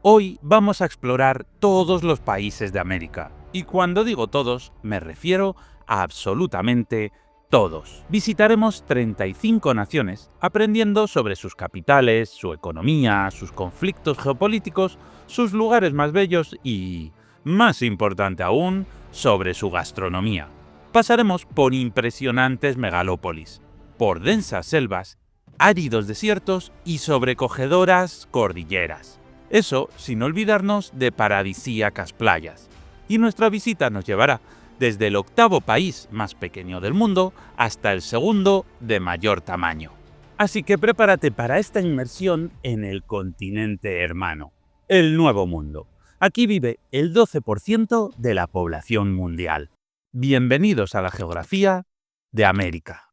Hoy vamos a explorar todos los países de América. Y cuando digo todos, me refiero a absolutamente todos. Visitaremos 35 naciones, aprendiendo sobre sus capitales, su economía, sus conflictos geopolíticos, sus lugares más bellos y, más importante aún, sobre su gastronomía. Pasaremos por impresionantes megalópolis, por densas selvas, áridos desiertos y sobrecogedoras cordilleras. Eso sin olvidarnos de paradisíacas playas. Y nuestra visita nos llevará desde el octavo país más pequeño del mundo hasta el segundo de mayor tamaño. Así que prepárate para esta inmersión en el continente hermano, el Nuevo Mundo. Aquí vive el 12% de la población mundial. Bienvenidos a la geografía de América.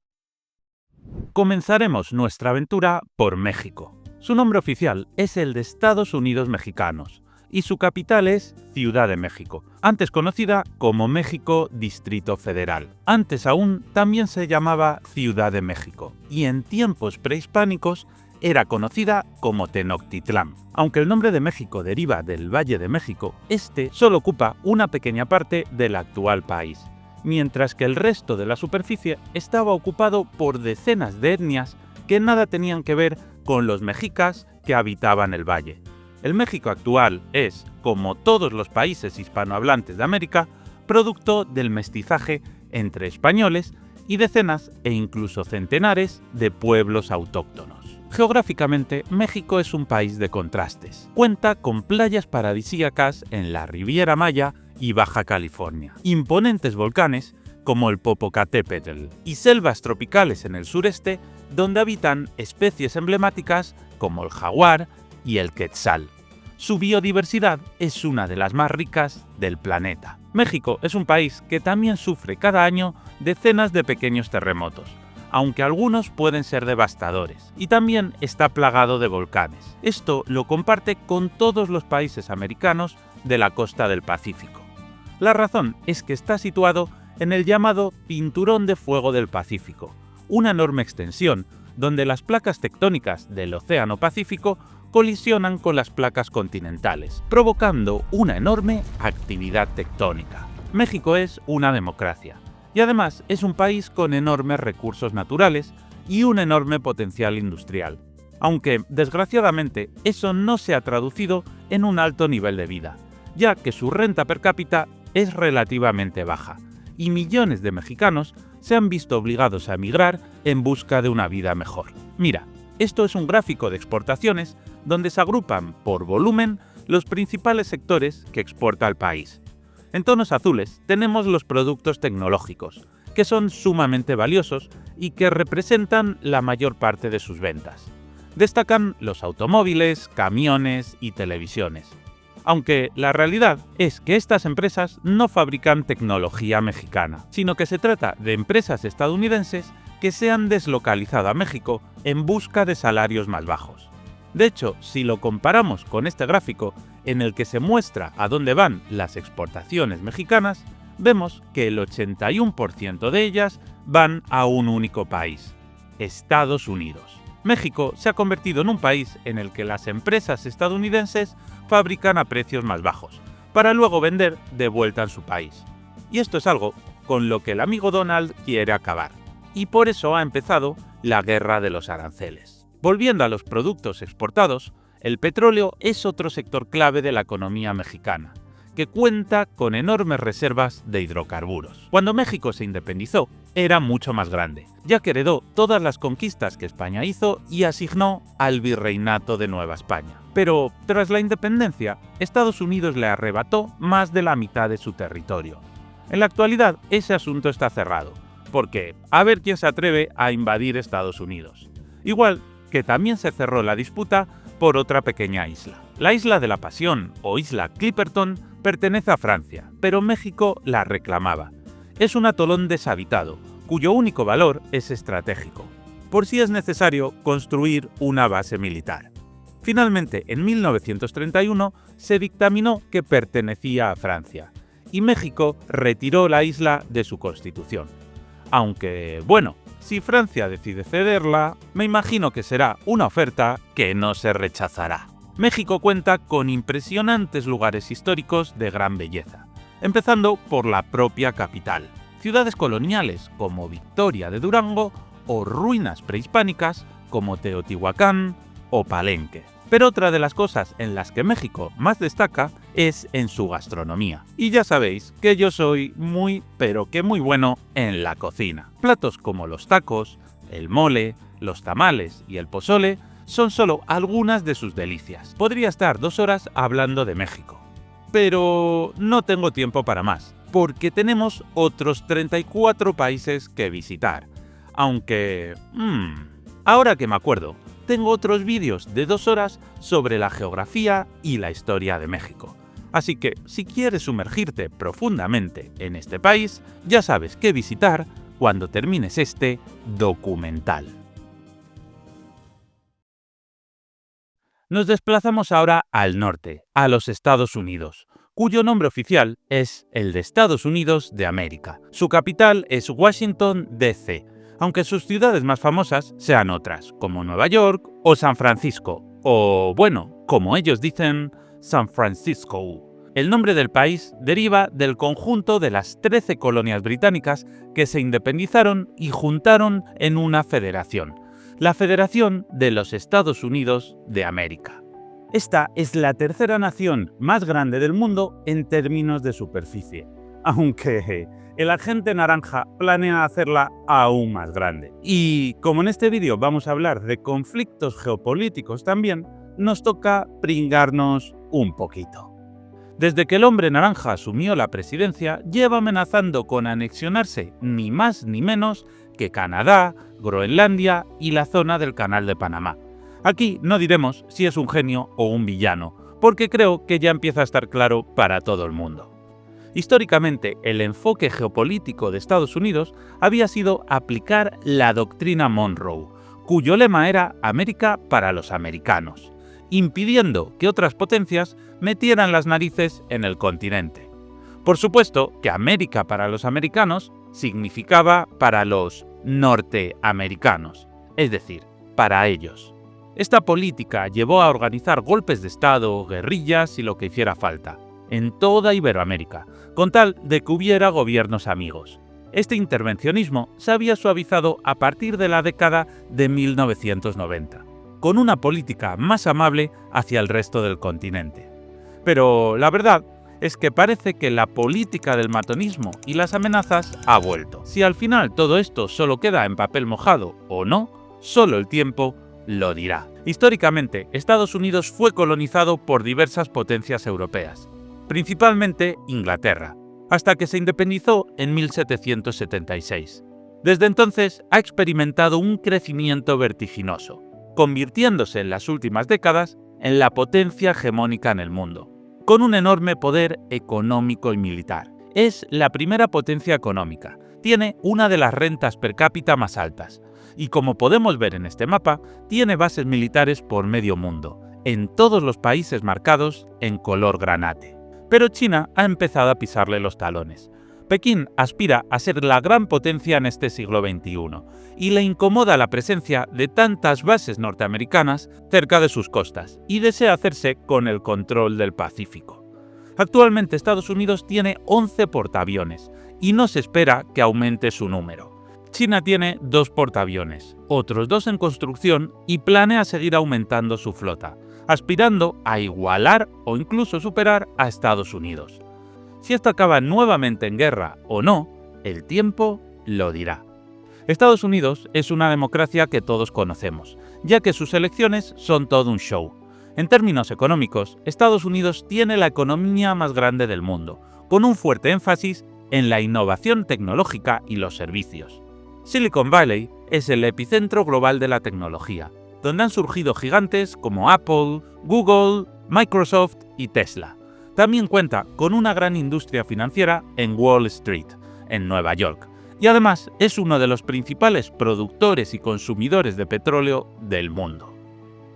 Comenzaremos nuestra aventura por México. Su nombre oficial es el de Estados Unidos Mexicanos y su capital es Ciudad de México, antes conocida como México Distrito Federal. Antes aún también se llamaba Ciudad de México y en tiempos prehispánicos era conocida como Tenochtitlán. Aunque el nombre de México deriva del Valle de México, este solo ocupa una pequeña parte del actual país, mientras que el resto de la superficie estaba ocupado por decenas de etnias que nada tenían que ver con los mexicas que habitaban el valle. El México actual es, como todos los países hispanohablantes de América, producto del mestizaje entre españoles y decenas e incluso centenares de pueblos autóctonos. Geográficamente, México es un país de contrastes. Cuenta con playas paradisíacas en la Riviera Maya y Baja California, imponentes volcanes como el Popocatépetl y selvas tropicales en el sureste donde habitan especies emblemáticas como el jaguar y el quetzal. Su biodiversidad es una de las más ricas del planeta. México es un país que también sufre cada año decenas de pequeños terremotos, aunque algunos pueden ser devastadores, y también está plagado de volcanes. Esto lo comparte con todos los países americanos de la costa del Pacífico. La razón es que está situado en el llamado Cinturón de Fuego del Pacífico, una enorme extensión donde las placas tectónicas del Océano Pacífico colisionan con las placas continentales, provocando una enorme actividad tectónica. México es una democracia y además es un país con enormes recursos naturales y un enorme potencial industrial, aunque desgraciadamente eso no se ha traducido en un alto nivel de vida, ya que su renta per cápita es relativamente baja y millones de mexicanos se han visto obligados a emigrar en busca de una vida mejor. Mira, esto es un gráfico de exportaciones donde se agrupan por volumen los principales sectores que exporta el país. En tonos azules tenemos los productos tecnológicos, que son sumamente valiosos y que representan la mayor parte de sus ventas. Destacan los automóviles, camiones y televisiones. Aunque la realidad es que estas empresas no fabrican tecnología mexicana, sino que se trata de empresas estadounidenses que se han deslocalizado a México en busca de salarios más bajos. De hecho, si lo comparamos con este gráfico, en el que se muestra a dónde van las exportaciones mexicanas, vemos que el 81% de ellas van a un único país, Estados Unidos. México se ha convertido en un país en el que las empresas estadounidenses fabrican a precios más bajos, para luego vender de vuelta en su país. Y esto es algo con lo que el amigo Donald quiere acabar. Y por eso ha empezado la guerra de los aranceles. Volviendo a los productos exportados, el petróleo es otro sector clave de la economía mexicana, que cuenta con enormes reservas de hidrocarburos. Cuando México se independizó, era mucho más grande, ya que heredó todas las conquistas que España hizo y asignó al Virreinato de Nueva España. Pero, tras la independencia, Estados Unidos le arrebató más de la mitad de su territorio. En la actualidad, ese asunto está cerrado, porque a ver quién se atreve a invadir Estados Unidos. Igual que también se cerró la disputa por otra pequeña isla. La Isla de la Pasión, o Isla Clipperton, pertenece a Francia, pero México la reclamaba. Es un atolón deshabitado, cuyo único valor es estratégico, por si es necesario construir una base militar. Finalmente, en 1931, se dictaminó que pertenecía a Francia, y México retiró la isla de su constitución. Aunque, bueno, si Francia decide cederla, me imagino que será una oferta que no se rechazará. México cuenta con impresionantes lugares históricos de gran belleza, empezando por la propia capital, ciudades coloniales como Victoria de Durango o ruinas prehispánicas como Teotihuacán o Palenque. Pero otra de las cosas en las que México más destaca es en su gastronomía. Y ya sabéis que yo soy muy, pero que muy bueno en la cocina. Platos como los tacos, el mole, los tamales y el pozole son solo algunas de sus delicias. Podría estar 2 horas hablando de México, pero no tengo tiempo para más, porque tenemos otros 34 países que visitar. Aunque... ahora que me acuerdo, tengo otros vídeos de 2 horas sobre la geografía y la historia de México. Así que, si quieres sumergirte profundamente en este país, ya sabes qué visitar cuando termines este documental. Nos desplazamos ahora al norte, a los Estados Unidos, cuyo nombre oficial es el de Estados Unidos de América. Su capital es Washington, D.C., aunque sus ciudades más famosas sean otras, como Nueva York o San Francisco, o bueno, como ellos dicen, San Francisco. El nombre del país deriva del conjunto de las 13 colonias británicas que se independizaron y juntaron en una federación, la Federación de los Estados Unidos de América. Esta es la tercera nación más grande del mundo en términos de superficie, aunque el agente naranja planea hacerla aún más grande. Y como en este vídeo vamos a hablar de conflictos geopolíticos también, nos toca pringarnos un poquito. Desde que el hombre naranja asumió la presidencia, lleva amenazando con anexionarse ni más ni menos que Canadá, Groenlandia y la zona del Canal de Panamá. Aquí no diremos si es un genio o un villano, porque creo que ya empieza a estar claro para todo el mundo. Históricamente, el enfoque geopolítico de Estados Unidos había sido aplicar la doctrina Monroe, cuyo lema era América para los americanos, impidiendo que otras potencias metieran las narices en el continente. Por supuesto que América para los americanos significaba para los norteamericanos, es decir, para ellos. Esta política llevó a organizar golpes de Estado, guerrillas y lo que hiciera falta, en toda Iberoamérica, con tal de que hubiera gobiernos amigos. Este intervencionismo se había suavizado a partir de la década de 1990, con una política más amable hacia el resto del continente. Pero la verdad es que parece que la política del matonismo y las amenazas ha vuelto. Si al final todo esto solo queda en papel mojado o no, solo el tiempo lo dirá. Históricamente, Estados Unidos fue colonizado por diversas potencias europeas, principalmente Inglaterra, hasta que se independizó en 1776. Desde entonces ha experimentado un crecimiento vertiginoso, convirtiéndose en las últimas décadas en la potencia hegemónica en el mundo, con un enorme poder económico y militar. Es la primera potencia económica, tiene una de las rentas per cápita más altas, y como podemos ver en este mapa, tiene bases militares por medio mundo, en todos los países marcados en color granate. Pero China ha empezado a pisarle los talones. Pekín aspira a ser la gran potencia en este siglo XXI, y le incomoda la presencia de tantas bases norteamericanas cerca de sus costas, y desea hacerse con el control del Pacífico. Actualmente Estados Unidos tiene 11 portaaviones, y no se espera que aumente su número. China tiene 2 portaaviones, otros 2 en construcción y planea seguir aumentando su flota, aspirando a igualar o incluso superar a Estados Unidos. Si esto acaba nuevamente en guerra o no, el tiempo lo dirá. Estados Unidos es una democracia que todos conocemos, ya que sus elecciones son todo un show. En términos económicos, Estados Unidos tiene la economía más grande del mundo, con un fuerte énfasis en la innovación tecnológica y los servicios. Silicon Valley es el epicentro global de la tecnología, donde han surgido gigantes como Apple, Google, Microsoft y Tesla. También cuenta con una gran industria financiera en Wall Street, en Nueva York, y además es uno de los principales productores y consumidores de petróleo del mundo.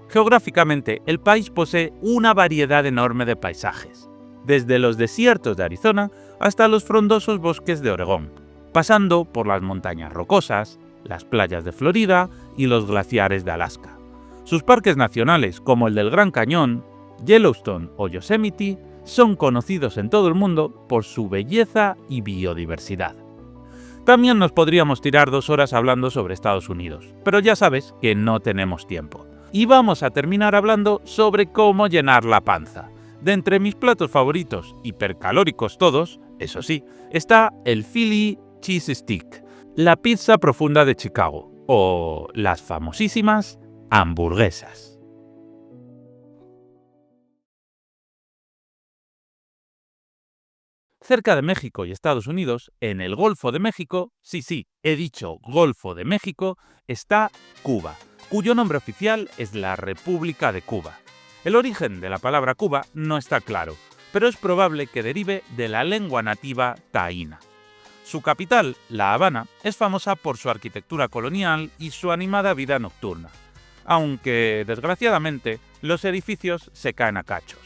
Geográficamente, el país posee una variedad enorme de paisajes, desde los desiertos de Arizona hasta los frondosos bosques de Oregón, pasando por las montañas rocosas, las playas de Florida y los glaciares de Alaska. Sus parques nacionales, como el del Gran Cañón, Yellowstone o Yosemite son conocidos en todo el mundo por su belleza y biodiversidad. También nos podríamos tirar 2 horas hablando sobre Estados Unidos, pero ya sabes que no tenemos tiempo. Y vamos a terminar hablando sobre cómo llenar la panza. De entre mis platos favoritos, hipercalóricos todos, eso sí, está el Philly Cheese Stick, la pizza profunda de Chicago o las famosísimas hamburguesas. Cerca de México y Estados Unidos, en el Golfo de México, sí, he dicho Golfo de México, está Cuba, cuyo nombre oficial es la República de Cuba. El origen de la palabra Cuba no está claro, pero es probable que derive de la lengua nativa taína. Su capital, La Habana, es famosa por su arquitectura colonial y su animada vida nocturna, aunque, desgraciadamente, los edificios se caen a cachos.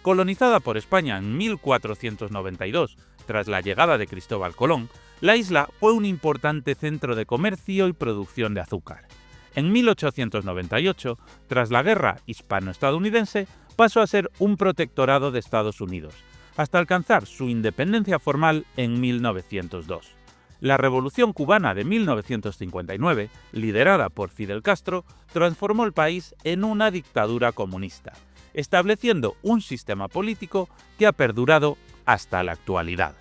Colonizada por España en 1492, tras la llegada de Cristóbal Colón, la isla fue un importante centro de comercio y producción de azúcar. En 1898, tras la Guerra Hispano-Estadounidense, pasó a ser un protectorado de Estados Unidos, hasta alcanzar su independencia formal en 1902. La Revolución Cubana de 1959, liderada por Fidel Castro, transformó el país en una dictadura comunista, estableciendo un sistema político que ha perdurado hasta la actualidad.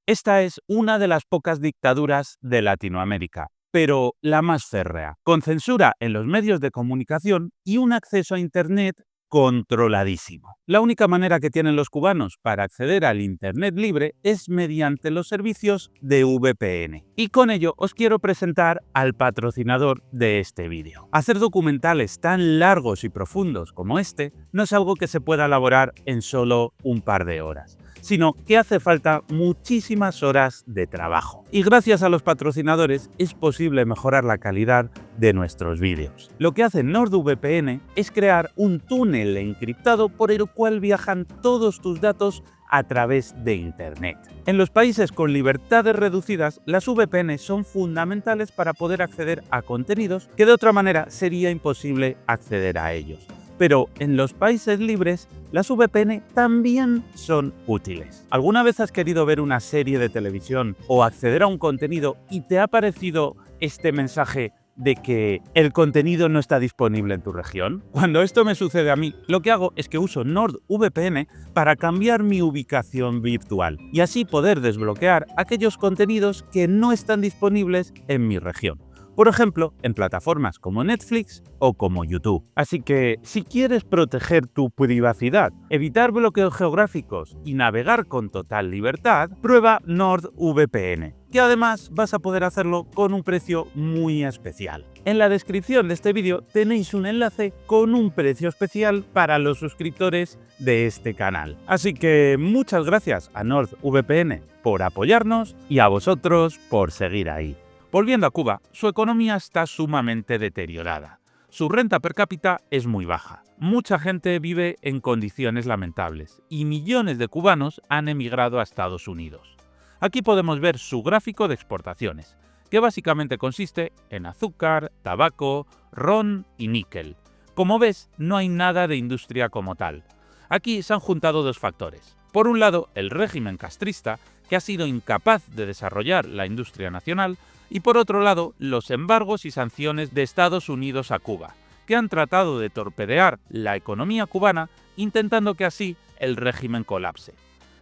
Esta es una de las pocas dictaduras de Latinoamérica, pero la más férrea, con censura en los medios de comunicación y un acceso a Internet controladísimo. La única manera que tienen los cubanos para acceder al Internet libre es mediante los servicios de VPN. Y con ello os quiero presentar al patrocinador de este vídeo. Hacer documentales tan largos y profundos como este no es algo que se pueda elaborar en solo un par de horas, sino que hace falta muchísimas horas de trabajo. Y gracias a los patrocinadores es posible mejorar la calidad de nuestros vídeos. Lo que hace NordVPN es crear un túnel encriptado por el cual viajan todos tus datos a través de Internet. En los países con libertades reducidas, las VPN son fundamentales para poder acceder a contenidos que de otra manera sería imposible acceder a ellos. Pero en los países libres, las VPN también son útiles. ¿Alguna vez has querido ver una serie de televisión o acceder a un contenido y te ha aparecido este mensaje de que el contenido no está disponible en tu región? Cuando esto me sucede a mí, lo que hago es que uso NordVPN para cambiar mi ubicación virtual y así poder desbloquear aquellos contenidos que no están disponibles en mi región. Por ejemplo, en plataformas como Netflix o como YouTube. Así que, si quieres proteger tu privacidad, evitar bloqueos geográficos y navegar con total libertad, prueba NordVPN, que además vas a poder hacerlo con un precio muy especial. En la descripción de este vídeo tenéis un enlace con un precio especial para los suscriptores de este canal. Así que muchas gracias a NordVPN por apoyarnos y a vosotros por seguir ahí. Volviendo a Cuba, su economía está sumamente deteriorada. Su renta per cápita es muy baja. Mucha gente vive en condiciones lamentables y millones de cubanos han emigrado a Estados Unidos. Aquí podemos ver su gráfico de exportaciones, que básicamente consiste en azúcar, tabaco, ron y níquel. Como ves, no hay nada de industria como tal. Aquí se han juntado 2 factores. Por un lado, el régimen castrista, que ha sido incapaz de desarrollar la industria nacional, y por otro lado, los embargos y sanciones de Estados Unidos a Cuba, que han tratado de torpedear la economía cubana, intentando que así el régimen colapse.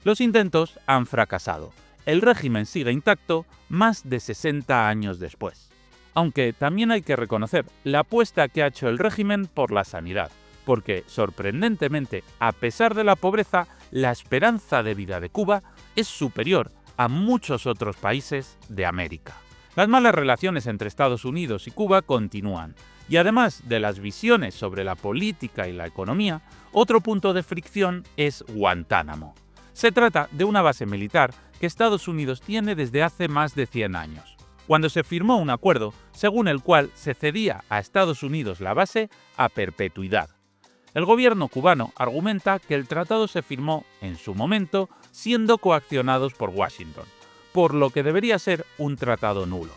Los intentos han fracasado. El régimen sigue intacto más de 60 años después. Aunque también hay que reconocer la apuesta que ha hecho el régimen por la sanidad, porque, sorprendentemente, a pesar de la pobreza, la esperanza de vida de Cuba es superior a muchos otros países de América. Las malas relaciones entre Estados Unidos y Cuba continúan, y además de las visiones sobre la política y la economía, otro punto de fricción es Guantánamo. Se trata de una base militar que Estados Unidos tiene desde hace más de 100 años, cuando se firmó un acuerdo según el cual se cedía a Estados Unidos la base a perpetuidad. El gobierno cubano argumenta que el tratado se firmó, en su momento, siendo coaccionados por Washington, por lo que debería ser un tratado nulo.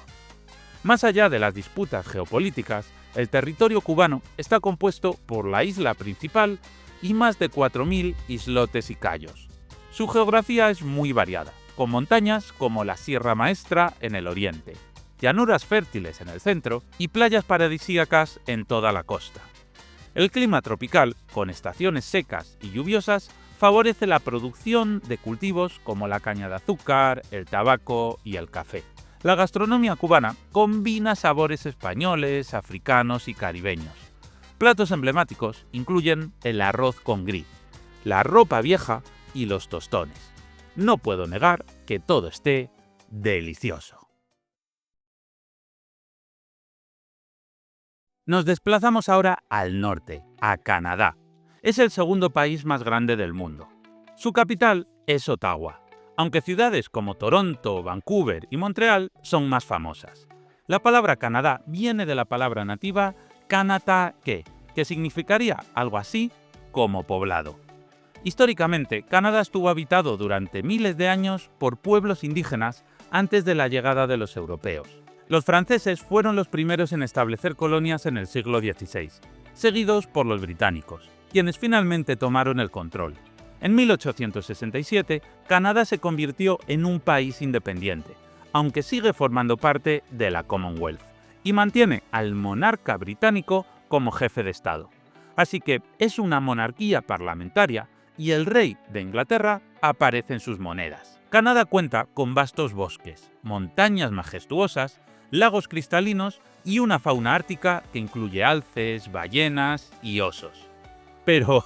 Más allá de las disputas geopolíticas, el territorio cubano está compuesto por la isla principal y más de 4.000 islotes y cayos. Su geografía es muy variada, con montañas como la Sierra Maestra en el oriente, llanuras fértiles en el centro y playas paradisíacas en toda la costa. El clima tropical, con estaciones secas y lluviosas, favorece la producción de cultivos como la caña de azúcar, el tabaco y el café. La gastronomía cubana combina sabores españoles, africanos y caribeños. Platos emblemáticos incluyen el arroz con gris, la ropa vieja y los tostones. No puedo negar que todo esté delicioso. Nos desplazamos ahora al norte, a Canadá. Es el segundo país más grande del mundo. Su capital es Ottawa, aunque ciudades como Toronto, Vancouver y Montreal son más famosas. La palabra Canadá viene de la palabra nativa Kanata-ke, que significaría algo así como poblado. Históricamente, Canadá estuvo habitado durante miles de años por pueblos indígenas antes de la llegada de los europeos. Los franceses fueron los primeros en establecer colonias en el siglo XVI, seguidos por los británicos, quienes finalmente tomaron el control. En 1867, Canadá se convirtió en un país independiente, aunque sigue formando parte de la Commonwealth, y mantiene al monarca británico como jefe de Estado. Así que es una monarquía parlamentaria y el rey de Inglaterra aparece en sus monedas. Canadá cuenta con vastos bosques, montañas majestuosas, lagos cristalinos y una fauna ártica que incluye alces, ballenas y osos. Pero,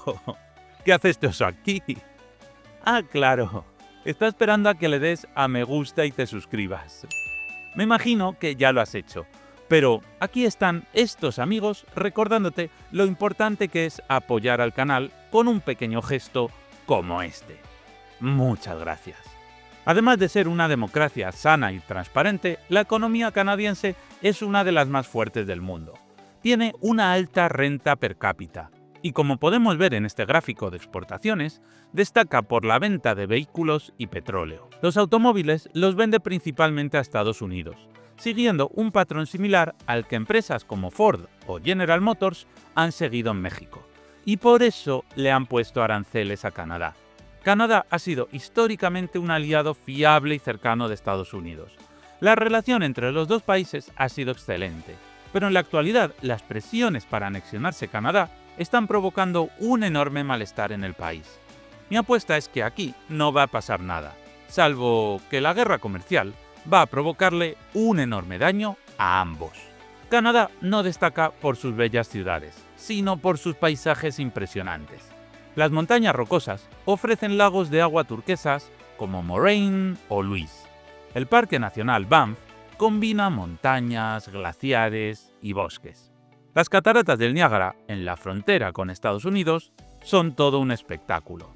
¿qué hace este oso aquí? Ah, claro, está esperando a que le des a me gusta y te suscribas. Me imagino que ya lo has hecho, pero aquí están estos amigos recordándote lo importante que es apoyar al canal con un pequeño gesto como este. Muchas gracias. Además de ser una democracia sana y transparente, la economía canadiense es una de las más fuertes del mundo. Tiene una alta renta per cápita y, como podemos ver en este gráfico de exportaciones, destaca por la venta de vehículos y petróleo. Los automóviles los vende principalmente a Estados Unidos, siguiendo un patrón similar al que empresas como Ford o General Motors han seguido en México. Y por eso le han puesto aranceles a Canadá. Canadá ha sido históricamente un aliado fiable y cercano de Estados Unidos. La relación entre los dos países ha sido excelente, pero en la actualidad las presiones para anexionarse Canadá están provocando un enorme malestar en el país. Mi apuesta es que aquí no va a pasar nada, salvo que la guerra comercial va a provocarle un enorme daño a ambos. Canadá no destaca por sus bellas ciudades, sino por sus paisajes impresionantes. Las montañas rocosas ofrecen lagos de agua turquesas como Moraine o Louise. El Parque Nacional Banff combina montañas, glaciares y bosques. Las cataratas del Niágara, en la frontera con Estados Unidos, son todo un espectáculo.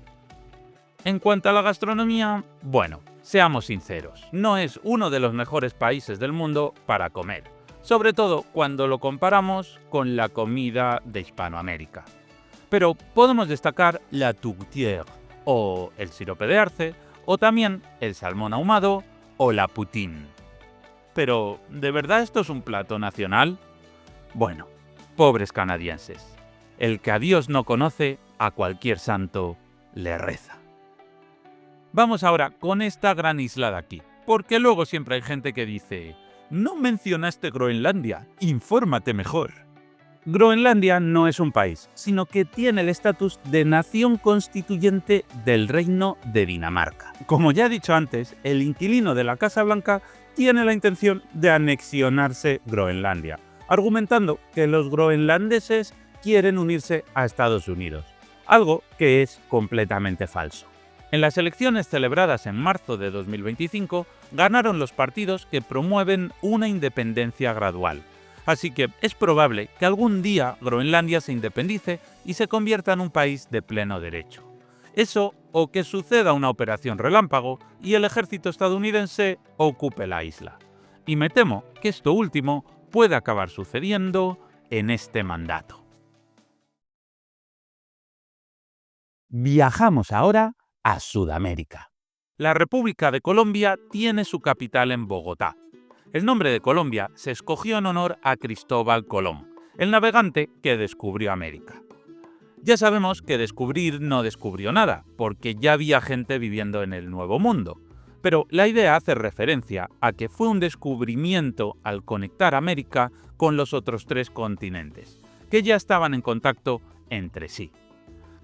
En cuanto a la gastronomía, bueno, seamos sinceros, no es uno de los mejores países del mundo para comer, sobre todo cuando lo comparamos con la comida de Hispanoamérica. Pero podemos destacar la tourtière, o el sirope de arce, o también el salmón ahumado o la poutine. Pero, ¿de verdad esto es un plato nacional? Bueno, pobres canadienses. El que a Dios no conoce, a cualquier santo le reza. Vamos ahora con esta gran isla de aquí, porque luego siempre hay gente que dice: «No mencionaste Groenlandia, infórmate mejor». Groenlandia no es un país, sino que tiene el estatus de nación constituyente del Reino de Dinamarca. Como ya he dicho antes, el inquilino de la Casa Blanca tiene la intención de anexionarse Groenlandia, argumentando que los groenlandeses quieren unirse a Estados Unidos, algo que es completamente falso. En las elecciones celebradas en marzo de 2025, ganaron los partidos que promueven una independencia gradual. Así que es probable que algún día Groenlandia se independice y se convierta en un país de pleno derecho. Eso, o que suceda una operación relámpago y el ejército estadounidense ocupe la isla. Y me temo que esto último puede acabar sucediendo en este mandato. Viajamos ahora a Sudamérica. La República de Colombia tiene su capital en Bogotá. El nombre de Colombia se escogió en honor a Cristóbal Colón, el navegante que descubrió América. Ya sabemos que descubrir no descubrió nada, porque ya había gente viviendo en el Nuevo Mundo. Pero la idea hace referencia a que fue un descubrimiento al conectar América con los otros 3 continentes, que ya estaban en contacto entre sí.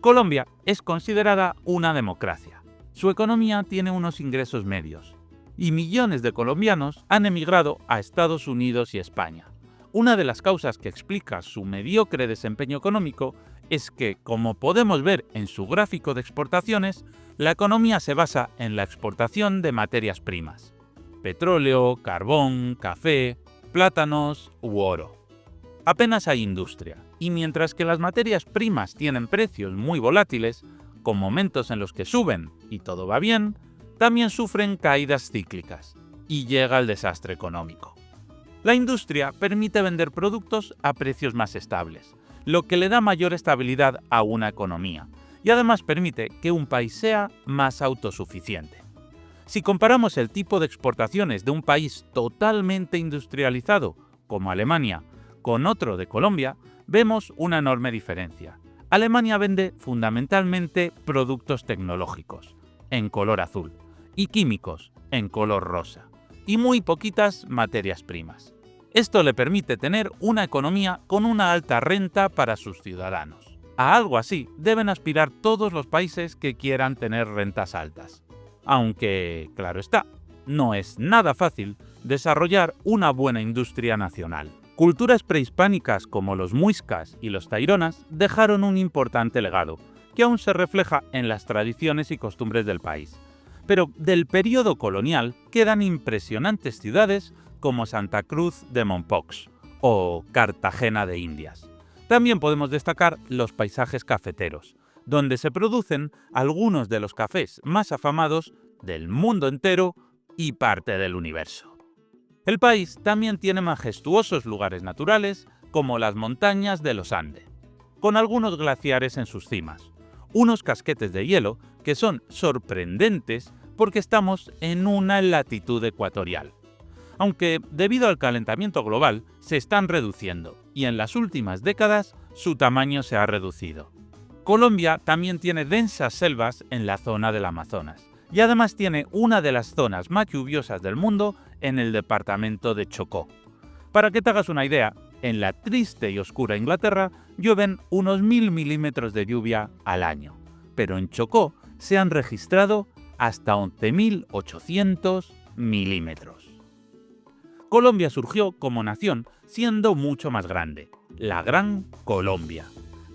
Colombia es considerada una democracia. Su economía tiene unos ingresos medios, y millones de colombianos han emigrado a Estados Unidos y España. Una de las causas que explica su mediocre desempeño económico es que, como podemos ver en su gráfico de exportaciones, la economía se basa en la exportación de materias primas: petróleo, carbón, café, plátanos u oro. Apenas hay industria, y mientras que las materias primas tienen precios muy volátiles, con momentos en los que suben y todo va bien, también sufren caídas cíclicas, y llega el desastre económico. La industria permite vender productos a precios más estables, lo que le da mayor estabilidad a una economía, y además permite que un país sea más autosuficiente. Si comparamos el tipo de exportaciones de un país totalmente industrializado, como Alemania, con otro de Colombia, vemos una enorme diferencia. Alemania vende fundamentalmente productos tecnológicos, en color azul, y químicos, en color rosa, y muy poquitas materias primas. Esto le permite tener una economía con una alta renta para sus ciudadanos. A algo así deben aspirar todos los países que quieran tener rentas altas. Aunque, claro está, no es nada fácil desarrollar una buena industria nacional. Culturas prehispánicas como los muiscas y los taironas dejaron un importante legado, que aún se refleja en las tradiciones y costumbres del país. Pero del periodo colonial quedan impresionantes ciudades como Santa Cruz de Mompox o Cartagena de Indias. También podemos destacar los paisajes cafeteros, donde se producen algunos de los cafés más afamados del mundo entero y parte del universo. El país también tiene majestuosos lugares naturales como las montañas de los Andes, con algunos glaciares en sus cimas, unos casquetes de hielo que son sorprendentes porque estamos en una latitud ecuatorial, aunque debido al calentamiento global se están reduciendo y en las últimas décadas su tamaño se ha reducido. Colombia también tiene densas selvas en la zona del Amazonas y además tiene una de las zonas más lluviosas del mundo en el departamento de Chocó. Para que te hagas una idea, en la triste y oscura Inglaterra llueven unos 1000 milímetros de lluvia al año, pero en Chocó se han registrado hasta 11.800 milímetros. Colombia surgió como nación siendo mucho más grande, la Gran Colombia.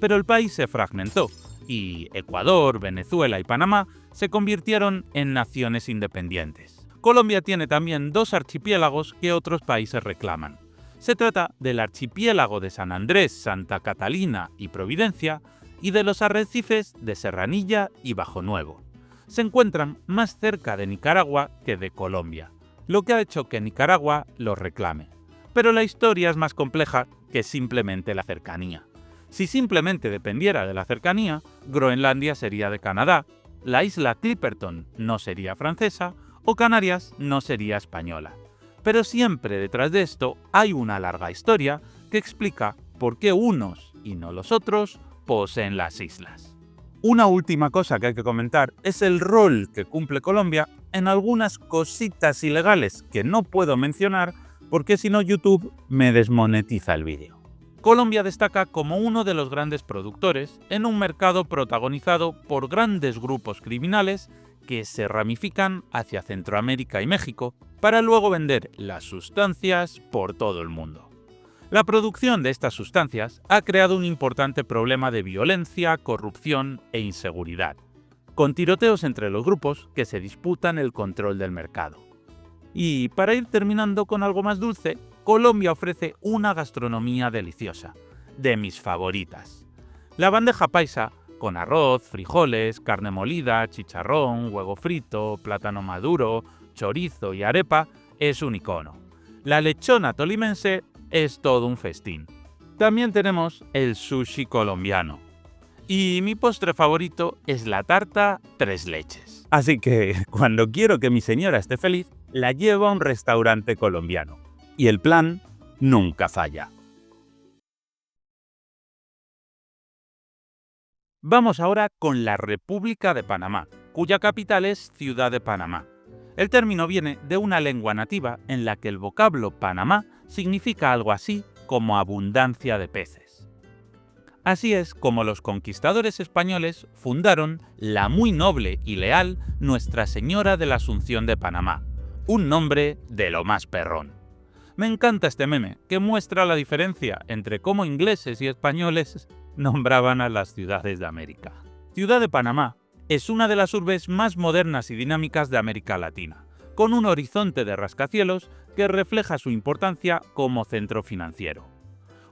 Pero el país se fragmentó y Ecuador, Venezuela y Panamá se convirtieron en naciones independientes. Colombia tiene también 2 archipiélagos que otros países reclaman. Se trata del archipiélago de San Andrés, Santa Catalina y Providencia y de los arrecifes de Serranilla y Bajo Nuevo. Se encuentran más cerca de Nicaragua que de Colombia, lo que ha hecho que Nicaragua los reclame. Pero la historia es más compleja que simplemente la cercanía. Si simplemente dependiera de la cercanía, Groenlandia sería de Canadá, la isla Clipperton no sería francesa o Canarias no sería española. Pero siempre detrás de esto hay una larga historia que explica por qué unos y no los otros poseen las islas. Una última cosa que hay que comentar es el rol que cumple Colombia en algunas cositas ilegales que no puedo mencionar porque si no YouTube me desmonetiza el vídeo. Colombia destaca como uno de los grandes productores en un mercado protagonizado por grandes grupos criminales que se ramifican hacia Centroamérica y México para luego vender las sustancias por todo el mundo. La producción de estas sustancias ha creado un importante problema de violencia, corrupción e inseguridad, con tiroteos entre los grupos que se disputan el control del mercado. Y para ir terminando con algo más dulce, Colombia ofrece una gastronomía deliciosa, de mis favoritas. La bandeja paisa, con arroz, frijoles, carne molida, chicharrón, huevo frito, plátano maduro, chorizo y arepa, es un icono. La lechona tolimense es todo un festín. También tenemos el sushi colombiano. Y mi postre favorito es la tarta 3 leches. Así que cuando quiero que mi señora esté feliz, la llevo a un restaurante colombiano. Y el plan nunca falla. Vamos ahora con la República de Panamá, cuya capital es Ciudad de Panamá. El término viene de una lengua nativa en la que el vocablo Panamá significa algo así como abundancia de peces. Así es como los conquistadores españoles fundaron la muy noble y leal Nuestra Señora de la Asunción de Panamá, un nombre de lo más perrón. Me encanta este meme, que muestra la diferencia entre cómo ingleses y españoles nombraban a las ciudades de América. Ciudad de Panamá es una de las urbes más modernas y dinámicas de América Latina, con un horizonte de rascacielos que refleja su importancia como centro financiero.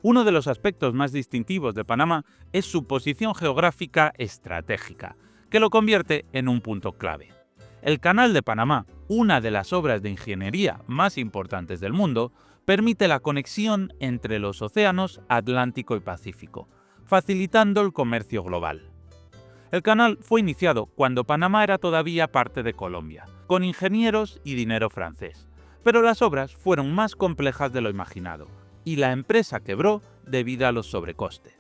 Uno de los aspectos más distintivos de Panamá es su posición geográfica estratégica, que lo convierte en un punto clave. El Canal de Panamá, una de las obras de ingeniería más importantes del mundo, permite la conexión entre los océanos Atlántico y Pacífico, facilitando el comercio global. El canal fue iniciado cuando Panamá era todavía parte de Colombia, con ingenieros y dinero francés, pero las obras fueron más complejas de lo imaginado, y la empresa quebró debido a los sobrecostes.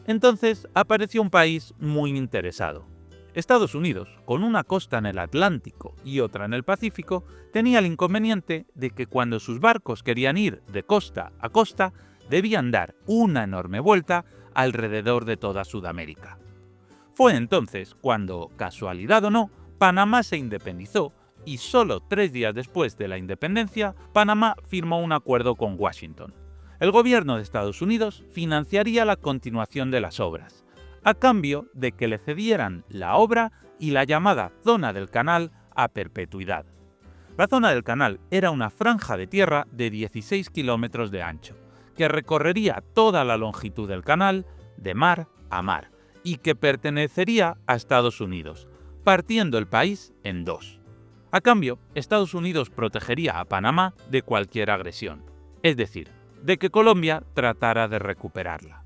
Entonces apareció un país muy interesado. Estados Unidos, con una costa en el Atlántico y otra en el Pacífico, tenía el inconveniente de que cuando sus barcos querían ir de costa a costa, debían dar una enorme vuelta alrededor de toda Sudamérica. Fue entonces cuando, casualidad o no, Panamá se independizó y solo 3 días después de la independencia, Panamá firmó un acuerdo con Washington. El gobierno de Estados Unidos financiaría la continuación de las obras, a cambio de que le cedieran la obra y la llamada Zona del Canal a perpetuidad. La Zona del Canal era una franja de tierra de 16 kilómetros de ancho, que recorrería toda la longitud del canal de mar a mar y que pertenecería a Estados Unidos, partiendo el país en dos. A cambio, Estados Unidos protegería a Panamá de cualquier agresión, es decir, de que Colombia tratara de recuperarla.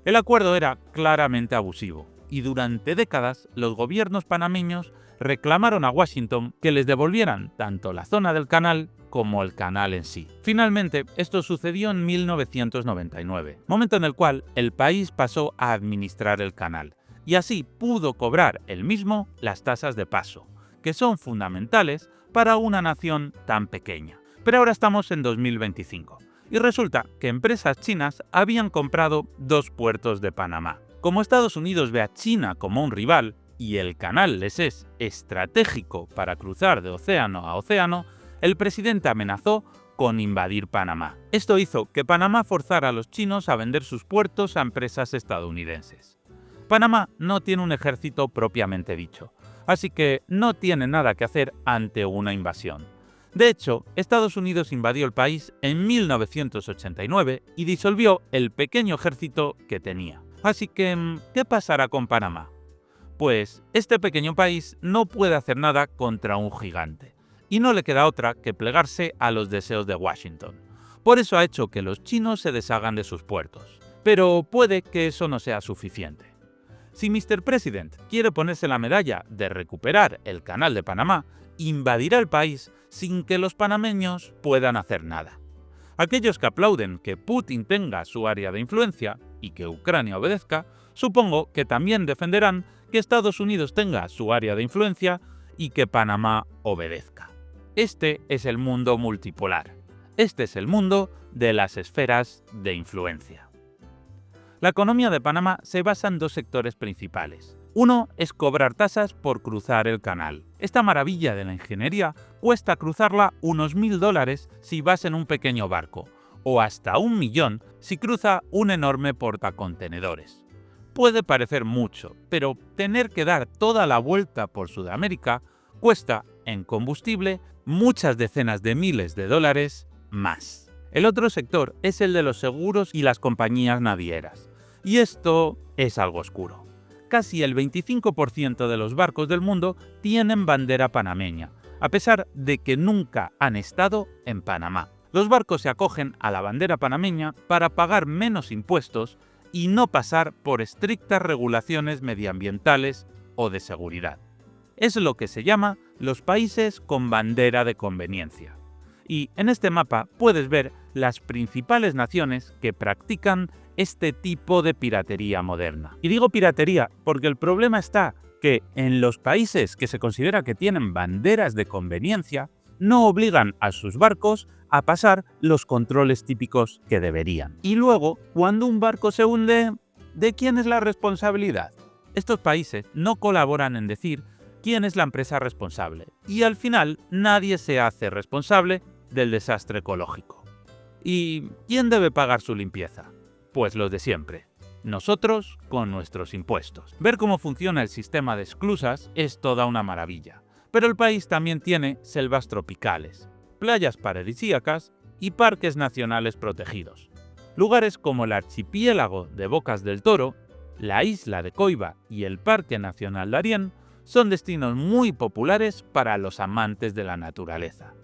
El acuerdo era claramente abusivo, y durante décadas los gobiernos panameños reclamaron a Washington que les devolvieran tanto la zona del canal como el canal en sí. Finalmente, esto sucedió en 1999, momento en el cual el país pasó a administrar el canal, y así pudo cobrar él mismo las tasas de paso, que son fundamentales para una nación tan pequeña. Pero ahora estamos en 2025. Y resulta que empresas chinas habían comprado 2 puertos de Panamá. Como Estados Unidos ve a China como un rival y el canal les es estratégico para cruzar de océano a océano, el presidente amenazó con invadir Panamá. Esto hizo que Panamá forzara a los chinos a vender sus puertos a empresas estadounidenses. Panamá no tiene un ejército propiamente dicho, así que no tiene nada que hacer ante una invasión. De hecho, Estados Unidos invadió el país en 1989 y disolvió el pequeño ejército que tenía. Así que, ¿qué pasará con Panamá? Pues este pequeño país no puede hacer nada contra un gigante, y no le queda otra que plegarse a los deseos de Washington. Por eso ha hecho que los chinos se deshagan de sus puertos. Pero puede que eso no sea suficiente. Si Mr. President quiere ponerse la medalla de recuperar el Canal de Panamá, invadirá el país sin que los panameños puedan hacer nada. Aquellos que aplauden que Putin tenga su área de influencia y que Ucrania obedezca, supongo que también defenderán que Estados Unidos tenga su área de influencia y que Panamá obedezca. Este es el mundo multipolar. Este es el mundo de las esferas de influencia. La economía de Panamá se basa en 2 sectores principales. Uno es cobrar tasas por cruzar el canal. Esta maravilla de la ingeniería cuesta cruzarla unos $1000 si vas en un pequeño barco, o hasta $1.000.000 si cruza un enorme portacontenedores. Puede parecer mucho, pero tener que dar toda la vuelta por Sudamérica cuesta, en combustible, muchas decenas de miles de dólares más. El otro sector es el de los seguros y las compañías navieras. Y esto es algo oscuro. Casi el 25% de los barcos del mundo tienen bandera panameña, a pesar de que nunca han estado en Panamá. Los barcos se acogen a la bandera panameña para pagar menos impuestos y no pasar por estrictas regulaciones medioambientales o de seguridad. Es lo que se llama los países con bandera de conveniencia. Y en este mapa puedes ver las principales naciones que practican este tipo de piratería moderna. Y digo piratería porque el problema está que en los países que se considera que tienen banderas de conveniencia, no obligan a sus barcos a pasar los controles típicos que deberían. Y luego, cuando un barco se hunde, ¿de quién es la responsabilidad? Estos países no colaboran en decir quién es la empresa responsable, y al final nadie se hace responsable del desastre ecológico. ¿Y quién debe pagar su limpieza? Pues los de siempre. Nosotros con nuestros impuestos. Ver cómo funciona el sistema de esclusas es toda una maravilla. Pero el país también tiene selvas tropicales, playas paradisíacas y parques nacionales protegidos. Lugares como el archipiélago de Bocas del Toro, la isla de Coiba y el Parque Nacional Darién son destinos muy populares para los amantes de la naturaleza.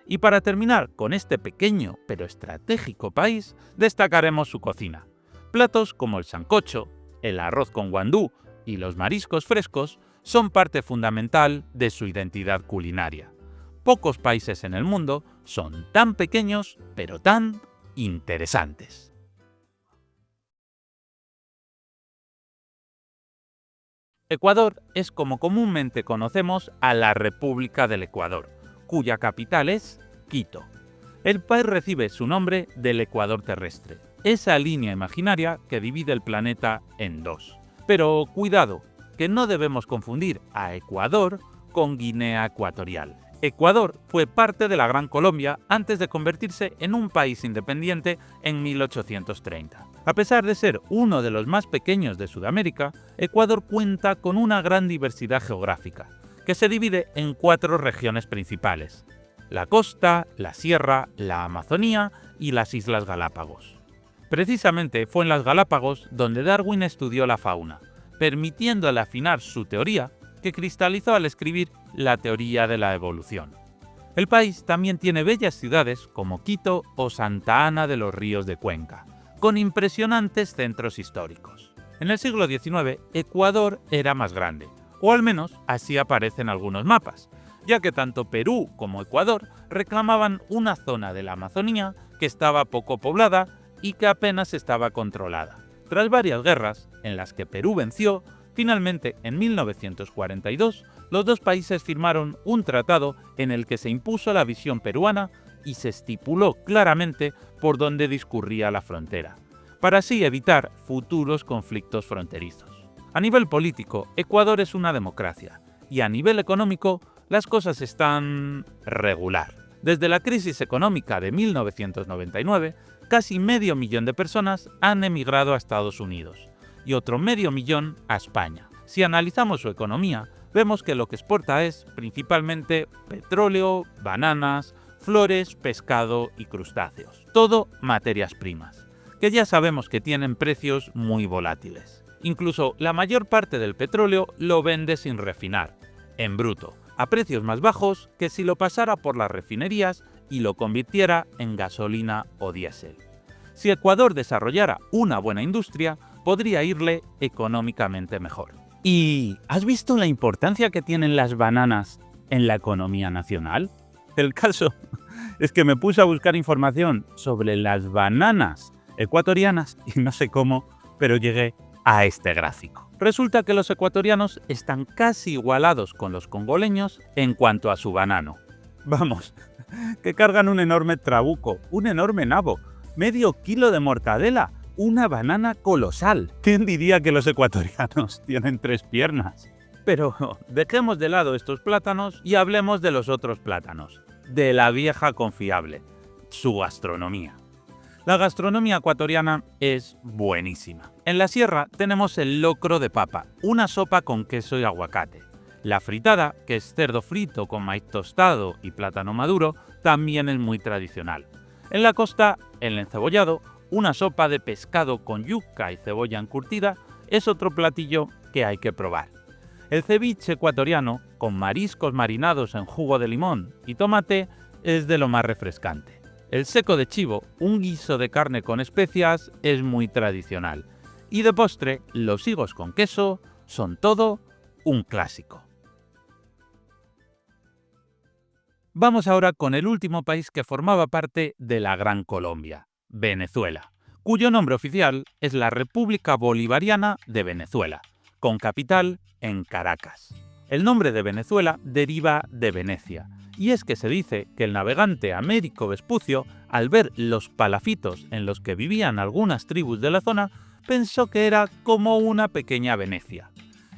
Y para terminar con este pequeño pero estratégico país, destacaremos su cocina. Platos como el sancocho, el arroz con guandú y los mariscos frescos son parte fundamental de su identidad culinaria. Pocos países en el mundo son tan pequeños pero tan interesantes. Ecuador es como comúnmente conocemos a la República del Ecuador, cuya capital es Quito. El país recibe su nombre del Ecuador terrestre, esa línea imaginaria que divide el planeta en dos. Pero cuidado, que no debemos confundir a Ecuador con Guinea Ecuatorial. Ecuador fue parte de la Gran Colombia antes de convertirse en un país independiente en 1830. A pesar de ser uno de los más pequeños de Sudamérica, Ecuador cuenta con una gran diversidad geográfica, que se divide en 4 regiones principales: la costa, la sierra, la Amazonía y las Islas Galápagos. Precisamente fue en las Galápagos donde Darwin estudió la fauna, permitiéndole afinar su teoría, que cristalizó al escribir la teoría de la evolución. El país también tiene bellas ciudades como Quito o Santa Ana de los Ríos de Cuenca, con impresionantes centros históricos. En el siglo XIX, Ecuador era más grande, o al menos así aparece en algunos mapas, ya que tanto Perú como Ecuador reclamaban una zona de la Amazonía que estaba poco poblada y que apenas estaba controlada. Tras varias guerras, en las que Perú venció, finalmente en 1942 los dos países firmaron un tratado en el que se impuso la visión peruana y se estipuló claramente por dónde discurría la frontera, para así evitar futuros conflictos fronterizos. A nivel político, Ecuador es una democracia, y a nivel económico, las cosas están regular. Desde la crisis económica de 1999, casi medio millón de personas han emigrado a Estados Unidos y otro medio millón a España. Si analizamos su economía, vemos que lo que exporta es principalmente petróleo, bananas, flores, pescado y crustáceos. Todo materias primas, que ya sabemos que tienen precios muy volátiles. Incluso la mayor parte del petróleo lo vende sin refinar, en bruto, a precios más bajos que si lo pasara por las refinerías y lo convirtiera en gasolina o diésel. Si Ecuador desarrollara una buena industria, podría irle económicamente mejor. ¿Y has visto la importancia que tienen las bananas en la economía nacional? El caso es que me puse a buscar información sobre las bananas ecuatorianas y no sé cómo, pero llegué a este gráfico. Resulta que los ecuatorianos están casi igualados con los congoleños en cuanto a su banano. Vamos, que cargan un enorme trabuco, un enorme nabo, medio kilo de mortadela, una banana colosal. ¿Quién diría que los ecuatorianos tienen 3 piernas? Pero dejemos de lado estos plátanos y hablemos de los otros plátanos, de la vieja confiable, su gastronomía. La gastronomía ecuatoriana es buenísima. En la sierra tenemos el locro de papa, una sopa con queso y aguacate. La fritada, que es cerdo frito con maíz tostado y plátano maduro, también es muy tradicional. En la costa, el encebollado, una sopa de pescado con yuca y cebolla encurtida, es otro platillo que hay que probar. El ceviche ecuatoriano, con mariscos marinados en jugo de limón y tomate, es de lo más refrescante. El seco de chivo, un guiso de carne con especias, es muy tradicional. Y de postre, los higos con queso son todo un clásico. Vamos ahora con el último país que formaba parte de la Gran Colombia, Venezuela, cuyo nombre oficial es la República Bolivariana de Venezuela, con capital en Caracas. El nombre de Venezuela deriva de Venecia, y es que se dice que el navegante Américo Vespucio, al ver los palafitos en los que vivían algunas tribus de la zona, pensó que era como una pequeña Venecia.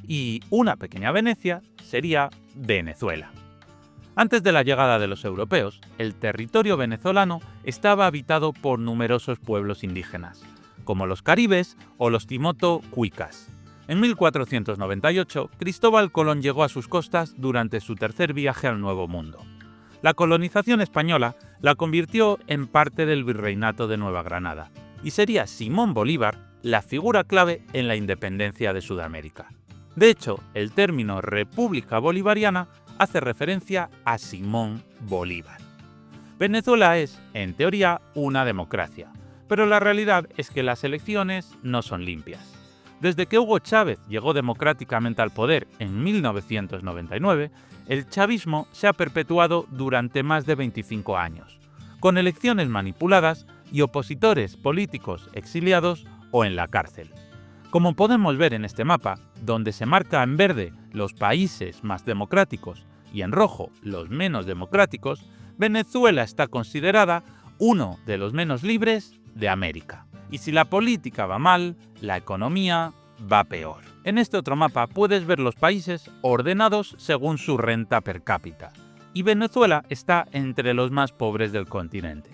Y una pequeña Venecia sería Venezuela. Antes de la llegada de los europeos, el territorio venezolano estaba habitado por numerosos pueblos indígenas, como los caribes o los timoto-cuicas. En 1498, Cristóbal Colón llegó a sus costas durante su tercer viaje al Nuevo Mundo. La colonización española la convirtió en parte del Virreinato de Nueva Granada, y sería Simón Bolívar la figura clave en la independencia de Sudamérica. De hecho, el término República Bolivariana hace referencia a Simón Bolívar. Venezuela es, en teoría, una democracia, pero la realidad es que las elecciones no son limpias. Desde que Hugo Chávez llegó democráticamente al poder en 1999, el chavismo se ha perpetuado durante más de 25 años, con elecciones manipuladas y opositores políticos exiliados o en la cárcel. Como podemos ver en este mapa, donde se marca en verde los países más democráticos y en rojo los menos democráticos, Venezuela está considerada uno de los menos libres de América. Y si la política va mal, la economía va peor. En este otro mapa puedes ver los países ordenados según su renta per cápita, y Venezuela está entre los más pobres del continente.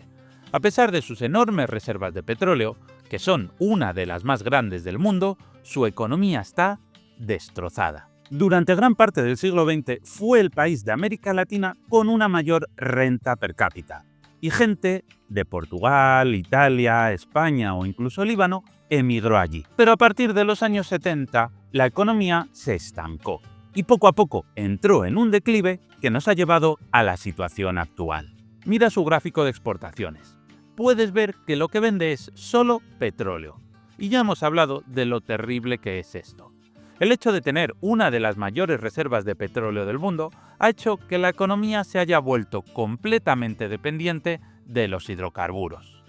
A pesar de sus enormes reservas de petróleo, que son una de las más grandes del mundo, su economía está destrozada. Durante gran parte del siglo XX fue el país de América Latina con una mayor renta per cápita, y gente de Portugal, Italia, España o incluso Líbano emigró allí. Pero a partir de los años 70, la economía se estancó y poco a poco entró en un declive que nos ha llevado a la situación actual. Mira su gráfico de exportaciones. Puedes ver que lo que vende es solo petróleo. Y ya hemos hablado de lo terrible que es esto. El hecho de tener una de las mayores reservas de petróleo del mundo ha hecho que la economía se haya vuelto completamente dependiente de los hidrocarburos.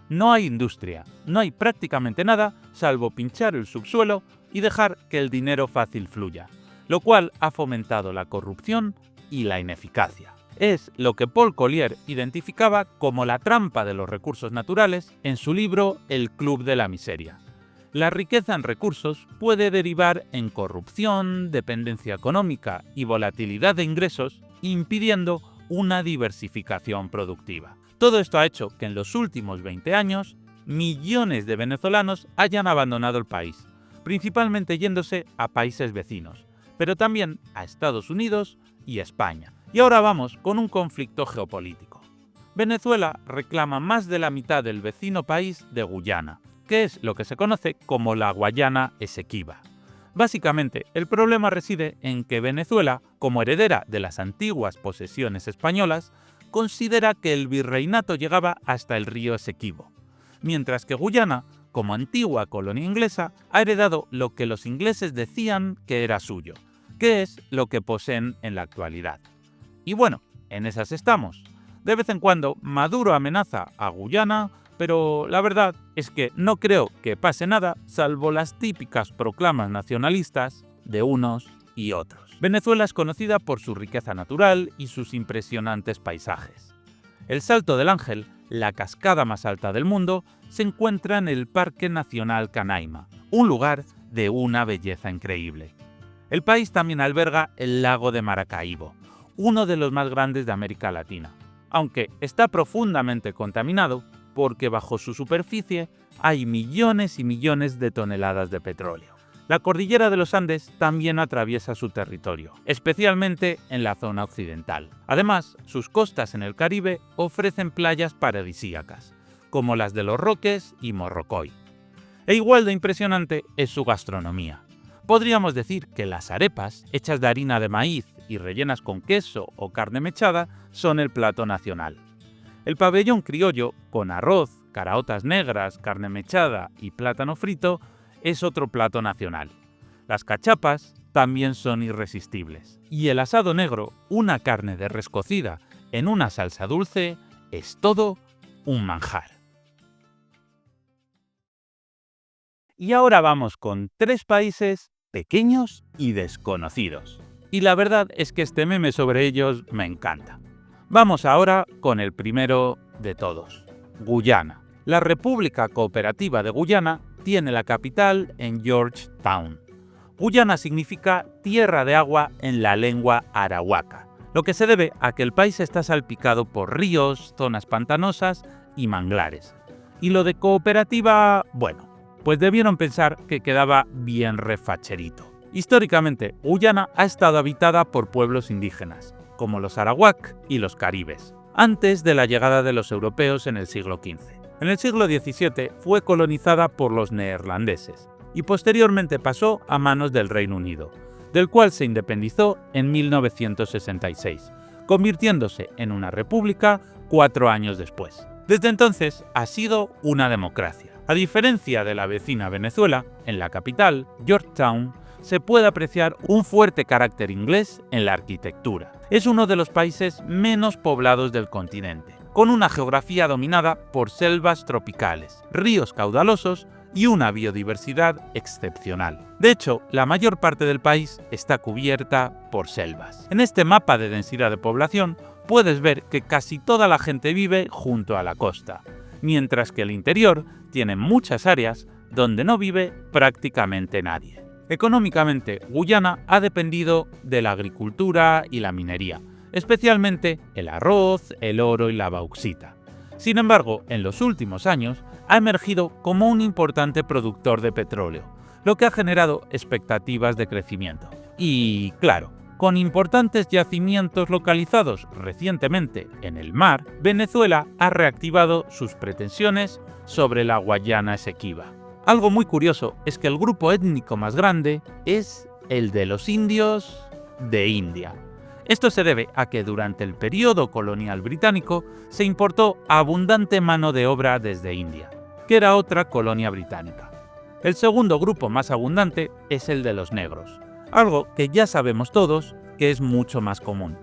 No hay industria, no hay prácticamente nada salvo pinchar el subsuelo y dejar que el dinero fácil fluya, lo cual ha fomentado la corrupción y la ineficacia. Es lo que Paul Collier identificaba como la trampa de los recursos naturales en su libro El Club de la Miseria. La riqueza en recursos puede derivar en corrupción, dependencia económica y volatilidad de ingresos, impidiendo una diversificación productiva. Todo esto ha hecho que en los últimos 20 años, millones de venezolanos hayan abandonado el país, principalmente yéndose a países vecinos, pero también a Estados Unidos y España. Y ahora vamos con un conflicto geopolítico. Venezuela reclama más de la mitad del vecino país de Guyana, que es lo que se conoce como la Guayana Esequiba. Básicamente, el problema reside en que Venezuela, como heredera de las antiguas posesiones españolas, considera que el virreinato llegaba hasta el río Esequibo, mientras que Guyana, como antigua colonia inglesa, ha heredado lo que los ingleses decían que era suyo, que es lo que poseen en la actualidad. Y bueno, en esas estamos. De vez en cuando Maduro amenaza a Guyana, pero la verdad es que no creo que pase nada salvo las típicas proclamas nacionalistas de unos y otros. Venezuela es conocida por su riqueza natural y sus impresionantes paisajes. El Salto del Ángel, la cascada más alta del mundo, se encuentra en el Parque Nacional Canaima, un lugar de una belleza increíble. El país también alberga el lago de Maracaibo, uno de los más grandes de América Latina, aunque está profundamente contaminado porque bajo su superficie hay millones y millones de toneladas de petróleo. La cordillera de los Andes también atraviesa su territorio, especialmente en la zona occidental. Además, sus costas en el Caribe ofrecen playas paradisíacas, como las de Los Roques y Morrocoy. E igual de impresionante es su gastronomía. Podríamos decir que las arepas, hechas de harina de maíz y rellenas con queso o carne mechada, son el plato nacional. El pabellón criollo, con arroz, caraotas negras, carne mechada y plátano frito, es otro plato nacional. Las cachapas también son irresistibles. Y el asado negro, una carne de res cocida en una salsa dulce es todo un manjar. Y ahora vamos con 3 países pequeños y desconocidos. Y la verdad es que este meme sobre ellos me encanta. Vamos ahora con el primero de todos, Guyana. La República Cooperativa de Guyana tiene la capital en Georgetown. Guyana significa tierra de agua en la lengua arahuaca, lo que se debe a que el país está salpicado por ríos, zonas pantanosas y manglares. Y lo de cooperativa, bueno, pues debieron pensar que quedaba bien refacherito. Históricamente, Guyana ha estado habitada por pueblos indígenas, como los arawak y los caribes, antes de la llegada de los europeos en el siglo XV. En el siglo XVII fue colonizada por los neerlandeses y posteriormente pasó a manos del Reino Unido, del cual se independizó en 1966, convirtiéndose en una república 4 años después. Desde entonces ha sido una democracia. A diferencia de la vecina Venezuela, en la capital, Georgetown, se puede apreciar un fuerte carácter inglés en la arquitectura. Es uno de los países menos poblados del continente, con una geografía dominada por selvas tropicales, ríos caudalosos y una biodiversidad excepcional. De hecho, la mayor parte del país está cubierta por selvas. En este mapa de densidad de población puedes ver que casi toda la gente vive junto a la costa, mientras que el interior tiene muchas áreas donde no vive prácticamente nadie. Económicamente, Guyana ha dependido de la agricultura y la minería, especialmente el arroz, el oro y la bauxita. Sin embargo, en los últimos años ha emergido como un importante productor de petróleo, lo que ha generado expectativas de crecimiento. Y, claro, con importantes yacimientos localizados recientemente en el mar, Venezuela ha reactivado sus pretensiones sobre la Guayana Esequiba. Algo muy curioso es que el grupo étnico más grande es el de los indios de India. Esto se debe a que durante el periodo colonial británico se importó abundante mano de obra desde India, que era otra colonia británica. El segundo grupo más abundante es el de los negros, algo que ya sabemos todos que es mucho más común,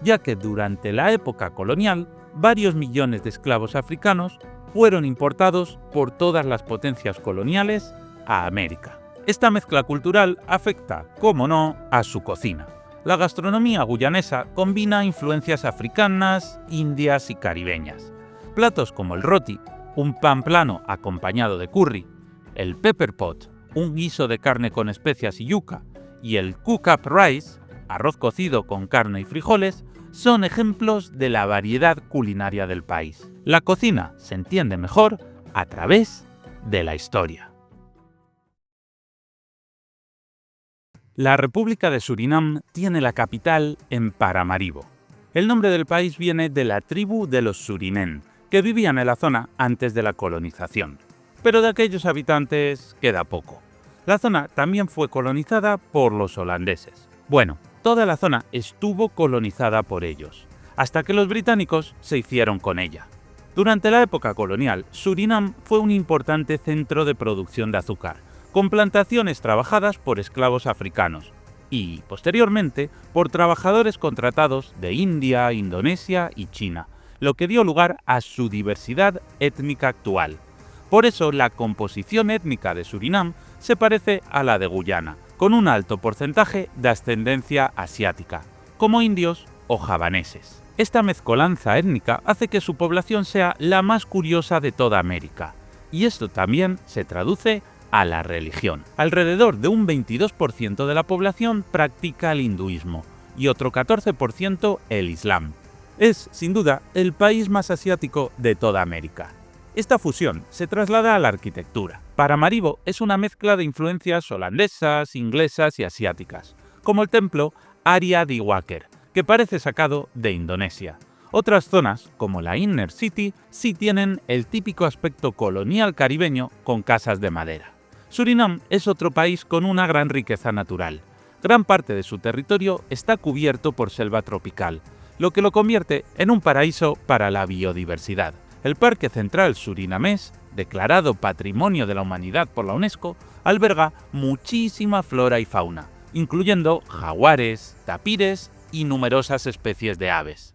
ya que durante la época colonial varios millones de esclavos africanos fueron importados por todas las potencias coloniales a América. Esta mezcla cultural afecta, como no, a su cocina. La gastronomía guyanesa combina influencias africanas, indias y caribeñas. Platos como el roti, un pan plano acompañado de curry, el pepper pot, un guiso de carne con especias y yuca, y el cook-up rice, arroz cocido con carne y frijoles, son ejemplos de la variedad culinaria del país. La cocina se entiende mejor a través de la historia. La República de Surinam tiene la capital en Paramaribo. El nombre del país viene de la tribu de los Surinén, que vivían en la zona antes de la colonización. Pero de aquellos habitantes queda poco. La zona también fue colonizada por los holandeses. Bueno, toda la zona estuvo colonizada por ellos, hasta que los británicos se hicieron con ella. Durante la época colonial, Surinam fue un importante centro de producción de azúcar, con plantaciones trabajadas por esclavos africanos y, posteriormente, por trabajadores contratados de India, Indonesia y China, lo que dio lugar a su diversidad étnica actual. Por eso, la composición étnica de Surinam se parece a la de Guyana, con un alto porcentaje de ascendencia asiática, como indios o javaneses. Esta mezcolanza étnica hace que su población sea la más curiosa de toda América, y esto también se traduce a la religión. Alrededor de un 22% de la población practica el hinduismo y otro 14% el islam. Es, sin duda, el país más asiático de toda América. Esta fusión se traslada a la arquitectura. Paramaribo es una mezcla de influencias holandesas, inglesas y asiáticas, como el templo Arya Diwakar, que parece sacado de Indonesia. Otras zonas, como la Inner City, sí tienen el típico aspecto colonial caribeño con casas de madera. Surinam es otro país con una gran riqueza natural. Gran parte de su territorio está cubierto por selva tropical, lo que lo convierte en un paraíso para la biodiversidad. El Parque Central Surinamés, declarado Patrimonio de la Humanidad por la UNESCO, alberga muchísima flora y fauna, incluyendo jaguares, tapires y numerosas especies de aves.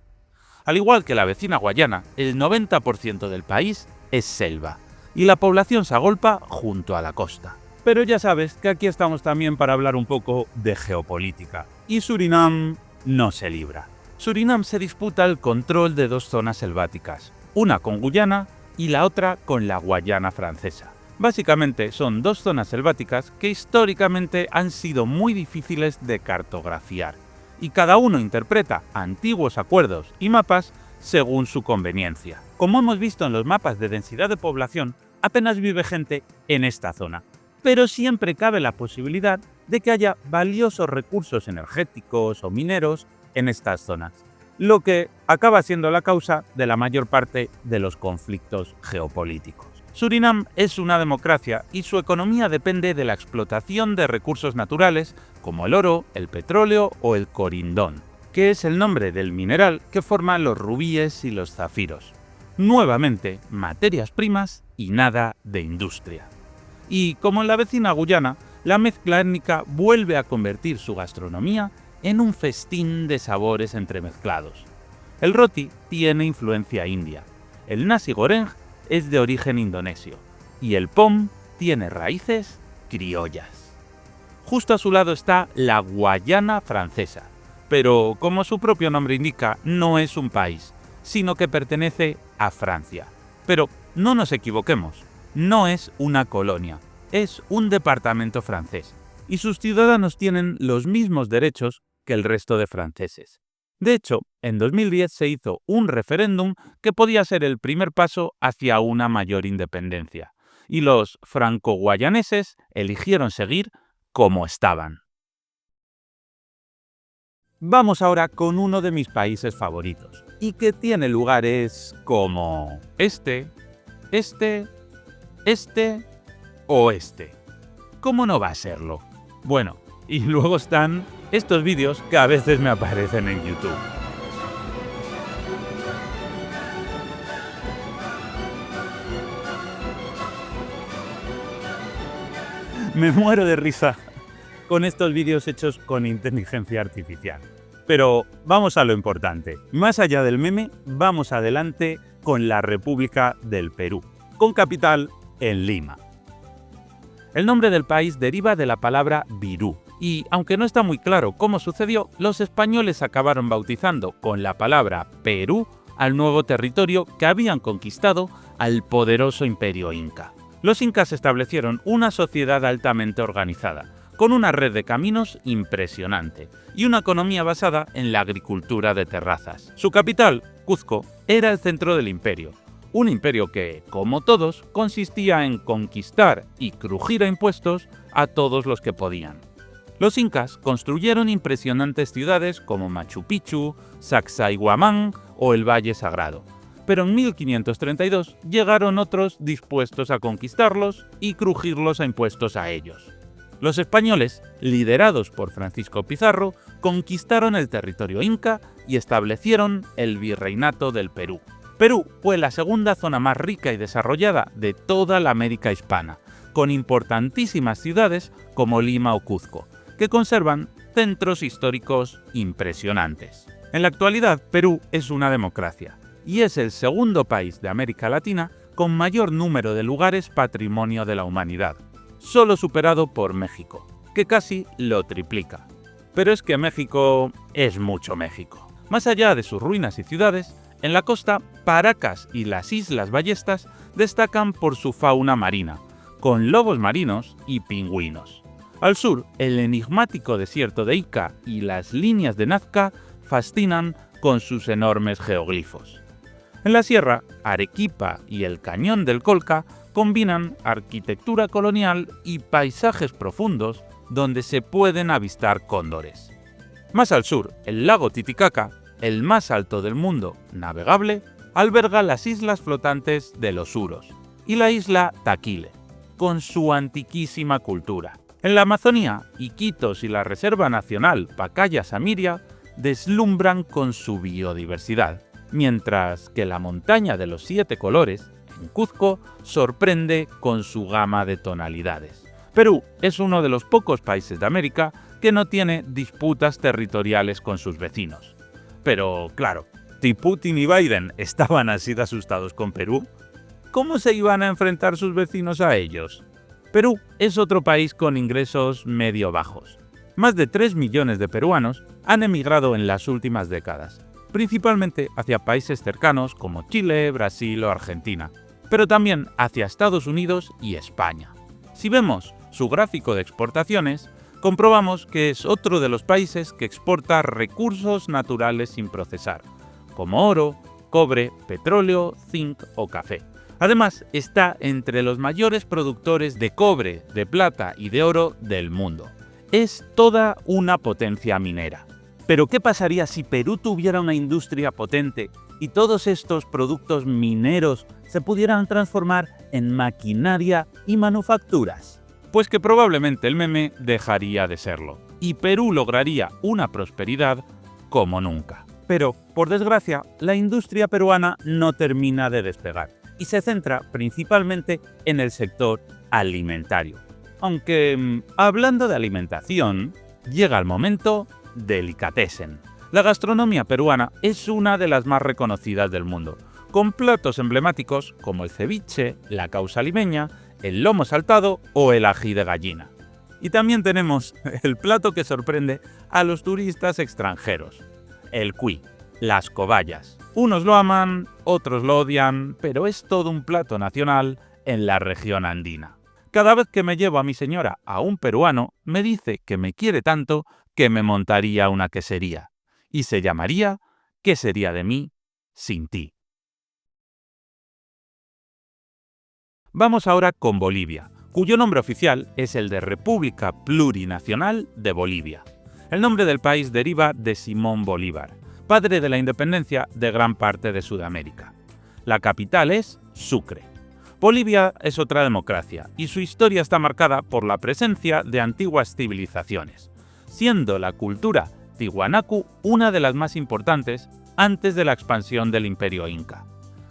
Al igual que la vecina Guayana, el 90% del país es selva, y la población se agolpa junto a la costa. Pero ya sabes que aquí estamos también para hablar un poco de geopolítica, y Surinam no se libra. Surinam se disputa el control de dos zonas selváticas, una con Guyana y la otra con la Guayana francesa. Básicamente son dos zonas selváticas que históricamente han sido muy difíciles de cartografiar, y cada uno interpreta antiguos acuerdos y mapas según su conveniencia. Como hemos visto en los mapas de densidad de población, apenas vive gente en esta zona, pero siempre cabe la posibilidad de que haya valiosos recursos energéticos o mineros en estas zonas, lo que acaba siendo la causa de la mayor parte de los conflictos geopolíticos. Surinam es una democracia y su economía depende de la explotación de recursos naturales como el oro, el petróleo o el corindón, que es el nombre del mineral que forma los rubíes y los zafiros. Nuevamente, materias primas y nada de industria. Y como en la vecina Guyana, la mezcla étnica vuelve a convertir su gastronomía en un festín de sabores entremezclados. El roti tiene influencia india, el nasi goreng es de origen indonesio y el pom tiene raíces criollas. Justo a su lado está la Guayana francesa, pero como su propio nombre indica, no es un país, sino que pertenece a Francia. Pero no nos equivoquemos, no es una colonia, es un departamento francés, y sus ciudadanos tienen los mismos derechos que el resto de franceses. De hecho, en 2010 se hizo un referéndum que podía ser el primer paso hacia una mayor independencia, y los franco-guayaneses eligieron seguir como estaban. Vamos ahora con uno de mis países favoritos, y que tiene lugares como este, oeste. ¿Cómo no va a serlo? Bueno, y luego están estos vídeos que a veces me aparecen en YouTube. Me muero de risa con estos vídeos hechos con inteligencia artificial. Pero vamos a lo importante. Más allá del meme, vamos adelante con la República del Perú, con capital en Lima. El nombre del país deriva de la palabra virú, y aunque no está muy claro cómo sucedió, los españoles acabaron bautizando con la palabra Perú al nuevo territorio que habían conquistado al poderoso imperio inca. Los incas establecieron una sociedad altamente organizada, con una red de caminos impresionante y una economía basada en la agricultura de terrazas. Su capital, Cuzco, era el centro del imperio. Un imperio que, como todos, consistía en conquistar y crujir a impuestos a todos los que podían. Los incas construyeron impresionantes ciudades como Machu Picchu, Sacsayhuamán o el Valle Sagrado. Pero en 1532 llegaron otros dispuestos a conquistarlos y crujirlos a impuestos a ellos. Los españoles, liderados por Francisco Pizarro, conquistaron el territorio inca y establecieron el Virreinato del Perú. Perú fue la segunda zona más rica y desarrollada de toda la América hispana, con importantísimas ciudades como Lima o Cuzco, que conservan centros históricos impresionantes. En la actualidad, Perú es una democracia y es el segundo país de América Latina con mayor número de lugares patrimonio de la humanidad, solo superado por México, que casi lo triplica. Pero es que México es mucho México. Más allá de sus ruinas y ciudades, en la costa, Paracas y las Islas Ballestas destacan por su fauna marina, con lobos marinos y pingüinos. Al sur, el enigmático desierto de Ica y las líneas de Nazca fascinan con sus enormes geoglifos. En la sierra, Arequipa y el Cañón del Colca combinan arquitectura colonial y paisajes profundos donde se pueden avistar cóndores. Más al sur, el lago Titicaca, el más alto del mundo navegable, alberga las islas flotantes de los Uros y la isla Taquile, con su antiquísima cultura. En la Amazonía, Iquitos y la Reserva Nacional Pacaya-Samiria deslumbran con su biodiversidad, mientras que la Montaña de los Siete Colores, en Cuzco, sorprende con su gama de tonalidades. Perú es uno de los pocos países de América que no tiene disputas territoriales con sus vecinos. Pero, claro, Si Putin y Biden estaban así de asustados con Perú, ¿cómo se iban a enfrentar sus vecinos a ellos? Perú es otro país con ingresos medio bajos. Más de 3 millones de peruanos han emigrado en las últimas décadas, principalmente hacia países cercanos como Chile, Brasil o Argentina, pero también hacia Estados Unidos y España. Si vemos su gráfico de exportaciones, comprobamos que es otro de los países que exporta recursos naturales sin procesar, como oro, cobre, petróleo, zinc o café. Además, está entre los mayores productores de cobre, de plata y de oro del mundo. Es toda una potencia minera. Pero ¿qué pasaría si Perú tuviera una industria potente y todos estos productos mineros se pudieran transformar en maquinaria y manufacturas? Pues que probablemente el meme dejaría de serlo, y Perú lograría una prosperidad como nunca. Pero, por desgracia, la industria peruana no termina de despegar, y se centra principalmente en el sector alimentario. Aunque, hablando de alimentación, llega el momento delicatessen. La gastronomía peruana es una de las más reconocidas del mundo, con platos emblemáticos como el ceviche, la causa limeña, el lomo saltado o el ají de gallina. Y también tenemos el plato que sorprende a los turistas extranjeros, el cuy, las cobayas. Unos lo aman, otros lo odian, pero es todo un plato nacional en la región andina. Cada vez que me llevo a mi señora a un peruano, me dice que me quiere tanto que me montaría una quesería. Y se llamaría ¿Qué sería de mí sin ti? Vamos ahora con Bolivia, cuyo nombre oficial es el de República Plurinacional de Bolivia. El nombre del país deriva de Simón Bolívar, padre de la independencia de gran parte de Sudamérica. La capital es Sucre. Bolivia es otra democracia y su historia está marcada por la presencia de antiguas civilizaciones, siendo la cultura tiwanaku una de las más importantes antes de la expansión del Imperio Inca.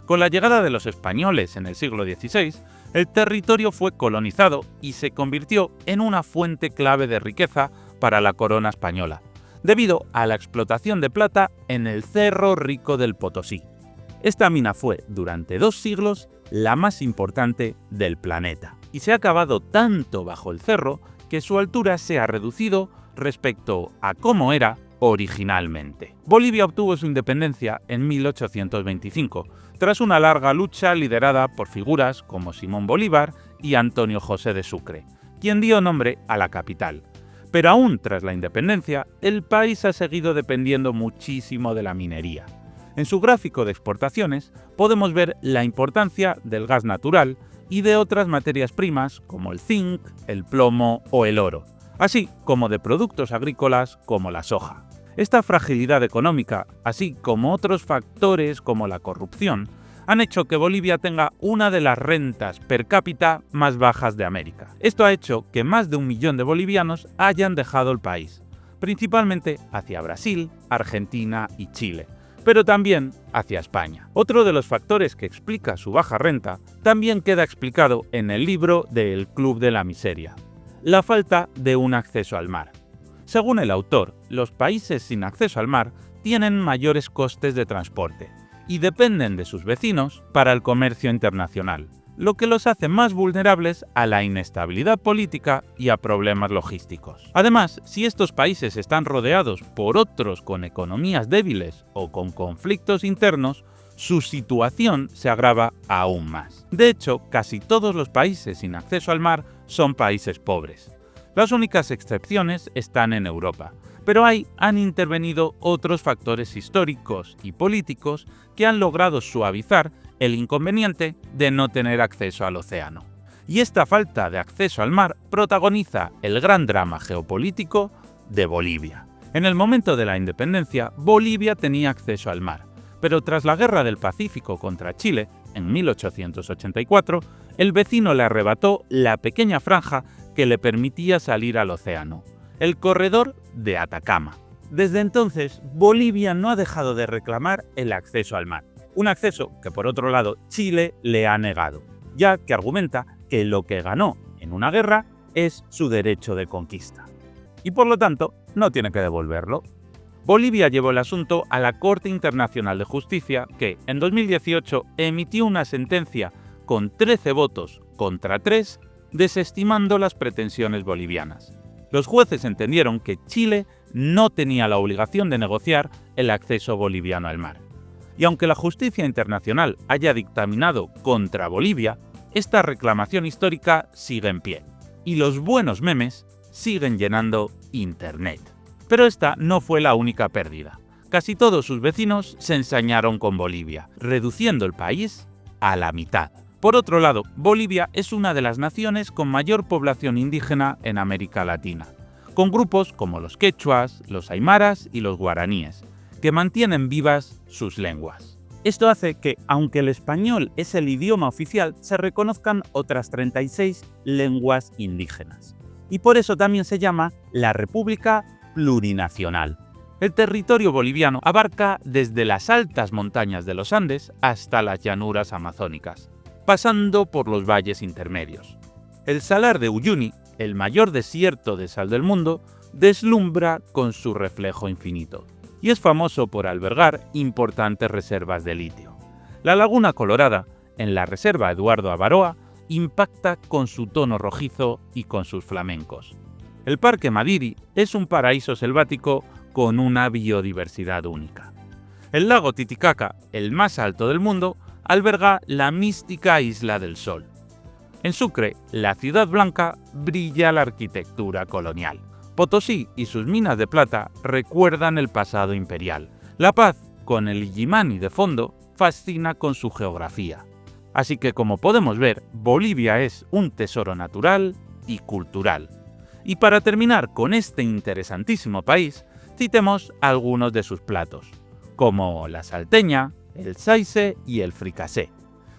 Con la llegada de los españoles en el siglo XVI, el territorio fue colonizado y se convirtió en una fuente clave de riqueza para la corona española, debido a la explotación de plata en el Cerro Rico del Potosí. Esta mina fue, durante 2 siglos, la más importante del planeta, y se ha cavado tanto bajo el cerro que su altura se ha reducido respecto a cómo era originalmente. Bolivia obtuvo su independencia en 1825, tras una larga lucha liderada por figuras como Simón Bolívar y Antonio José de Sucre, quien dio nombre a la capital. Pero aún tras la independencia, el país ha seguido dependiendo muchísimo de la minería. En su gráfico de exportaciones podemos ver la importancia del gas natural y de otras materias primas como el zinc, el plomo o el oro, así como de productos agrícolas como la soja. Esta fragilidad económica, así como otros factores como la corrupción, han hecho que Bolivia tenga una de las rentas per cápita más bajas de América. Esto ha hecho que más de 1 millón de bolivianos hayan dejado el país, principalmente hacia Brasil, Argentina y Chile, pero también hacia España. Otro de los factores que explica su baja renta también queda explicado en el libro de El Club de la Miseria: la falta de un acceso al mar. Según el autor, los países sin acceso al mar tienen mayores costes de transporte y dependen de sus vecinos para el comercio internacional, lo que los hace más vulnerables a la inestabilidad política y a problemas logísticos. Además, si estos países están rodeados por otros con economías débiles o con conflictos internos, su situación se agrava aún más. De hecho, casi todos los países sin acceso al mar son países pobres. Las únicas excepciones están en Europa, pero ahí han intervenido otros factores históricos y políticos que han logrado suavizar el inconveniente de no tener acceso al océano. Y esta falta de acceso al mar protagoniza el gran drama geopolítico de Bolivia. En el momento de la independencia, Bolivia tenía acceso al mar, pero tras la Guerra del Pacífico contra Chile, en 1884, el vecino le arrebató la pequeña franja que le permitía salir al océano, el corredor de Atacama. Desde entonces, Bolivia no ha dejado de reclamar el acceso al mar, un acceso que, por otro lado, Chile le ha negado, ya que argumenta que lo que ganó en una guerra es su derecho de conquista, y por lo tanto no tiene que devolverlo. Bolivia llevó el asunto a la Corte Internacional de Justicia, que en 2018 emitió una sentencia con 13 votos contra 3, desestimando las pretensiones bolivianas. Los jueces entendieron que Chile no tenía la obligación de negociar el acceso boliviano al mar. Y aunque la justicia internacional haya dictaminado contra Bolivia, esta reclamación histórica sigue en pie, y los buenos memes siguen llenando Internet. Pero esta no fue la única pérdida. Casi todos sus vecinos se ensañaron con Bolivia, reduciendo el país a la mitad. Por otro lado, Bolivia es una de las naciones con mayor población indígena en América Latina, con grupos como los quechuas, los aymaras y los guaraníes, que mantienen vivas sus lenguas. Esto hace que, aunque el español es el idioma oficial, se reconozcan otras 36 lenguas indígenas. Y por eso también se llama la República Plurinacional. El territorio boliviano abarca desde las altas montañas de los Andes hasta las llanuras amazónicas, pasando por los valles intermedios. El Salar de Uyuni, el mayor desierto de sal del mundo, deslumbra con su reflejo infinito, y es famoso por albergar importantes reservas de litio. La Laguna Colorada, en la Reserva Eduardo Avaroa, impacta con su tono rojizo y con sus flamencos. El Parque Madiri es un paraíso selvático con una biodiversidad única. El lago Titicaca, el más alto del mundo, alberga la mística Isla del Sol. En Sucre, la Ciudad Blanca, brilla la arquitectura colonial. Potosí y sus minas de plata recuerdan el pasado imperial. La Paz, con el Illimani de fondo, fascina con su geografía. Así que, como podemos ver, Bolivia es un tesoro natural y cultural. Y para terminar con este interesantísimo país, citemos algunos de sus platos, como la salteña, el saice y el fricasé,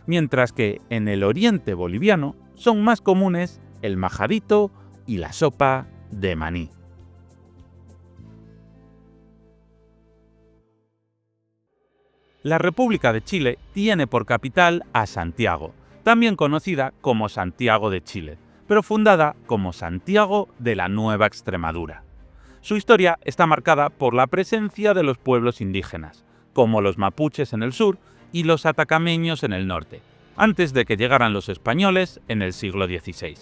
mientras que en el oriente boliviano son más comunes el majadito y la sopa de maní. La República de Chile tiene por capital a Santiago, también conocida como Santiago de Chile, pero fundada como Santiago de la Nueva Extremadura. Su historia está marcada por la presencia de los pueblos indígenas, como los mapuches en el sur y los atacameños en el norte, antes de que llegaran los españoles en el siglo XVI.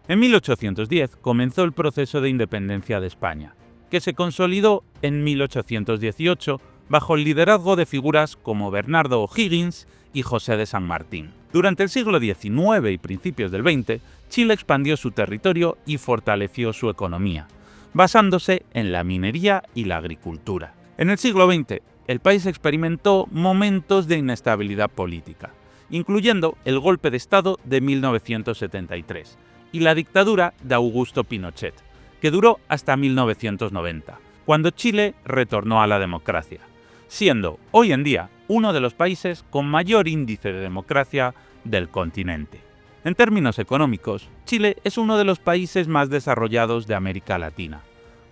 En 1810 comenzó el proceso de independencia de España, que se consolidó en 1818 bajo el liderazgo de figuras como Bernardo O'Higgins y José de San Martín. Durante el siglo XIX y principios del XX, Chile expandió su territorio y fortaleció su economía, basándose en la minería y la agricultura. En el siglo XX, el país experimentó momentos de inestabilidad política, incluyendo el golpe de Estado de 1973 y la dictadura de Augusto Pinochet, que duró hasta 1990, cuando Chile retornó a la democracia, siendo hoy en día uno de los países con mayor índice de democracia del continente. En términos económicos, Chile es uno de los países más desarrollados de América Latina,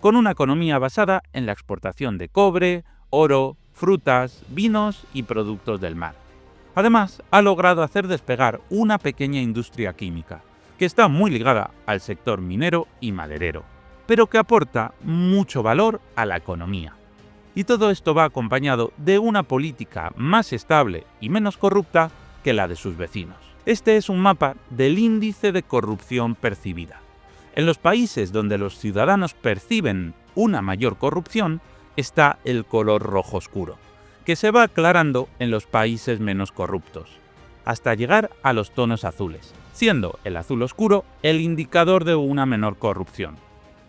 con una economía basada en la exportación de cobre, oro, frutas, vinos y productos del mar. Además, ha logrado hacer despegar una pequeña industria química, que está muy ligada al sector minero y maderero, pero que aporta mucho valor a la economía. Y todo esto va acompañado de una política más estable y menos corrupta que la de sus vecinos. Este es un mapa del índice de corrupción percibida. En los países donde los ciudadanos perciben una mayor corrupción, está el color rojo oscuro, que se va aclarando en los países menos corruptos, hasta llegar a los tonos azules, siendo el azul oscuro el indicador de una menor corrupción.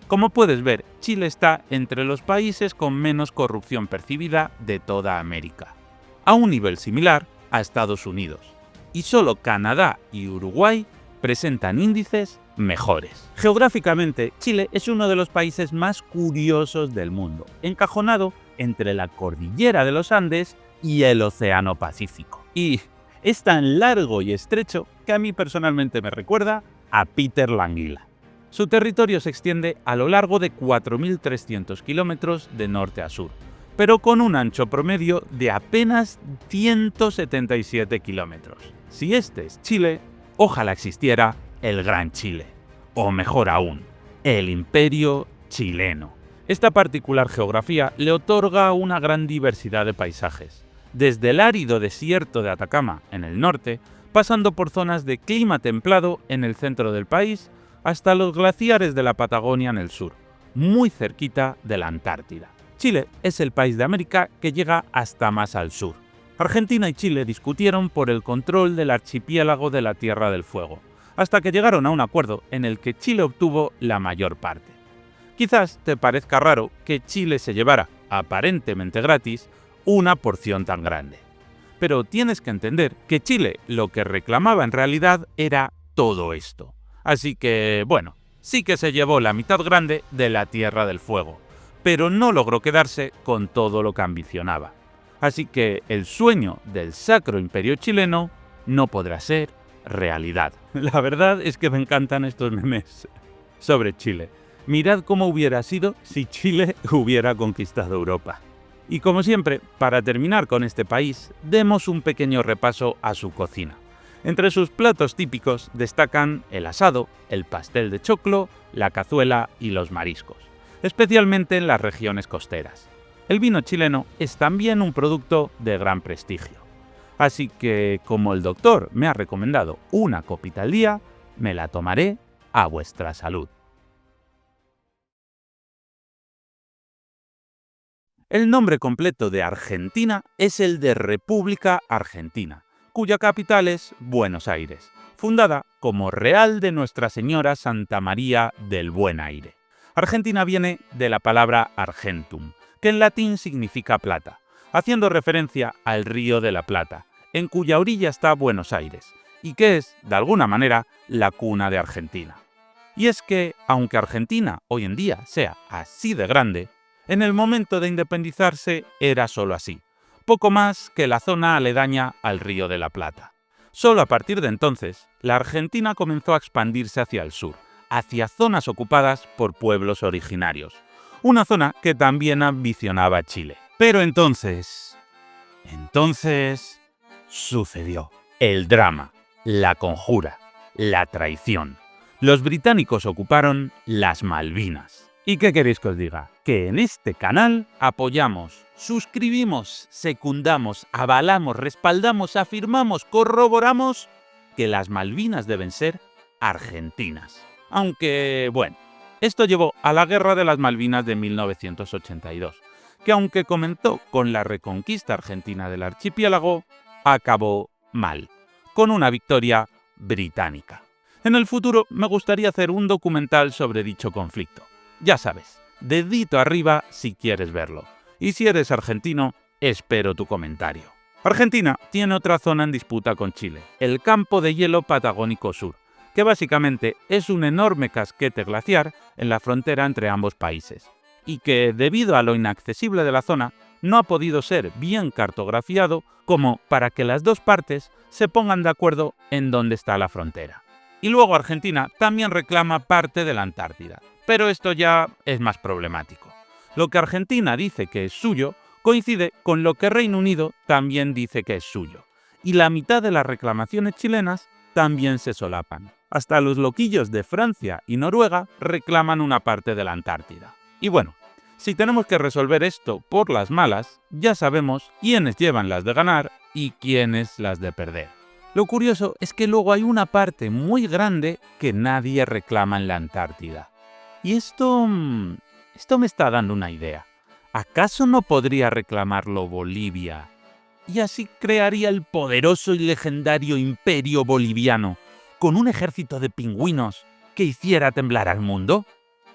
Como puedes ver, Chile está entre los países con menos corrupción percibida de toda América, a un nivel similar a Estados Unidos, y solo Canadá y Uruguay presentan índices mejores. Geográficamente, Chile es uno de los países más curiosos del mundo, encajonado entre la cordillera de los Andes y el Océano Pacífico. Y es tan largo y estrecho que a mí personalmente me recuerda a Peter Languila. Su territorio se extiende a lo largo de 4.300 kilómetros de norte a sur, pero con un ancho promedio de apenas 177 kilómetros. Si este es Chile, ojalá existiera el Gran Chile, o mejor aún, el Imperio Chileno, Esta particular geografía le otorga una gran diversidad de paisajes, desde el árido desierto de Atacama en el norte, pasando por zonas de clima templado en el centro del país, hasta los glaciares de la Patagonia en el sur, muy cerquita de la Antártida. Chile es el país de América que llega hasta más al sur. Argentina y Chile discutieron por el control del archipiélago de la Tierra del Fuego, hasta que llegaron a un acuerdo en el que Chile obtuvo la mayor parte. Quizás te parezca raro que Chile se llevara, aparentemente gratis, una porción tan grande. Pero tienes que entender que Chile lo que reclamaba en realidad era todo esto. Así que, bueno, sí que se llevó la mitad grande de la Tierra del Fuego, pero no logró quedarse con todo lo que ambicionaba. Así que el sueño del Sacro Imperio chileno no podrá ser realidad. La verdad es que me encantan estos memes sobre Chile. Mirad cómo hubiera sido si Chile hubiera conquistado Europa. Y como siempre, para terminar con este país, demos un pequeño repaso a su cocina. Entre sus platos típicos destacan el asado, el pastel de choclo, la cazuela y los mariscos, especialmente en las regiones costeras. El vino chileno es también un producto de gran prestigio. Así que, como el doctor me ha recomendado una copita al día, me la tomaré a vuestra salud. El nombre completo de Argentina es el de República Argentina, cuya capital es Buenos Aires, fundada como Real de Nuestra Señora Santa María del Buen Aire. Argentina viene de la palabra argentum, que en latín significa plata, haciendo referencia al Río de la Plata, en cuya orilla está Buenos Aires, y que es, de alguna manera, la cuna de Argentina. Y es que, aunque Argentina hoy en día sea así de grande, en el momento de independizarse era solo así, poco más que la zona aledaña al Río de la Plata. Solo a partir de entonces, la Argentina comenzó a expandirse hacia el sur, hacia zonas ocupadas por pueblos originarios, una zona que también ambicionaba Chile. Pero entonces sucedió el drama, la conjura, la traición. Los británicos ocuparon las Malvinas. ¿Y qué queréis que os diga? Que en este canal apoyamos, suscribimos, secundamos, avalamos, respaldamos, afirmamos, corroboramos que las Malvinas deben ser argentinas. Aunque, bueno, esto llevó a la Guerra de las Malvinas de 1982, que aunque comenzó con la reconquista argentina del archipiélago, acabó mal, con una victoria británica. En el futuro me gustaría hacer un documental sobre dicho conflicto. Ya sabes, dedito arriba si quieres verlo. Y si eres argentino, espero tu comentario. Argentina tiene otra zona en disputa con Chile, el campo de hielo patagónico sur, que básicamente es un enorme casquete glaciar en la frontera entre ambos países, y que, debido a lo inaccesible de la zona, no ha podido ser bien cartografiado como para que las dos partes se pongan de acuerdo en dónde está la frontera. Y luego Argentina también reclama parte de la Antártida, pero esto ya es más problemático. Lo que Argentina dice que es suyo coincide con lo que Reino Unido también dice que es suyo, y la mitad de las reclamaciones chilenas también se solapan. Hasta los loquillos de Francia y Noruega reclaman una parte de la Antártida. Y bueno, si tenemos que resolver esto por las malas, ya sabemos quiénes llevan las de ganar y quiénes las de perder. Lo curioso es que luego hay una parte muy grande que nadie reclama en la Antártida. Y esto me está dando una idea. ¿Acaso no podría reclamarlo Bolivia? Y así crearía el poderoso y legendario Imperio Boliviano, con un ejército de pingüinos que hiciera temblar al mundo.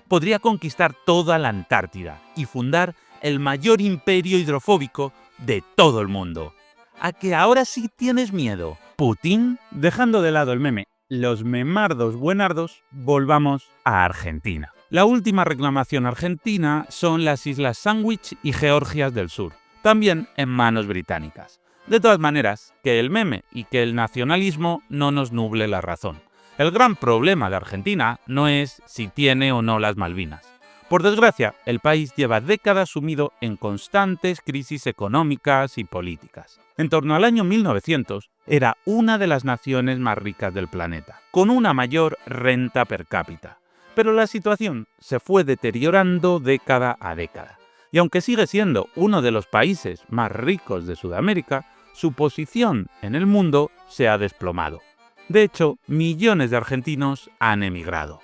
Podría conquistar toda la Antártida y fundar el mayor imperio hidrofóbico de todo el mundo. ¿A que ahora sí tienes miedo, Putin? Dejando de lado el meme, los memardos buenardos, volvamos a Argentina. La última reclamación argentina son las Islas Sandwich y Georgias del Sur, también en manos británicas. De todas maneras, que el meme y que el nacionalismo no nos nuble la razón. El gran problema de Argentina no es si tiene o no las Malvinas. Por desgracia, el país lleva décadas sumido en constantes crisis económicas y políticas. En torno al año 1900, era una de las naciones más ricas del planeta, con una mayor renta per cápita. pero la situación se fue deteriorando década a década. Y aunque sigue siendo uno de los países más ricos de Sudamérica, su posición en el mundo se ha desplomado. De hecho, millones de argentinos han emigrado.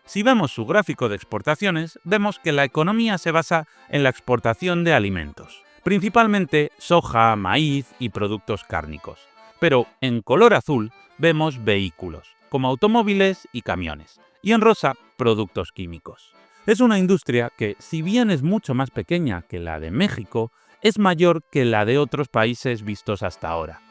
Si vemos su gráfico de exportaciones, vemos que la economía se basa en la exportación de alimentos, principalmente soja, maíz y productos cárnicos. Pero en color azul vemos vehículos, como automóviles y camiones, y en rosa, productos químicos. Es una industria que, si bien es mucho más pequeña que la de México, es mayor que la de otros países vistos hasta ahora.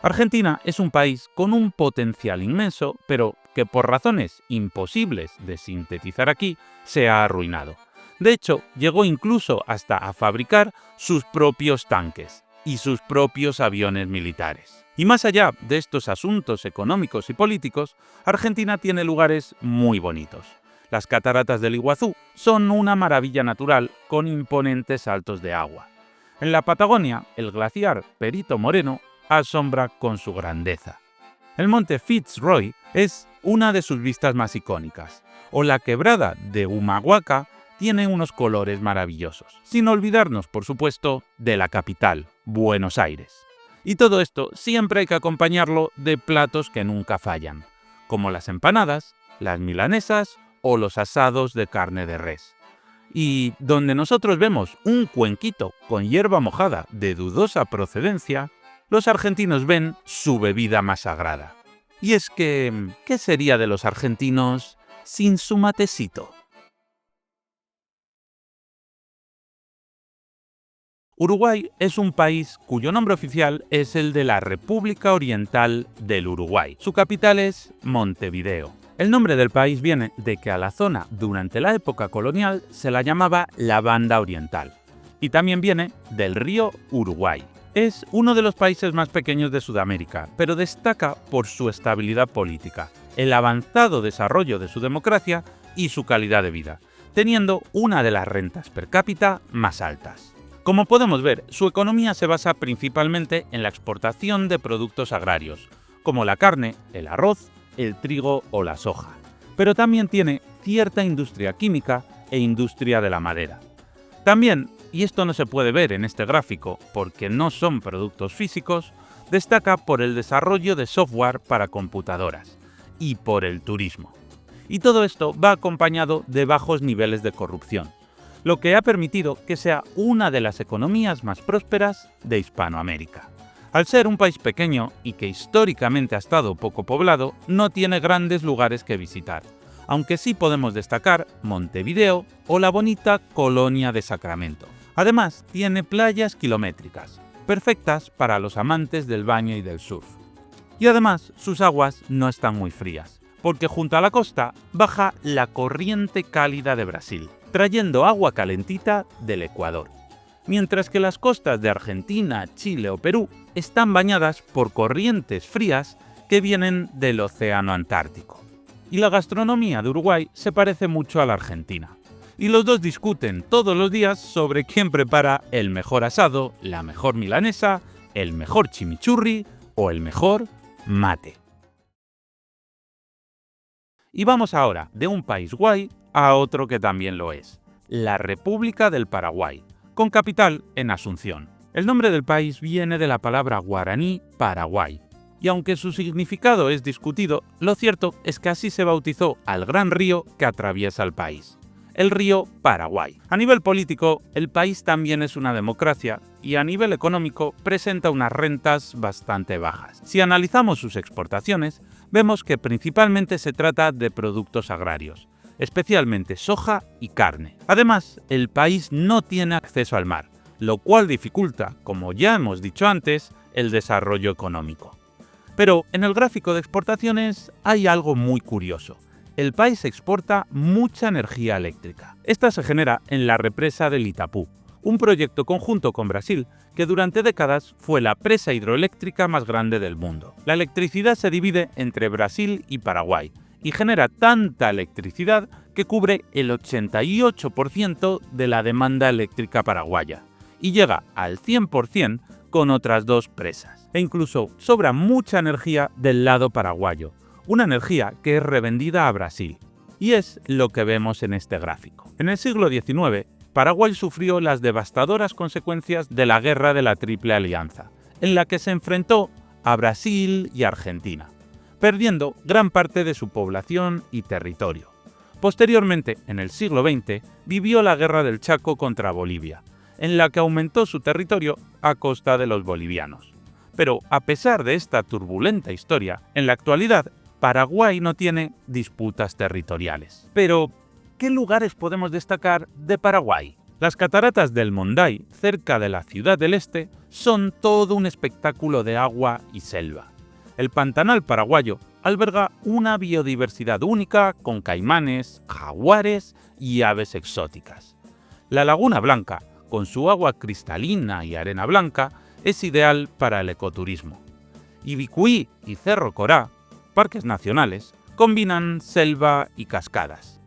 Argentina es un país con un potencial inmenso, pero que por razones imposibles de sintetizar aquí, se ha arruinado. De hecho, llegó incluso hasta a fabricar sus propios tanques y sus propios aviones militares. Y más allá de estos asuntos económicos y políticos, Argentina tiene lugares muy bonitos. Las cataratas del Iguazú son una maravilla natural con imponentes saltos de agua. En la Patagonia, el glaciar Perito Moreno asombra con su grandeza. El monte Fitzroy es una de sus vistas más icónicas, o la quebrada de Humahuaca tiene unos colores maravillosos, sin olvidarnos, por supuesto, de la capital, Buenos Aires. Y todo esto siempre hay que acompañarlo de platos que nunca fallan, como las empanadas, las milanesas o los asados de carne de res. Y donde nosotros vemos un cuenquito con hierba mojada de dudosa procedencia, los argentinos ven su bebida más sagrada. Y es que, ¿qué sería de los argentinos sin su matecito? Uruguay es un país cuyo nombre oficial es el de la República Oriental del Uruguay. Su capital es Montevideo. El nombre del país viene de que a la zona durante la época colonial se la llamaba la Banda Oriental. Y también viene del río Uruguay. Es uno de los países más pequeños de Sudamérica, pero destaca por su estabilidad política, el avanzado desarrollo de su democracia y su calidad de vida, teniendo una de las rentas per cápita más altas. Como podemos ver, su economía se basa principalmente en la exportación de productos agrarios, como la carne, el arroz, el trigo o la soja, pero también tiene cierta industria química e industria de la madera. También, y esto no se puede ver en este gráfico porque no son productos físicos, destaca por el desarrollo de software para computadoras y por el turismo. Y todo esto va acompañado de bajos niveles de corrupción, lo que ha permitido que sea una de las economías más prósperas de Hispanoamérica. Al ser un país pequeño y que históricamente ha estado poco poblado, no tiene grandes lugares que visitar, aunque sí podemos destacar Montevideo o la bonita Colonia de Sacramento. Además, tiene playas kilométricas, perfectas para los amantes del baño y del surf. Y además, sus aguas no están muy frías, porque junto a la costa baja la corriente cálida de Brasil, trayendo agua calentita del Ecuador, mientras que las costas de Argentina, Chile o Perú están bañadas por corrientes frías que vienen del Océano Antártico. Y la gastronomía de Uruguay se parece mucho a la argentina. Y los dos discuten todos los días sobre quién prepara el mejor asado, la mejor milanesa, el mejor chimichurri o el mejor mate. Y vamos ahora de un país guay a otro que también lo es, la República del Paraguay, con capital en Asunción. El nombre del país viene de la palabra guaraní Paraguay, y aunque su significado es discutido, lo cierto es que así se bautizó al gran río que atraviesa el país, el río Paraguay. A nivel político, el país también es una democracia y a nivel económico presenta unas rentas bastante bajas. Si analizamos sus exportaciones, vemos que principalmente se trata de productos agrarios, especialmente soja y carne. Además, el país no tiene acceso al mar, lo cual dificulta, como ya hemos dicho antes, el desarrollo económico. Pero en el gráfico de exportaciones hay algo muy curioso. El país exporta mucha energía eléctrica. Esta se genera en la represa del Itapú, un proyecto conjunto con Brasil que durante décadas fue la presa hidroeléctrica más grande del mundo. La electricidad se divide entre Brasil y Paraguay y genera tanta electricidad que cubre el 88% de la demanda eléctrica paraguaya y llega al 100% con otras dos presas. E incluso sobra mucha energía del lado paraguayo, una energía que es revendida a Brasil. Y es lo que vemos en este gráfico. En el siglo XIX, Paraguay sufrió las devastadoras consecuencias de la Guerra de la Triple Alianza, en la que se enfrentó a Brasil y Argentina, perdiendo gran parte de su población y territorio. Posteriormente, en el siglo XX, vivió la Guerra del Chaco contra Bolivia, en la que aumentó su territorio a costa de los bolivianos. Pero a pesar de esta turbulenta historia, en la actualidad, Paraguay no tiene disputas territoriales. Pero, ¿qué lugares podemos destacar de Paraguay? Las cataratas del Mondai, cerca de la Ciudad del Este, son todo un espectáculo de agua y selva. El Pantanal paraguayo alberga una biodiversidad única con caimanes, jaguares y aves exóticas. La Laguna Blanca, con su agua cristalina y arena blanca, es ideal para el ecoturismo. Ibicuí y Cerro Corá, parques nacionales, combinan selva y cascadas.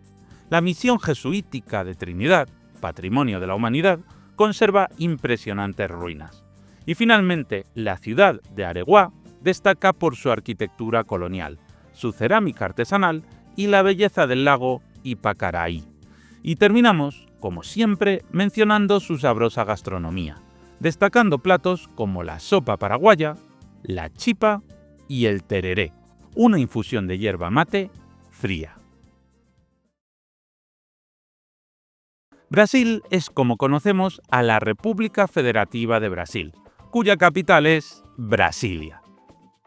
La misión jesuítica de Trinidad, Patrimonio de la Humanidad, conserva impresionantes ruinas. Y finalmente, la ciudad de Areguá destaca por su arquitectura colonial, su cerámica artesanal y la belleza del lago Ipacaraí. Y terminamos, como siempre, mencionando su sabrosa gastronomía, destacando platos como la sopa paraguaya, la chipa y el tereré, una infusión de yerba mate fría. Brasil es como conocemos a la República Federativa de Brasil, cuya capital es Brasilia.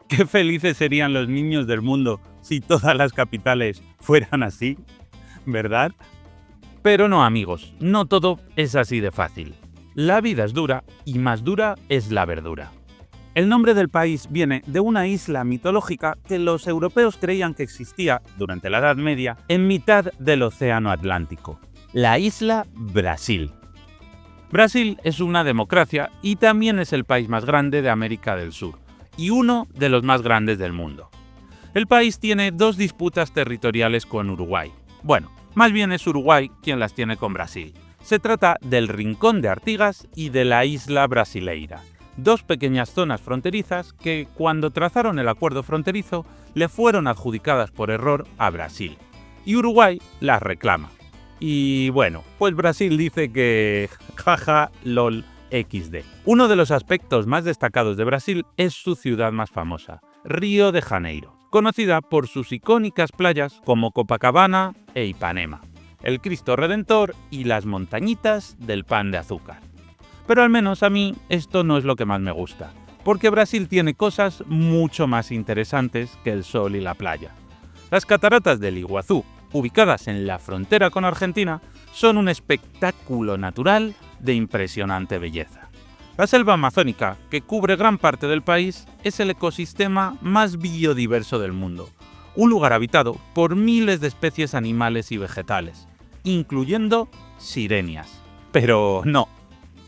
Qué felices serían los niños del mundo si todas las capitales fueran así, ¿verdad? Pero no, amigos, no todo es así de fácil. La vida es dura y más dura es la verdura. El nombre del país viene de una isla mitológica que los europeos creían que existía durante la Edad Media en mitad del Océano Atlántico, la isla Brasil. Brasil es una democracia y también es el país más grande de América del Sur y uno de los más grandes del mundo. El país tiene dos disputas territoriales con Uruguay. Bueno, más bien es Uruguay quien las tiene con Brasil. Se trata del Rincón de Artigas y de la Isla Brasileira, dos pequeñas zonas fronterizas que, cuando trazaron el acuerdo fronterizo, le fueron adjudicadas por error a Brasil. Y Uruguay las reclama. Y bueno, pues Brasil dice que jaja lol XD. Uno de los aspectos más destacados de Brasil es su ciudad más famosa, Río de Janeiro, conocida por sus icónicas playas como Copacabana e Ipanema, el Cristo Redentor y las montañitas del pan de azúcar. Pero al menos a mí esto no es lo que más me gusta, porque Brasil tiene cosas mucho más interesantes que el sol y la playa. Las cataratas del Iguazú, ubicadas en la frontera con Argentina, son un espectáculo natural de impresionante belleza. La selva amazónica, que cubre gran parte del país, es el ecosistema más biodiverso del mundo, un lugar habitado por miles de especies animales y vegetales, incluyendo sirenias. Pero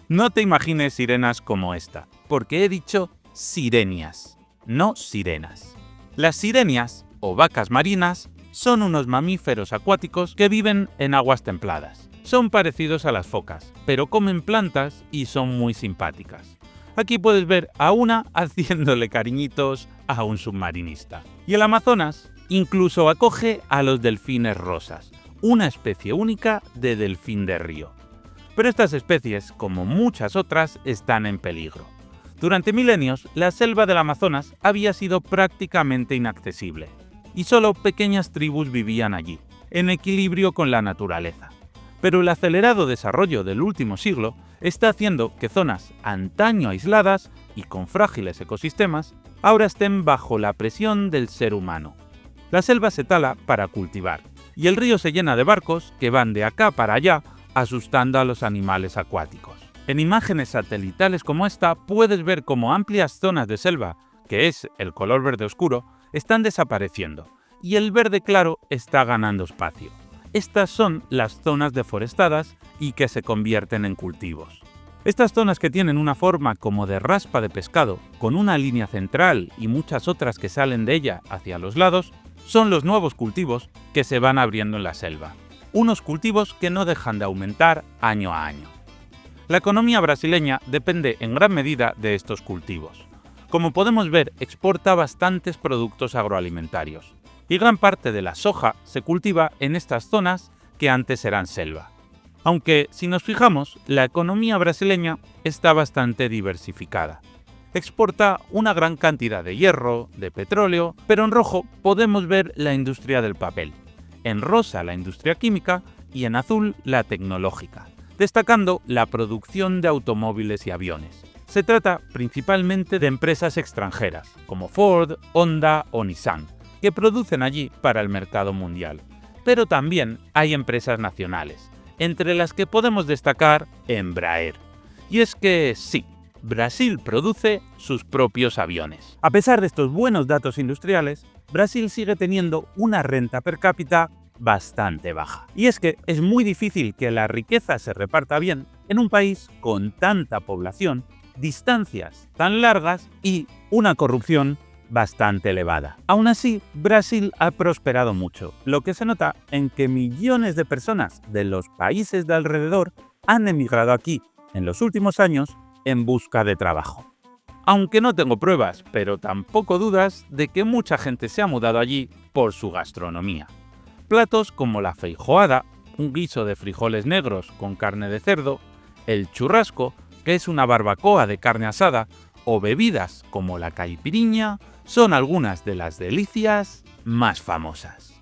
no te imagines sirenas como esta, porque he dicho sirenias, no sirenas. Las sirenias, o vacas marinas, son unos mamíferos acuáticos que viven en aguas templadas. Son parecidos a las focas, pero comen plantas y son muy simpáticas. Aquí puedes ver a una haciéndole cariñitos a un submarinista. Y el Amazonas incluso acoge a los delfines rosas, una especie única de delfín de río. Pero estas especies, como muchas otras, están en peligro. Durante milenios, la selva del Amazonas había sido prácticamente inaccesible, y solo pequeñas tribus vivían allí, en equilibrio con la naturaleza. Pero el acelerado desarrollo del último siglo está haciendo que zonas antaño aisladas y con frágiles ecosistemas ahora estén bajo la presión del ser humano. La selva se tala para cultivar, y el río se llena de barcos que van de acá para allá asustando a los animales acuáticos. En imágenes satelitales como esta puedes ver cómo amplias zonas de selva, que es el color verde oscuro, están desapareciendo, y el verde claro está ganando espacio. Estas son las zonas deforestadas y que se convierten en cultivos. Estas zonas, que tienen una forma como de raspa de pescado, con una línea central y muchas otras que salen de ella hacia los lados, son los nuevos cultivos que se van abriendo en la selva. Unos cultivos que no dejan de aumentar año a año. La economía brasileña depende en gran medida de estos cultivos. Como podemos ver, exporta bastantes productos agroalimentarios, y gran parte de la soja se cultiva en estas zonas que antes eran selva. Aunque, si nos fijamos, la economía brasileña está bastante diversificada. Exporta una gran cantidad de hierro, de petróleo, pero en rojo podemos ver la industria del papel, en rosa la industria química y en azul la tecnológica, destacando la producción de automóviles y aviones. Se trata principalmente de empresas extranjeras, como Ford, Honda o Nissan, que producen allí para el mercado mundial. Pero también hay empresas nacionales, entre las que podemos destacar Embraer. Y es que sí, Brasil produce sus propios aviones. A pesar de estos buenos datos industriales, Brasil sigue teniendo una renta per cápita bastante baja. Y es que es muy difícil que la riqueza se reparta bien en un país con tanta población, distancias tan largas y una corrupción bastante elevada. Aún así, Brasil ha prosperado mucho, lo que se nota en que millones de personas de los países de alrededor han emigrado aquí en los últimos años en busca de trabajo. Aunque no tengo pruebas, pero tampoco dudas de que mucha gente se ha mudado allí por su gastronomía. Platos como la feijoada, un guiso de frijoles negros con carne de cerdo, el churrasco, que es una barbacoa de carne asada, o bebidas como la caipiriña, son algunas de las delicias más famosas.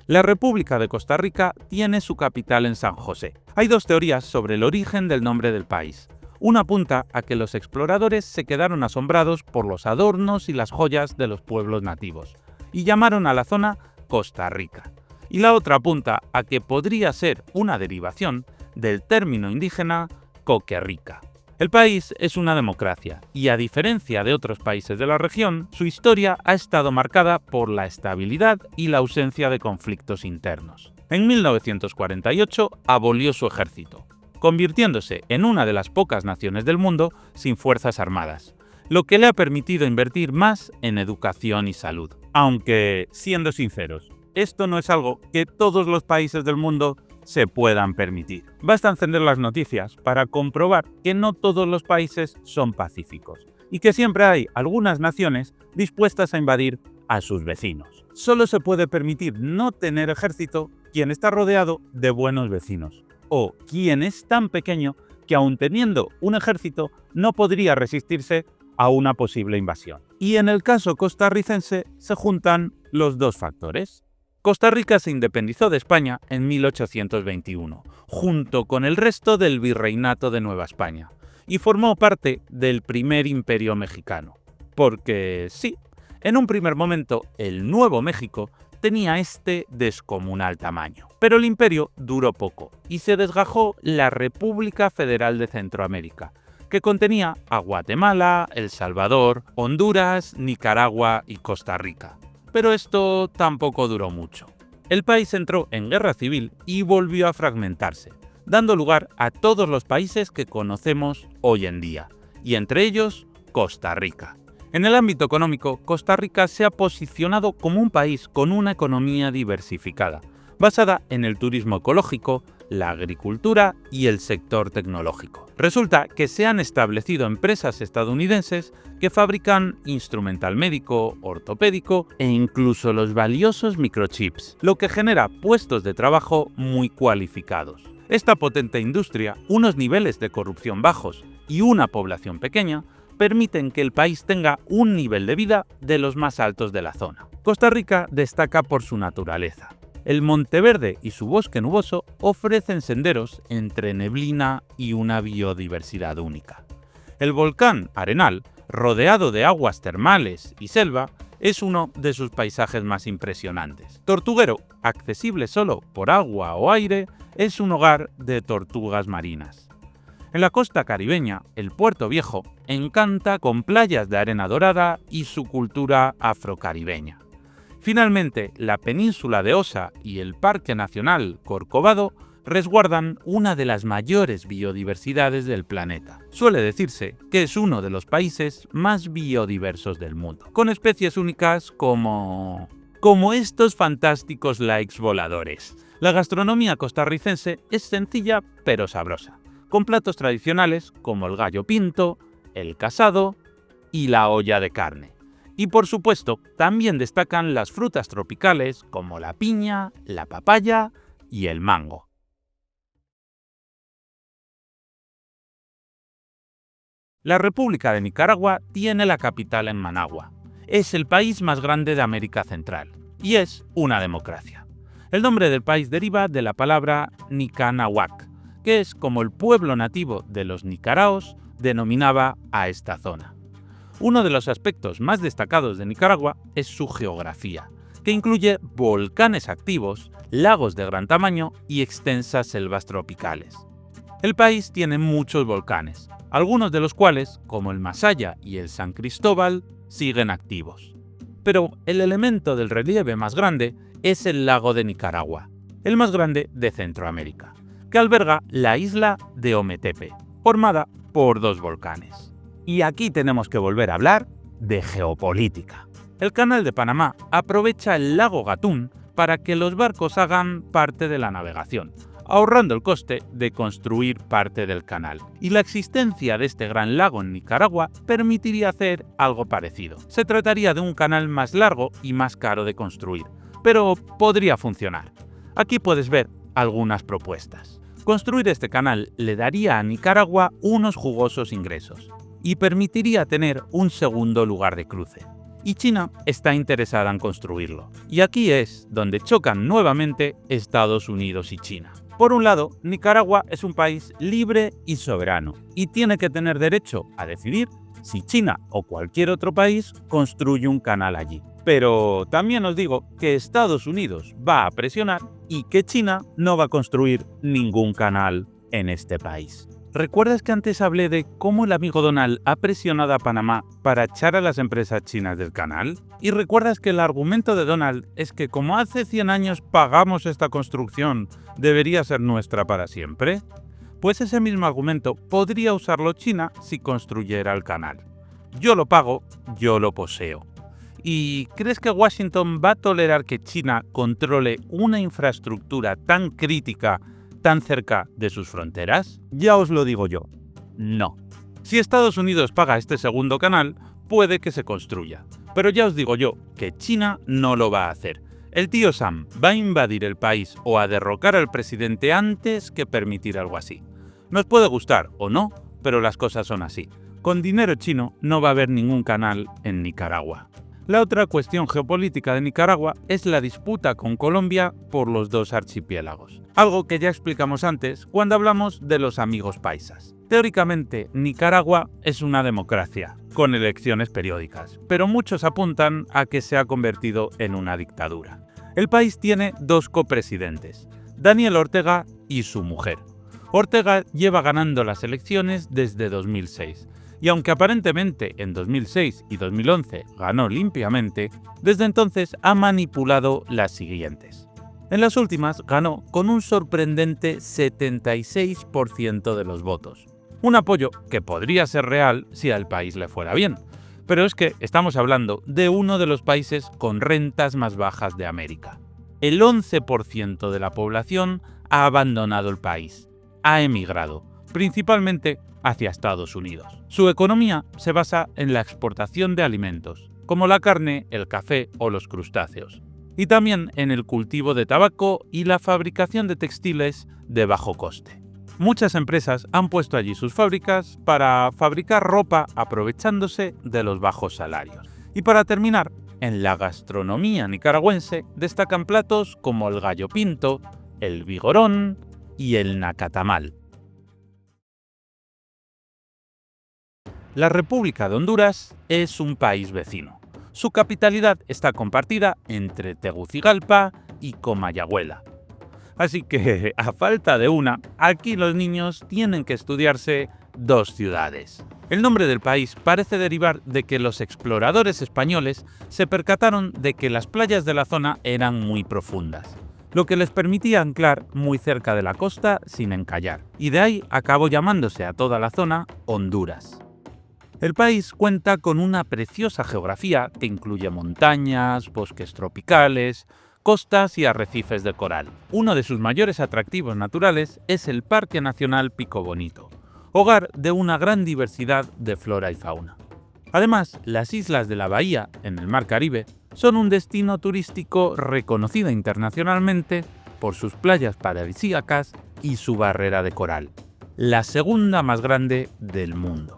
La República de Costa Rica tiene su capital en San José. Hay dos teorías sobre el origen del nombre del país. Una apunta a que los exploradores se quedaron asombrados por los adornos y las joyas de los pueblos nativos, y llamaron a la zona Costa Rica. Y la otra apunta a que podría ser una derivación del término indígena Coquerica. El país es una democracia y, a diferencia de otros países de la región, su historia ha estado marcada por la estabilidad y la ausencia de conflictos internos. En 1948 abolió su ejército, convirtiéndose en una de las pocas naciones del mundo sin fuerzas armadas, lo que le ha permitido invertir más en educación y salud. Aunque, siendo sinceros, esto no es algo que todos los países del mundo se puedan permitir. Basta encender las noticias para comprobar que no todos los países son pacíficos y que siempre hay algunas naciones dispuestas a invadir a sus vecinos. Solo se puede permitir no tener ejército quien está rodeado de buenos vecinos, o quien es tan pequeño que aun teniendo un ejército no podría resistirse a una posible invasión. Y en el caso costarricense se juntan los dos factores. Costa Rica se independizó de España en 1821, junto con el resto del Virreinato de Nueva España, y formó parte del primer imperio mexicano. Porque sí, en un primer momento el Nuevo México tenía este descomunal tamaño. Pero el imperio duró poco y se desgajó la República Federal de Centroamérica, que contenía a Guatemala, El Salvador, Honduras, Nicaragua y Costa Rica. Pero esto tampoco duró mucho. El país entró en guerra civil y volvió a fragmentarse, dando lugar a todos los países que conocemos hoy en día, y entre ellos Costa Rica. En el ámbito económico, Costa Rica se ha posicionado como un país con una economía diversificada, basada en el turismo ecológico, la agricultura y el sector tecnológico. Resulta que se han establecido empresas estadounidenses que fabrican instrumental médico, ortopédico e incluso los valiosos microchips, lo que genera puestos de trabajo muy cualificados. Esta potente industria, unos niveles de corrupción bajos y una población pequeña permiten que el país tenga un nivel de vida de los más altos de la zona. Costa Rica destaca por su naturaleza. El Monteverde y su bosque nuboso ofrecen senderos entre neblina y una biodiversidad única. El volcán Arenal, rodeado de aguas termales y selva, es uno de sus paisajes más impresionantes. Tortuguero, accesible solo por agua o aire, es un hogar de tortugas marinas. En la costa caribeña, el Puerto Viejo encanta con playas de arena dorada y su cultura afrocaribeña. Finalmente, la península de Osa y el Parque Nacional Corcovado resguardan una de las mayores biodiversidades del planeta. Suele decirse que es uno de los países más biodiversos del mundo, con especies únicas como estos fantásticos likes voladores. La gastronomía costarricense es sencilla pero sabrosa, con platos tradicionales como el gallo pinto, el casado y la olla de carne. Y por supuesto, también destacan las frutas tropicales como la piña, la papaya y el mango. La República de Nicaragua tiene la capital en Managua. Es el país más grande de América Central y es una democracia. El nombre del país deriva de la palabra Nicanahuac, que es como el pueblo nativo de los nicaraos denominaba a esta zona. Uno de los aspectos más destacados de Nicaragua es su geografía, que incluye volcanes activos, lagos de gran tamaño y extensas selvas tropicales. El país tiene muchos volcanes, algunos de los cuales, como el Masaya y el San Cristóbal, siguen activos. Pero el elemento del relieve más grande es el lago de Nicaragua, el más grande de Centroamérica, que alberga la isla de Ometepe, formada por dos volcanes. Y aquí tenemos que volver a hablar de geopolítica. El Canal de Panamá aprovecha el lago Gatún para que los barcos hagan parte de la navegación, ahorrando el coste de construir parte del canal. Y la existencia de este gran lago en Nicaragua permitiría hacer algo parecido. Se trataría de un canal más largo y más caro de construir, pero podría funcionar. Aquí puedes ver algunas propuestas. Construir este canal le daría a Nicaragua unos jugosos ingresos y permitiría tener un segundo lugar de cruce. Y China está interesada en construirlo. Y aquí es donde chocan nuevamente Estados Unidos y China. Por un lado, Nicaragua es un país libre y soberano, y tiene que tener derecho a decidir si China o cualquier otro país construye un canal allí. Pero también os digo que Estados Unidos va a presionar y que China no va a construir ningún canal en este país. ¿Recuerdas que antes hablé de cómo el amigo Donald ha presionado a Panamá para echar a las empresas chinas del canal? ¿Y recuerdas que el argumento de Donald es que como hace 100 años pagamos esta construcción, debería ser nuestra para siempre? Pues ese mismo argumento podría usarlo China si construyera el canal. Yo lo pago, yo lo poseo. ¿Y crees que Washington va a tolerar que China controle una infraestructura tan crítica tan cerca de sus fronteras? Ya os lo digo yo, no. Si Estados Unidos paga este segundo canal, puede que se construya. Pero ya os digo yo que China no lo va a hacer. El tío Sam va a invadir el país o a derrocar al presidente antes que permitir algo así. Nos puede gustar o no, pero las cosas son así. Con dinero chino no va a haber ningún canal en Nicaragua. La otra cuestión geopolítica de Nicaragua es la disputa con Colombia por los dos archipiélagos, algo que ya explicamos antes cuando hablamos de los amigos paisas. Teóricamente, Nicaragua es una democracia, con elecciones periódicas, pero muchos apuntan a que se ha convertido en una dictadura. El país tiene dos copresidentes, Daniel Ortega y su mujer. Ortega lleva ganando las elecciones desde 2006. Y aunque aparentemente en 2006 y 2011 ganó limpiamente, desde entonces ha manipulado las siguientes. En las últimas ganó con un sorprendente 76% de los votos. Un apoyo que podría ser real si al país le fuera bien. Pero es que estamos hablando de uno de los países con rentas más bajas de América. El 11% de la población ha abandonado el país, ha emigrado, principalmente hacia Estados Unidos. Su economía se basa en la exportación de alimentos, como la carne, el café o los crustáceos, y también en el cultivo de tabaco y la fabricación de textiles de bajo coste. Muchas empresas han puesto allí sus fábricas para fabricar ropa aprovechándose de los bajos salarios. Y para terminar, en la gastronomía nicaragüense destacan platos como el gallo pinto, el vigorón y el nacatamal. La República de Honduras es un país vecino. Su capitalidad está compartida entre Tegucigalpa y Comayagüela. Así que, a falta de una, aquí los niños tienen que estudiarse dos ciudades. El nombre del país parece derivar de que los exploradores españoles se percataron de que las playas de la zona eran muy profundas, lo que les permitía anclar muy cerca de la costa sin encallar, y de ahí acabó llamándose a toda la zona Honduras. El país cuenta con una preciosa geografía que incluye montañas, bosques tropicales, costas y arrecifes de coral. Uno de sus mayores atractivos naturales es el Parque Nacional Pico Bonito, hogar de una gran diversidad de flora y fauna. Además, las islas de la bahía, en el Mar Caribe, son un destino turístico reconocido internacionalmente por sus playas paradisíacas y su barrera de coral, la segunda más grande del mundo.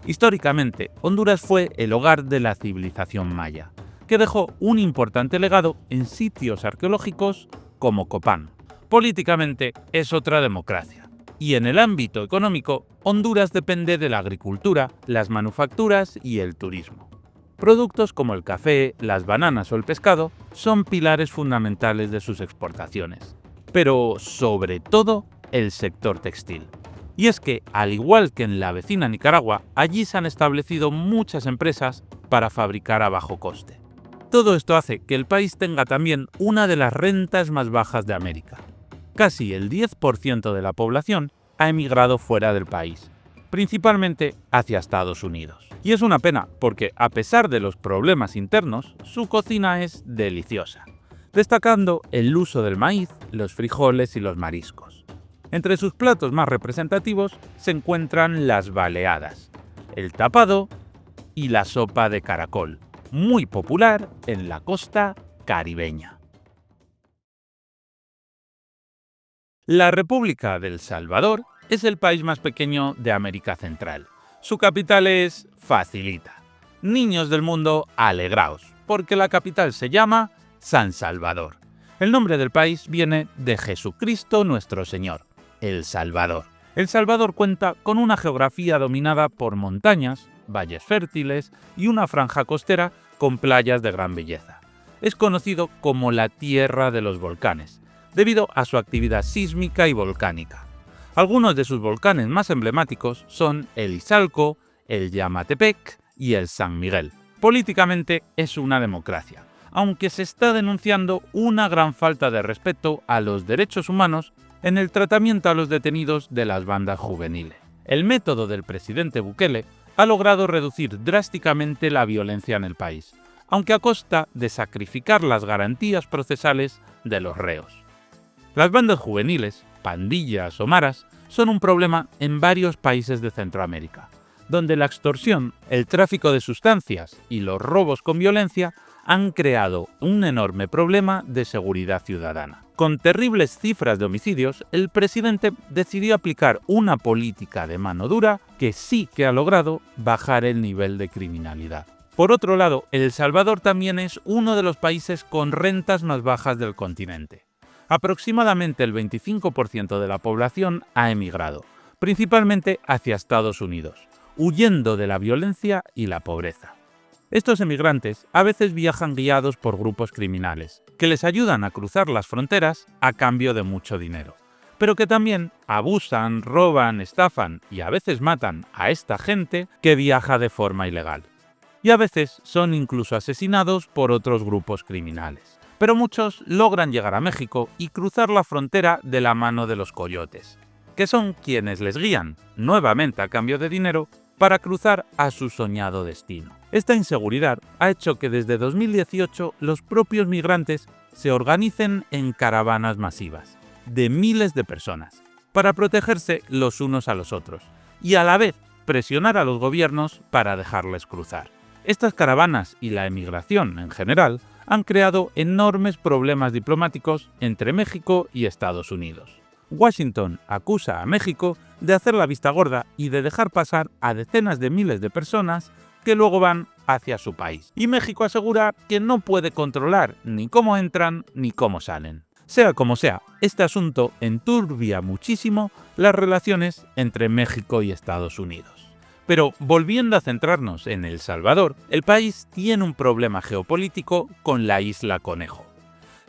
Históricamente, Honduras fue el hogar de la civilización maya, que dejó un importante legado en sitios arqueológicos como Copán. Políticamente es otra democracia. Y en el ámbito económico, Honduras depende de la agricultura, las manufacturas y el turismo. Productos como el café, las bananas o el pescado son pilares fundamentales de sus exportaciones. Pero, sobre todo, el sector textil. Y es que, al igual que en la vecina Nicaragua, allí se han establecido muchas empresas para fabricar a bajo coste. Todo esto hace que el país tenga también una de las rentas más bajas de América. Casi el 10% de la población ha emigrado fuera del país, principalmente hacia Estados Unidos. Y es una pena porque, a pesar de los problemas internos, su cocina es deliciosa, destacando el uso del maíz, los frijoles y los mariscos. Entre sus platos más representativos se encuentran las baleadas, el tapado y la sopa de caracol, muy popular en la costa caribeña. La República de El Salvador es el país más pequeño de América Central. Su capital es facilita. Niños del mundo, alegraos, porque la capital se llama San Salvador. El nombre del país viene de Jesucristo nuestro Señor, El Salvador. El Salvador cuenta con una geografía dominada por montañas, valles fértiles y una franja costera con playas de gran belleza. Es conocido como la Tierra de los Volcanes, debido a su actividad sísmica y volcánica. Algunos de sus volcanes más emblemáticos son el Izalco, el Yamatepec y el San Miguel. Políticamente es una democracia, aunque se está denunciando una gran falta de respeto a los derechos humanos en el tratamiento a los detenidos de las bandas juveniles. El método del presidente Bukele ha logrado reducir drásticamente la violencia en el país, aunque a costa de sacrificar las garantías procesales de los reos. Las bandas juveniles, pandillas o maras, son un problema en varios países de Centroamérica, donde la extorsión, el tráfico de sustancias y los robos con violencia han creado un enorme problema de seguridad ciudadana. Con terribles cifras de homicidios, el presidente decidió aplicar una política de mano dura que sí que ha logrado bajar el nivel de criminalidad. Por otro lado, El Salvador también es uno de los países con rentas más bajas del continente. Aproximadamente el 25% de la población ha emigrado, principalmente hacia Estados Unidos, huyendo de la violencia y la pobreza. Estos emigrantes a veces viajan guiados por grupos criminales, que les ayudan a cruzar las fronteras a cambio de mucho dinero, pero que también abusan, roban, estafan y a veces matan a esta gente que viaja de forma ilegal. Y a veces son incluso asesinados por otros grupos criminales. Pero muchos logran llegar a México y cruzar la frontera de la mano de los coyotes, que son quienes les guían, nuevamente a cambio de dinero, para cruzar a su soñado destino. Esta inseguridad ha hecho que desde 2018 los propios migrantes se organicen en caravanas masivas, de miles de personas, para protegerse los unos a los otros, y a la vez presionar a los gobiernos para dejarles cruzar. Estas caravanas y la emigración en general han creado enormes problemas diplomáticos entre México y Estados Unidos. Washington acusa a México de hacer la vista gorda y de dejar pasar a decenas de miles de personas que luego van hacia su país. Y México asegura que no puede controlar ni cómo entran ni cómo salen. Sea como sea, este asunto enturbia muchísimo las relaciones entre México y Estados Unidos. Pero volviendo a centrarnos en El Salvador, el país tiene un problema geopolítico con la isla Conejo.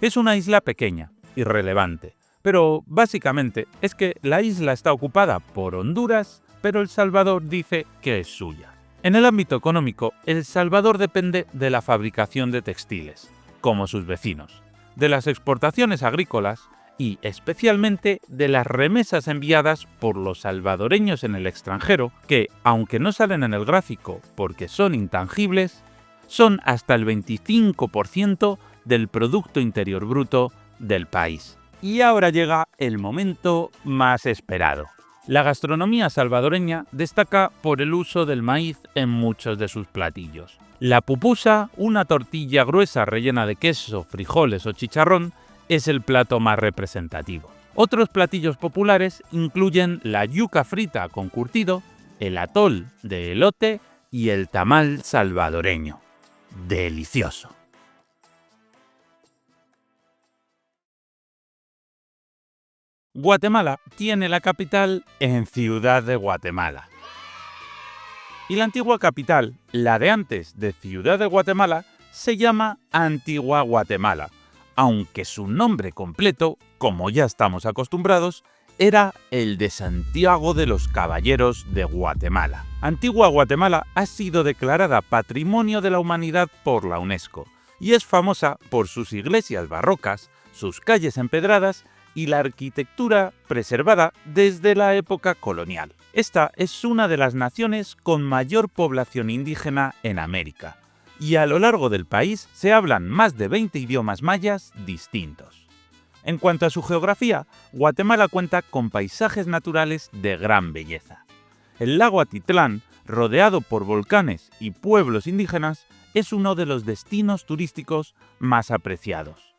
Es una isla pequeña, irrelevante, pero básicamente es que la isla está ocupada por Honduras, pero El Salvador dice que es suya. En el ámbito económico, El Salvador depende de la fabricación de textiles, como sus vecinos, de las exportaciones agrícolas y especialmente de las remesas enviadas por los salvadoreños en el extranjero, que, aunque no salen en el gráfico porque son intangibles, son hasta el 25% del Producto Interior Bruto del país. Y ahora llega el momento más esperado, La gastronomía salvadoreña destaca por el uso del maíz en muchos de sus platillos. La pupusa, una tortilla gruesa rellena de queso, frijoles o chicharrón, es el plato más representativo. Otros platillos populares incluyen la yuca frita con curtido, el atol de elote y el tamal salvadoreño. ¡Delicioso! Guatemala tiene la capital en Ciudad de Guatemala. Y la antigua capital, la de antes de Ciudad de Guatemala, se llama Antigua Guatemala, aunque su nombre completo, como ya estamos acostumbrados, era el de Santiago de los Caballeros de Guatemala. Antigua Guatemala ha sido declarada Patrimonio de la Humanidad por la UNESCO y es famosa por sus iglesias barrocas, sus calles empedradas y la arquitectura preservada desde la época colonial. Esta es una de las naciones con mayor población indígena en América, y a lo largo del país se hablan más de 20 idiomas mayas distintos. En cuanto a su geografía, Guatemala cuenta con paisajes naturales de gran belleza. El lago Atitlán, rodeado por volcanes y pueblos indígenas, es uno de los destinos turísticos más apreciados.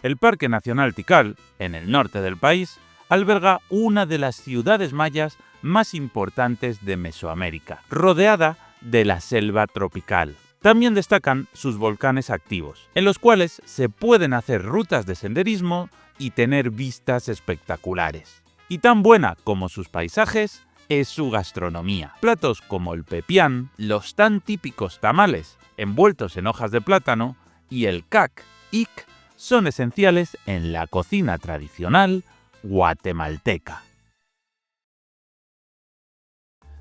El Parque Nacional Tikal, en el norte del país, alberga una de las ciudades mayas más importantes de Mesoamérica, rodeada de la selva tropical. También destacan sus volcanes activos, en los cuales se pueden hacer rutas de senderismo y tener vistas espectaculares. Y tan buena como sus paisajes es su gastronomía. Platos como el pepián, los tan típicos tamales envueltos en hojas de plátano y el cac, ic, son esenciales en la cocina tradicional guatemalteca.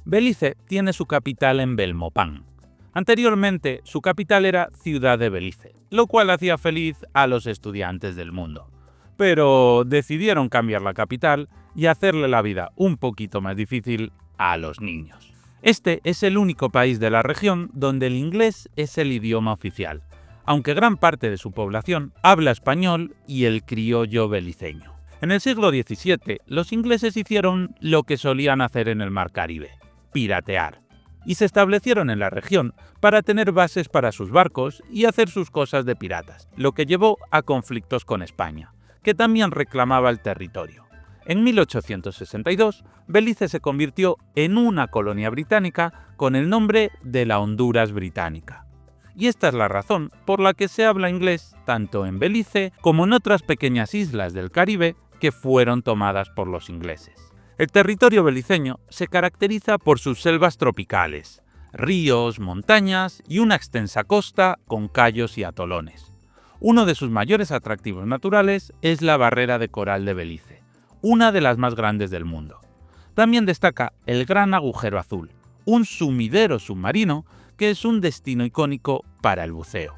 Belice tiene su capital en Belmopán. Anteriormente, su capital era Ciudad de Belice, lo cual hacía feliz a los estudiantes del mundo. Pero decidieron cambiar la capital y hacerle la vida un poquito más difícil a los niños. Este es el único país de la región donde el inglés es el idioma oficial, aunque gran parte de su población habla español y el criollo beliceño. En el siglo XVII, los ingleses hicieron lo que solían hacer en el Mar Caribe: piratear, y se establecieron en la región para tener bases para sus barcos y hacer sus cosas de piratas, lo que llevó a conflictos con España, que también reclamaba el territorio. En 1862, Belice se convirtió en una colonia británica con el nombre de la Honduras Británica. Y esta es la razón por la que se habla inglés tanto en Belice como en otras pequeñas islas del Caribe que fueron tomadas por los ingleses. El territorio beliceño se caracteriza por sus selvas tropicales, ríos, montañas y una extensa costa con cayos y atolones. Uno de sus mayores atractivos naturales es la barrera de coral de Belice, una de las más grandes del mundo. También destaca el Gran Agujero Azul, un sumidero submarino que es un destino icónico para el buceo.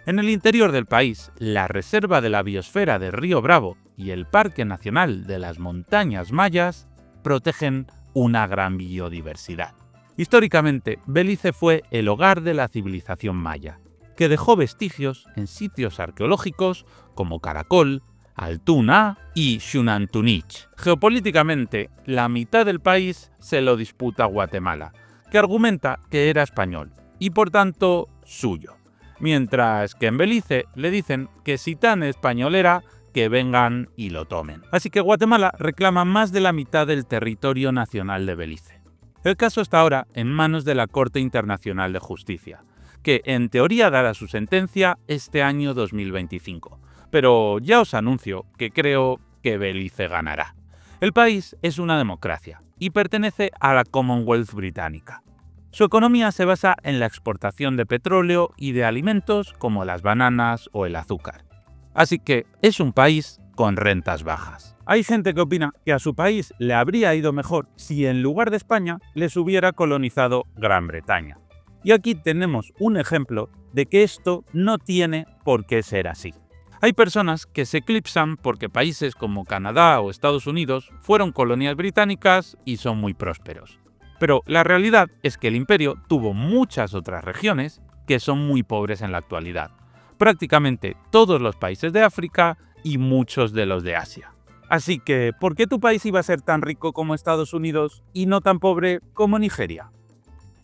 En el interior del país, la Reserva de la Biosfera de Río Bravo y el Parque Nacional de las Montañas Mayas protegen una gran biodiversidad. Históricamente, Belice fue el hogar de la civilización maya, que dejó vestigios en sitios arqueológicos como Caracol, Altuna y Xunantunich. Geopolíticamente, la mitad del país se lo disputa Guatemala, que argumenta que era español y por tanto suyo, mientras que en Belice le dicen que si tan español era, que vengan y lo tomen. Así que Guatemala reclama más de la mitad del territorio nacional de Belice. El caso está ahora en manos de la Corte Internacional de Justicia, que en teoría dará su sentencia este año 2025, pero ya os anuncio que creo que Belice ganará. El país es una democracia y pertenece a la Commonwealth británica. Su economía se basa en la exportación de petróleo y de alimentos como las bananas o el azúcar. Así que es un país con rentas bajas. Hay gente que opina que a su país le habría ido mejor si en lugar de España les hubiera colonizado Gran Bretaña. Y aquí tenemos un ejemplo de que esto no tiene por qué ser así. Hay personas que se eclipsan porque países como Canadá o Estados Unidos fueron colonias británicas y son muy prósperos. Pero la realidad es que el imperio tuvo muchas otras regiones que son muy pobres en la actualidad. Prácticamente todos los países de África y muchos de los de Asia. Así que, ¿por qué tu país iba a ser tan rico como Estados Unidos y no tan pobre como Nigeria?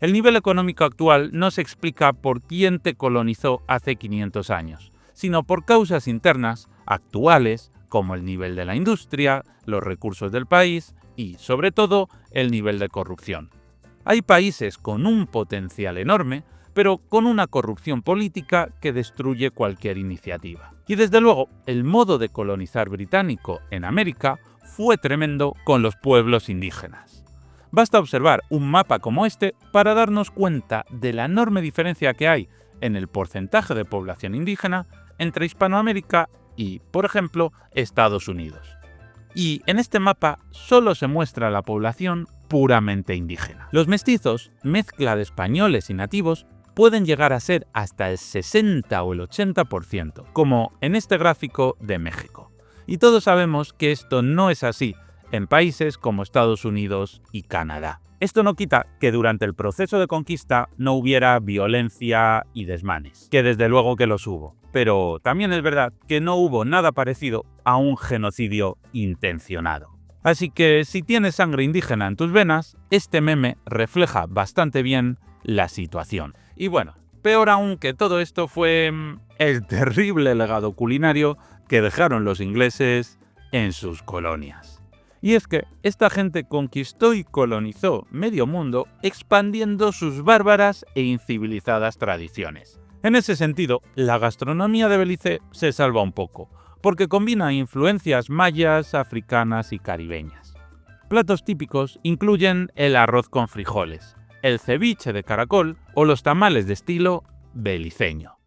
El nivel económico actual no se explica por quién te colonizó hace 500 años, sino por causas internas actuales como el nivel de la industria, los recursos del país y, sobre todo, el nivel de corrupción. Hay países con un potencial enorme, pero con una corrupción política que destruye cualquier iniciativa. Y desde luego, el modo de colonizar británico en América fue tremendo con los pueblos indígenas. Basta observar un mapa como este para darnos cuenta de la enorme diferencia que hay en el porcentaje de población indígena entre Hispanoamérica y, por ejemplo, Estados Unidos. Y en este mapa solo se muestra la población puramente indígena. Los mestizos, mezcla de españoles y nativos, pueden llegar a ser hasta el 60 o el 80%, como en este gráfico de México. Y todos sabemos que esto no es así en países como Estados Unidos y Canadá. Esto no quita que durante el proceso de conquista no hubiera violencia y desmanes, que desde luego que los hubo. Pero también es verdad que no hubo nada parecido a un genocidio intencionado. Así que si tienes sangre indígena en tus venas, este meme refleja bastante bien la situación. Y bueno, peor aún que todo esto fue el terrible legado culinario que dejaron los ingleses en sus colonias. Y es que esta gente conquistó y colonizó medio mundo expandiendo sus bárbaras e incivilizadas tradiciones. En ese sentido, la gastronomía de Belice se salva un poco, porque combina influencias mayas, africanas y caribeñas. Platos típicos incluyen el arroz con frijoles, el ceviche de caracol o los tamales de estilo beliceño.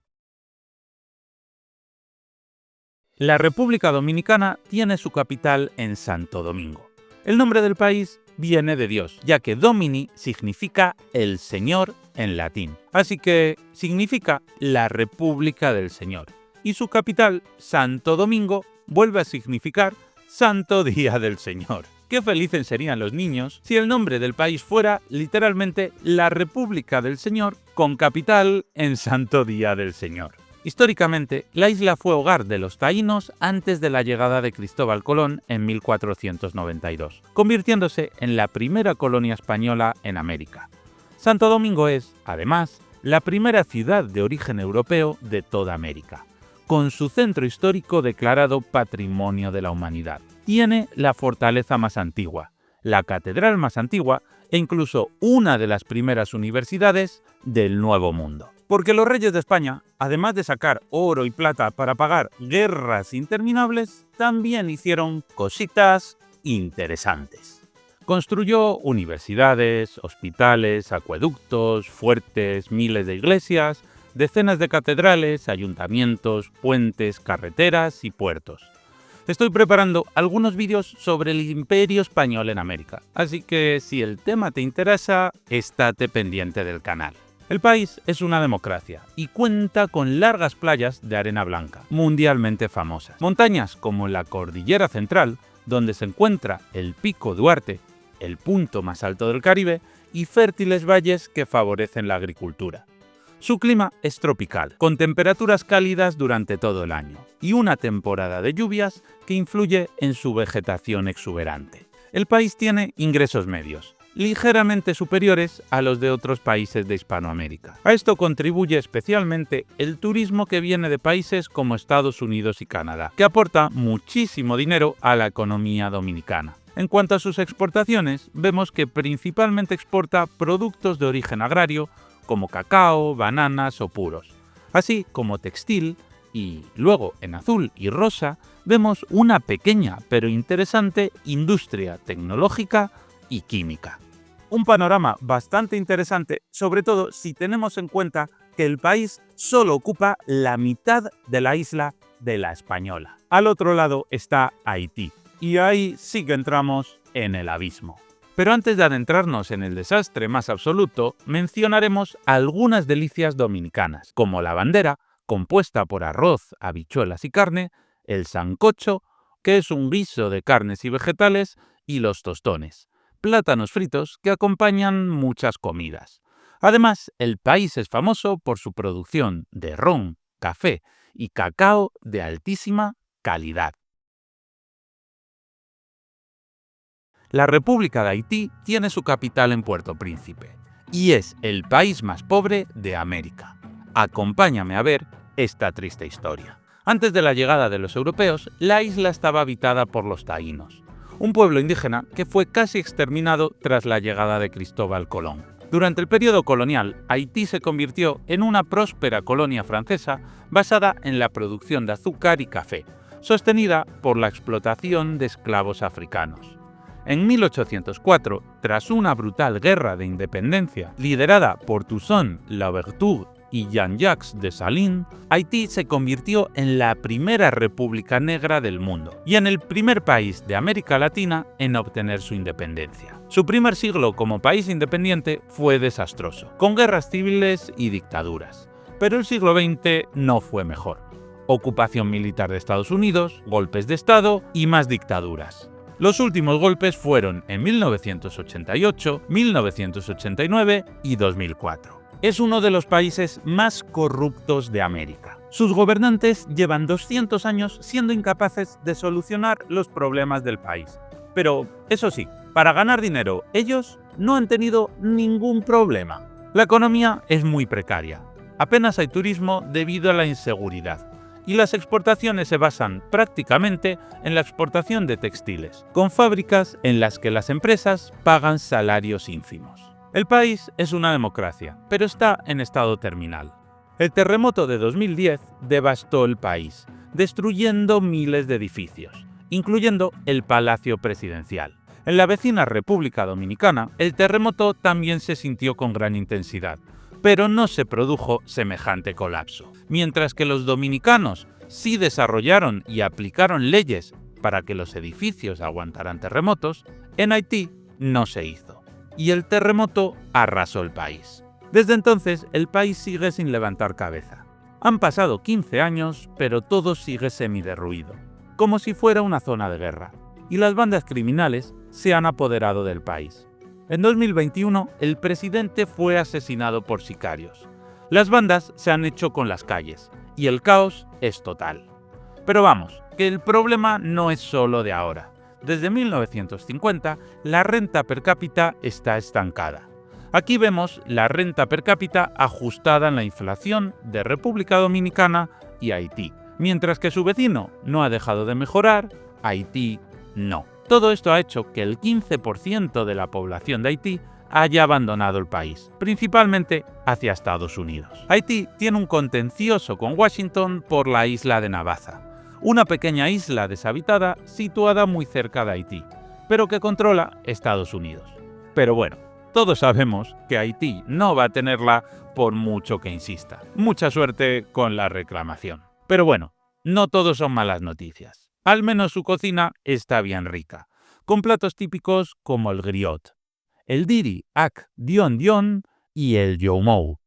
La República Dominicana tiene su capital en Santo Domingo. El nombre del país viene de Dios, ya que Domini significa el Señor en latín, así que significa la República del Señor. Y su capital, Santo Domingo, vuelve a significar Santo Día del Señor. Qué felices serían los niños si el nombre del país fuera literalmente la República del Señor con capital en Santo Día del Señor. Históricamente, la isla fue hogar de los taínos antes de la llegada de Cristóbal Colón en 1492, convirtiéndose en la primera colonia española en América. Santo Domingo es, además, la primera ciudad de origen europeo de toda América, con su centro histórico declarado Patrimonio de la Humanidad. Tiene la fortaleza más antigua, la catedral más antigua e incluso una de las primeras universidades del Nuevo Mundo. Porque los reyes de España, además de sacar oro y plata para pagar guerras interminables, también hicieron cositas interesantes. Construyó universidades, hospitales, acueductos, fuertes, miles de iglesias, decenas de catedrales, ayuntamientos, puentes, carreteras y puertos. Estoy preparando algunos vídeos sobre el Imperio Español en América, así que si el tema te interesa, estate pendiente del canal. El país es una democracia y cuenta con largas playas de arena blanca, mundialmente famosas. Montañas como la Cordillera Central, donde se encuentra el Pico Duarte, el punto más alto del Caribe, y fértiles valles que favorecen la agricultura. Su clima es tropical, con temperaturas cálidas durante todo el año, y una temporada de lluvias que influye en su vegetación exuberante. El país tiene ingresos medios, ligeramente superiores a los de otros países de Hispanoamérica. A esto contribuye especialmente el turismo que viene de países como Estados Unidos y Canadá, que aporta muchísimo dinero a la economía dominicana. En cuanto a sus exportaciones, vemos que principalmente exporta productos de origen agrario, como cacao, bananas o puros, así como textil, y luego en azul y rosa vemos una pequeña pero interesante industria tecnológica y química. Un panorama bastante interesante, sobre todo si tenemos en cuenta que el país solo ocupa la mitad de la isla de La Española. Al otro lado está Haití, y ahí sí que entramos en el abismo. Pero antes de adentrarnos en el desastre más absoluto, mencionaremos algunas delicias dominicanas, como la bandera, compuesta por arroz, habichuelas y carne, el sancocho, que es un guiso de carnes y vegetales, y los tostones, plátanos fritos que acompañan muchas comidas. Además, el país es famoso por su producción de ron, café y cacao de altísima calidad. La República de Haití tiene su capital en Puerto Príncipe y es el país más pobre de América. Acompáñame a ver esta triste historia. Antes de la llegada de los europeos, la isla estaba habitada por los taínos, un pueblo indígena que fue casi exterminado tras la llegada de Cristóbal Colón. Durante el periodo colonial, Haití se convirtió en una próspera colonia francesa basada en la producción de azúcar y café, sostenida por la explotación de esclavos africanos. En 1804, tras una brutal guerra de independencia liderada por Toussaint Louverture y Jean-Jacques Dessalines, Haití se convirtió en la primera república negra del mundo y en el primer país de América Latina en obtener su independencia. Su primer siglo como país independiente fue desastroso, con guerras civiles y dictaduras. Pero el siglo XX no fue mejor. Ocupación militar de Estados Unidos, golpes de Estado y más dictaduras. Los últimos golpes fueron en 1988, 1989 y 2004. Es uno de los países más corruptos de América. Sus gobernantes llevan 200 años siendo incapaces de solucionar los problemas del país. Pero, eso sí, para ganar dinero, ellos no han tenido ningún problema. La economía es muy precaria. Apenas hay turismo debido a la inseguridad. Y las exportaciones se basan prácticamente en la exportación de textiles, con fábricas en las que las empresas pagan salarios ínfimos. El país es una democracia, pero está en estado terminal. El terremoto de 2010 devastó el país, destruyendo miles de edificios, incluyendo el Palacio Presidencial. En la vecina República Dominicana, el terremoto también se sintió con gran intensidad, pero no se produjo semejante colapso. Mientras que los dominicanos sí desarrollaron y aplicaron leyes para que los edificios aguantaran terremotos, en Haití no se hizo. Y el terremoto arrasó el país. Desde entonces, el país sigue sin levantar cabeza. Han pasado 15 años, pero todo sigue semiderruido, como si fuera una zona de guerra, y las bandas criminales se han apoderado del país. En 2021, el presidente fue asesinado por sicarios. Las bandas se han hecho con las calles, y el caos es total. Pero vamos, que el problema no es solo de ahora. Desde 1950, la renta per cápita está estancada. Aquí vemos la renta per cápita ajustada en la inflación de República Dominicana y Haití. Mientras que su vecino no ha dejado de mejorar, Haití no. Todo esto ha hecho que el 15% de la población de Haití haya abandonado el país, principalmente hacia Estados Unidos. Haití tiene un contencioso con Washington por la isla de Navaza, una pequeña isla deshabitada situada muy cerca de Haití, pero que controla Estados Unidos. Pero bueno, todos sabemos que Haití no va a tenerla por mucho que insista. Mucha suerte con la reclamación. Pero bueno, no todos son malas noticias. Al menos su cocina está bien rica, con platos típicos como el griot, el diri ak dion dion y el youmou.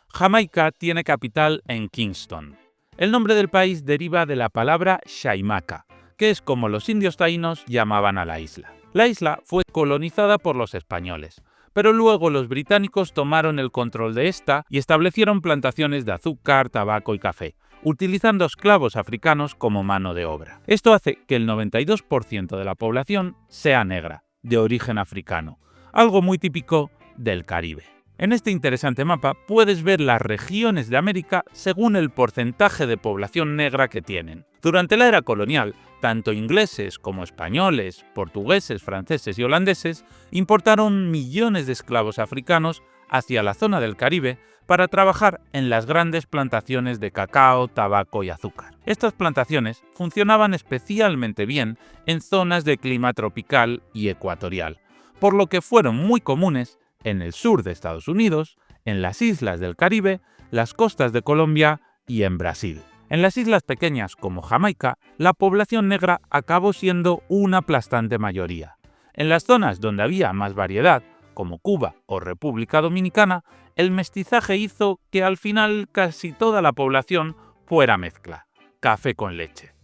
Jamaica tiene capital en Kingston. El nombre del país deriva de la palabra Shaimaka, que es como los indios taínos llamaban a la isla. La isla fue colonizada por los españoles, pero luego los británicos tomaron el control de esta y establecieron plantaciones de azúcar, tabaco y café, utilizando esclavos africanos como mano de obra. Esto hace que el 92% de la población sea negra, de origen africano, algo muy típico del Caribe. En este interesante mapa puedes ver las regiones de América según el porcentaje de población negra que tienen. Durante la era colonial, tanto ingleses como españoles, portugueses, franceses y holandeses importaron millones de esclavos africanos hacia la zona del Caribe para trabajar en las grandes plantaciones de cacao, tabaco y azúcar. Estas plantaciones funcionaban especialmente bien en zonas de clima tropical y ecuatorial, por lo que fueron muy comunes en el sur de Estados Unidos, en las islas del Caribe, las costas de Colombia y en Brasil. En las islas pequeñas como Jamaica, la población negra acabó siendo una aplastante mayoría. En las zonas donde había más variedad, como Cuba o República Dominicana, el mestizaje hizo que al final casi toda la población fuera mezcla, café con leche.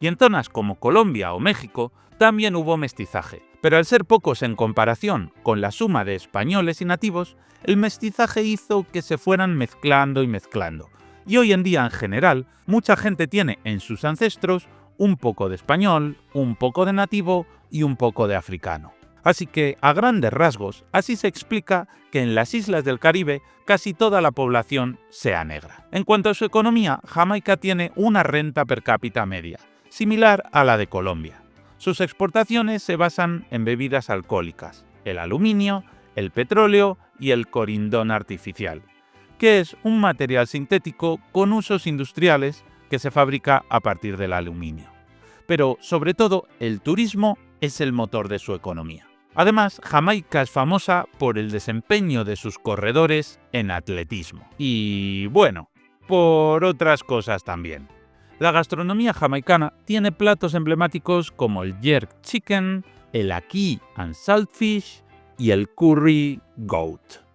Y en zonas como Colombia o México también hubo mestizaje, pero al ser pocos en comparación con la suma de españoles y nativos, el mestizaje hizo que se fueran mezclando y mezclando. Y hoy en día, en general, mucha gente tiene en sus ancestros un poco de español, un poco de nativo y un poco de africano. Así que, a grandes rasgos, así se explica que en las islas del Caribe casi toda la población sea negra. En cuanto a su economía, Jamaica tiene una renta per cápita media, similar a la de Colombia. Sus exportaciones se basan en bebidas alcohólicas, el aluminio, el petróleo y el corindón artificial, que es un material sintético con usos industriales que se fabrica a partir del aluminio. Pero, sobre todo, el turismo es el motor de su economía. Además, Jamaica es famosa por el desempeño de sus corredores en atletismo. Y, bueno, por otras cosas también. La gastronomía jamaicana tiene platos emblemáticos como el jerk chicken, el ackee and saltfish y el curry goat.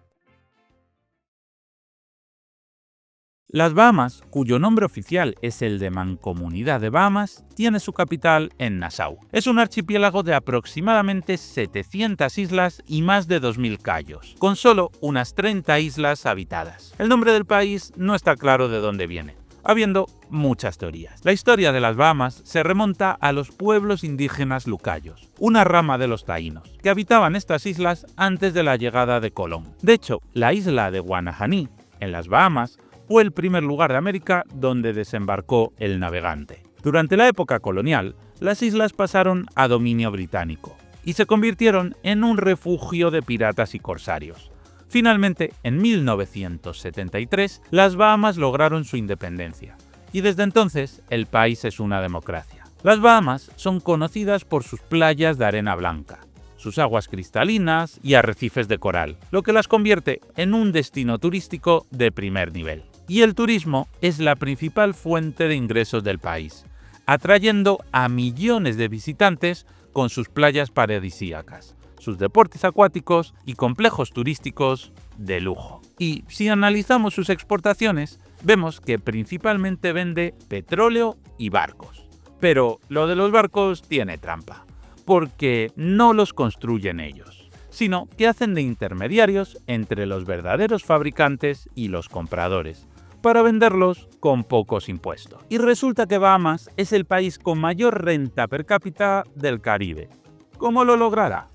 Las Bahamas, cuyo nombre oficial es el de Mancomunidad de Bahamas, tiene su capital en Nassau. Es un archipiélago de aproximadamente 700 islas y más de 2000 cayos, con solo unas 30 islas habitadas. El nombre del país no está claro de dónde viene, habiendo muchas teorías. La historia de las Bahamas se remonta a los pueblos indígenas lucayos, una rama de los taínos, que habitaban estas islas antes de la llegada de Colón. De hecho, la isla de Guanajaní, en las Bahamas, fue el primer lugar de América donde desembarcó el navegante. Durante la época colonial, las islas pasaron a dominio británico y se convirtieron en un refugio de piratas y corsarios. Finalmente, en 1973, las Bahamas lograron su independencia y desde entonces el país es una democracia. Las Bahamas son conocidas por sus playas de arena blanca, sus aguas cristalinas y arrecifes de coral, lo que las convierte en un destino turístico de primer nivel. Y el turismo es la principal fuente de ingresos del país, atrayendo a millones de visitantes con sus playas paradisíacas, sus deportes acuáticos y complejos turísticos de lujo. Y si analizamos sus exportaciones, vemos que principalmente vende petróleo y barcos. Pero lo de los barcos tiene trampa, porque no los construyen ellos, sino que hacen de intermediarios entre los verdaderos fabricantes y los compradores, para venderlos con pocos impuestos. Y resulta que Bahamas es el país con mayor renta per cápita del Caribe. ¿Cómo lo logrará?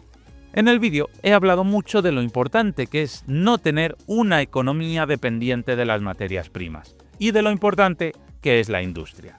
En el vídeo he hablado mucho de lo importante que es no tener una economía dependiente de las materias primas, y de lo importante que es la industria.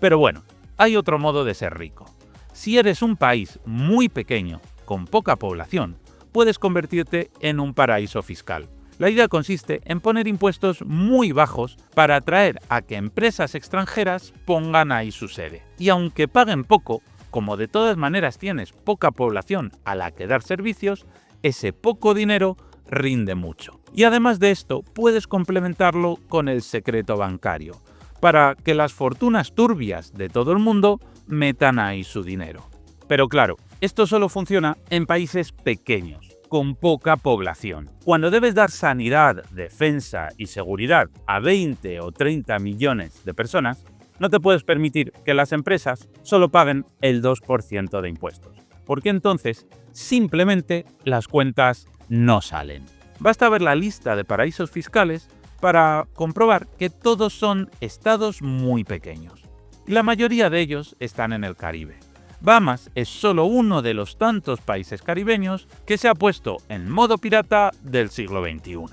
Pero bueno, hay otro modo de ser rico. Si eres un país muy pequeño, con poca población, puedes convertirte en un paraíso fiscal. La idea consiste en poner impuestos muy bajos para atraer a que empresas extranjeras pongan ahí su sede. Y aunque paguen poco, como de todas maneras tienes poca población a la que dar servicios, ese poco dinero rinde mucho. Y además de esto, puedes complementarlo con el secreto bancario, para que las fortunas turbias de todo el mundo metan ahí su dinero. Pero claro, esto solo funciona en países pequeños, con poca población. Cuando debes dar sanidad, defensa y seguridad a 20 o 30 millones de personas, no te puedes permitir que las empresas solo paguen el 2% de impuestos, porque entonces simplemente las cuentas no salen. Basta ver la lista de paraísos fiscales para comprobar que todos son estados muy pequeños. La mayoría de ellos están en el Caribe. Bahamas es solo uno de los tantos países caribeños que se ha puesto en modo pirata del siglo XXI.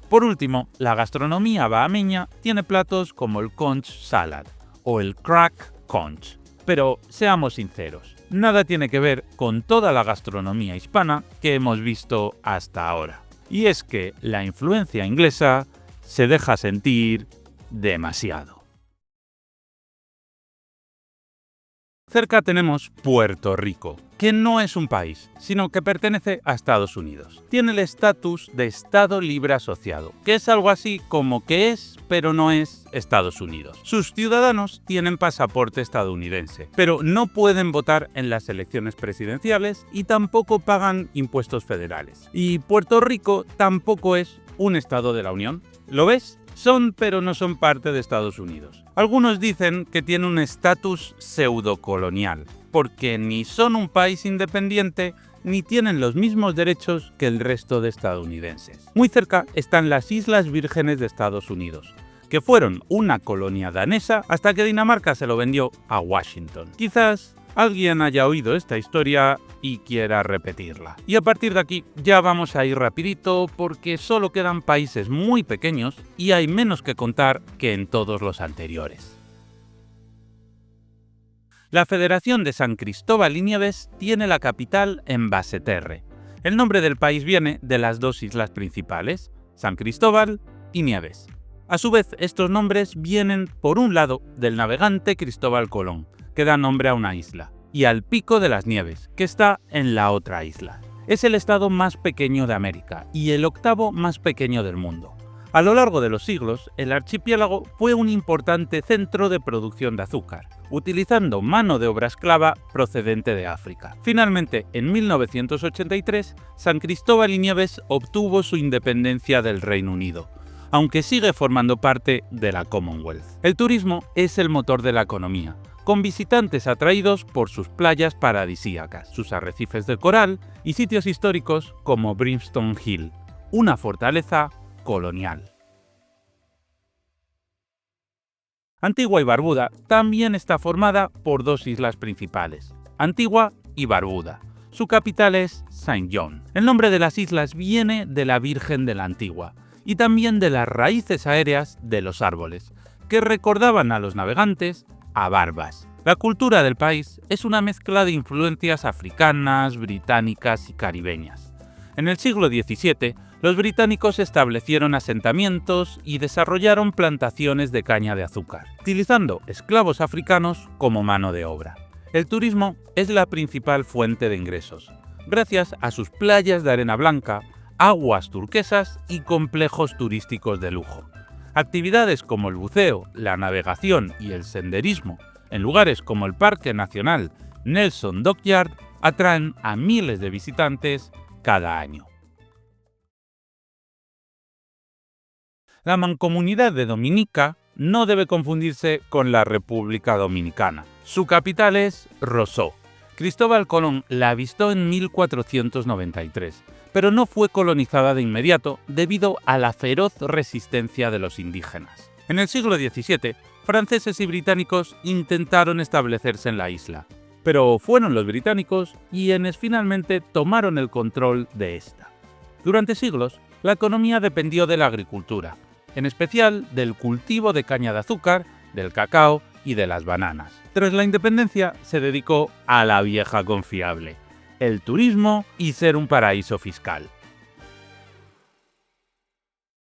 Por último, la gastronomía bahameña tiene platos como el conch salad o el crack conch. Pero seamos sinceros, nada tiene que ver con toda la gastronomía hispana que hemos visto hasta ahora. Y es que la influencia inglesa se deja sentir demasiado. Cerca tenemos Puerto Rico, que no es un país, sino que pertenece a Estados Unidos. Tiene el estatus de Estado Libre Asociado, que es algo así como que es, pero no es Estados Unidos. Sus ciudadanos tienen pasaporte estadounidense, pero no pueden votar en las elecciones presidenciales y tampoco pagan impuestos federales. Y Puerto Rico tampoco es un estado de la Unión. ¿Lo ves? Son pero no son parte de Estados Unidos. Algunos dicen que tiene un estatus pseudocolonial, porque ni son un país independiente ni tienen los mismos derechos que el resto de estadounidenses. Muy cerca están las Islas Vírgenes de Estados Unidos, que fueron una colonia danesa hasta que Dinamarca se lo vendió a Washington. Quizás alguien haya oído esta historia y quiera repetirla. Y a partir de aquí ya vamos a ir rapidito porque solo quedan países muy pequeños y hay menos que contar que en todos los anteriores. La Federación de San Cristóbal y Nieves tiene la capital en Basseterre. El nombre del país viene de las dos islas principales, San Cristóbal y Nieves. A su vez, estos nombres vienen, por un lado, del navegante Cristóbal Colón, que da nombre a una isla, y al Pico de las Nieves, que está en la otra isla. Es el estado más pequeño de América y el octavo más pequeño del mundo. A lo largo de los siglos, el archipiélago fue un importante centro de producción de azúcar, utilizando mano de obra esclava procedente de África. Finalmente, en 1983, San Cristóbal y Nieves obtuvo su independencia del Reino Unido, aunque sigue formando parte de la Commonwealth. El turismo es el motor de la economía, con visitantes atraídos por sus playas paradisíacas, sus arrecifes de coral y sitios históricos como Brimstone Hill, una fortaleza colonial. Antigua y Barbuda también está formada por dos islas principales, Antigua y Barbuda. Su capital es Saint John. El nombre de las islas viene de la Virgen de la Antigua y también de las raíces aéreas de los árboles, que recordaban a los navegantes a barbas. La cultura del país es una mezcla de influencias africanas, británicas y caribeñas. En el siglo XVII, los británicos establecieron asentamientos y desarrollaron plantaciones de caña de azúcar, utilizando esclavos africanos como mano de obra. El turismo es la principal fuente de ingresos, gracias a sus playas de arena blanca, aguas turquesas y complejos turísticos de lujo. Actividades como el buceo, la navegación y el senderismo en lugares como el Parque Nacional Nelson Dockyard atraen a miles de visitantes cada año. La Mancomunidad de Dominica no debe confundirse con la República Dominicana. Su capital es Roseau. Cristóbal Colón la avistó en 1493, pero no fue colonizada de inmediato debido a la feroz resistencia de los indígenas. En el siglo XVII, franceses y británicos intentaron establecerse en la isla, pero fueron los británicos quienes finalmente tomaron el control de esta. Durante siglos, la economía dependió de la agricultura, en especial del cultivo de caña de azúcar, del cacao y de las bananas. Tras la independencia, se dedicó a la vieja confiable, el turismo y ser un paraíso fiscal.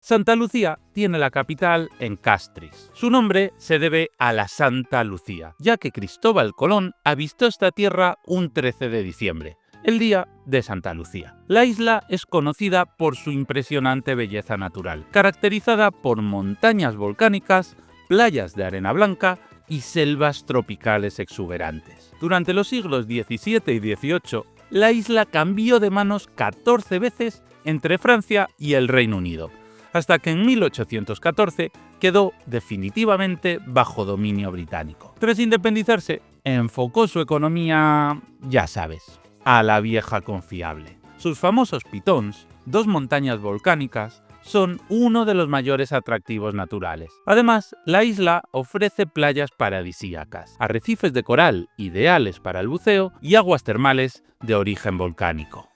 Santa Lucía tiene la capital en Castries. Su nombre se debe a la Santa Lucía, ya que Cristóbal Colón avistó esta tierra un 13 de diciembre, el día de Santa Lucía. La isla es conocida por su impresionante belleza natural, caracterizada por montañas volcánicas, playas de arena blanca y selvas tropicales exuberantes. Durante los siglos XVII y XVIII, la isla cambió de manos 14 veces entre Francia y el Reino Unido, hasta que en 1814 quedó definitivamente bajo dominio británico. Tras independizarse, enfocó su economía, ya sabes, a la vieja confiable. Sus famosos pitons, dos montañas volcánicas, son uno de los mayores atractivos naturales. Además, la isla ofrece playas paradisíacas, arrecifes de coral ideales para el buceo y aguas termales de origen volcánico.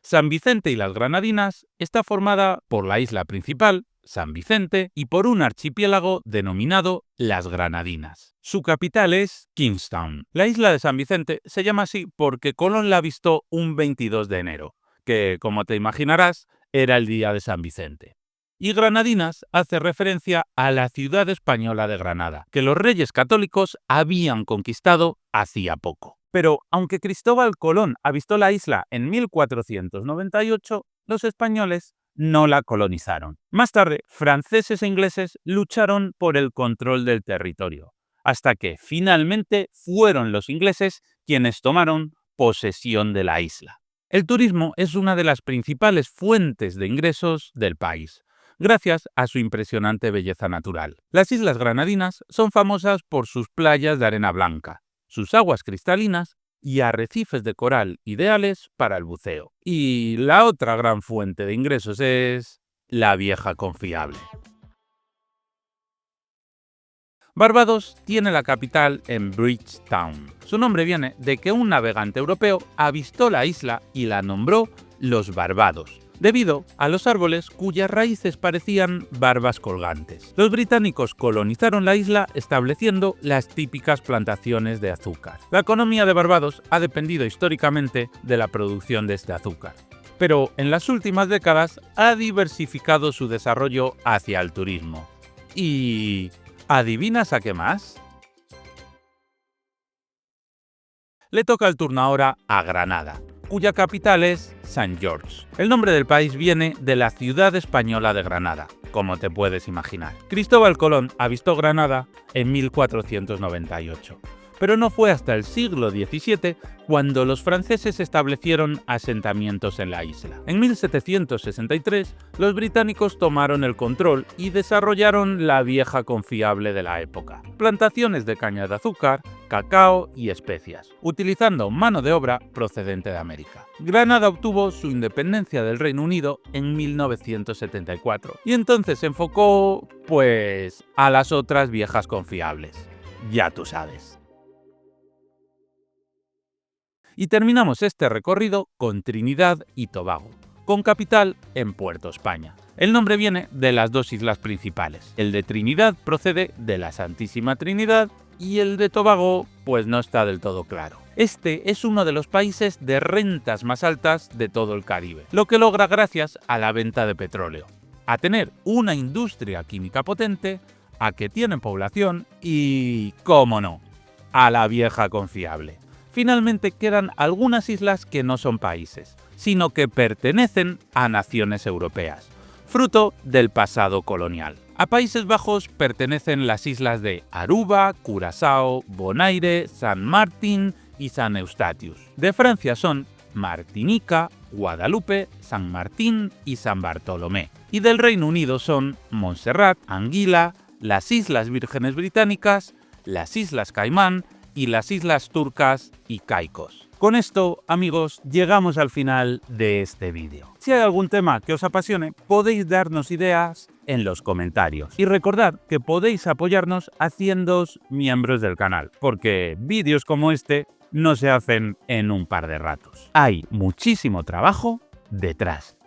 San Vicente y las Granadinas está formada por la isla principal, San Vicente, y por un archipiélago denominado Las Granadinas. Su capital es Kingstown. La isla de San Vicente se llama así porque Colón la avistó un 22 de enero, que, como te imaginarás, era el día de San Vicente. Y Granadinas hace referencia a la ciudad española de Granada, que los reyes católicos habían conquistado hacía poco. Pero, aunque Cristóbal Colón avistó la isla en 1498, los españoles no la colonizaron. Más tarde, franceses e ingleses lucharon por el control del territorio, hasta que finalmente fueron los ingleses quienes tomaron posesión de la isla. El turismo es una de las principales fuentes de ingresos del país, gracias a su impresionante belleza natural. Las Islas Granadinas son famosas por sus playas de arena blanca, sus aguas cristalinas y arrecifes de coral ideales para el buceo. Y la otra gran fuente de ingresos es la vieja confiable. Barbados tiene la capital en Bridgetown. Su nombre viene de que un navegante europeo avistó la isla y la nombró Los Barbados, debido a los árboles cuyas raíces parecían barbas colgantes. Los británicos colonizaron la isla estableciendo las típicas plantaciones de azúcar. La economía de Barbados ha dependido históricamente de la producción de este azúcar, pero en las últimas décadas ha diversificado su desarrollo hacia el turismo. Y ¿adivinas a qué más? Le toca el turno ahora a Granada, cuya capital es St. George. El nombre del país viene de la ciudad española de Granada, como te puedes imaginar. Cristóbal Colón avistó Granada en 1498. Pero no fue hasta el siglo XVII cuando los franceses establecieron asentamientos en la isla. En 1763, los británicos tomaron el control y desarrollaron la vieja confiable de la época: plantaciones de caña de azúcar, cacao y especias, utilizando mano de obra procedente de América. Granada obtuvo su independencia del Reino Unido en 1974 y entonces se enfocó, pues, a las otras viejas confiables. Ya tú sabes. Y terminamos este recorrido con Trinidad y Tobago, con capital en Puerto España. El nombre viene de las dos islas principales. El de Trinidad procede de la Santísima Trinidad y el de Tobago pues no está del todo claro. Este es uno de los países de rentas más altas de todo el Caribe, lo que logra gracias a la venta de petróleo, a tener una industria química potente, a que tienen población y, cómo no, a la vieja confiable. Finalmente quedan algunas islas que no son países, sino que pertenecen a naciones europeas, fruto del pasado colonial. A Países Bajos pertenecen las islas de Aruba, Curazao, Bonaire, San Martín y San Eustatius. De Francia son Martinica, Guadalupe, San Martín y San Bartolomé. Y del Reino Unido son Montserrat, Anguila, las Islas Vírgenes Británicas, las Islas Caimán y las Islas Turcas y Caicos. Con esto, amigos, llegamos al final de este vídeo. Si hay algún tema que os apasione, podéis darnos ideas en los comentarios. Y recordad que podéis apoyarnos haciéndoos miembros del canal, porque vídeos como este no se hacen en un par de ratos. Hay muchísimo trabajo detrás.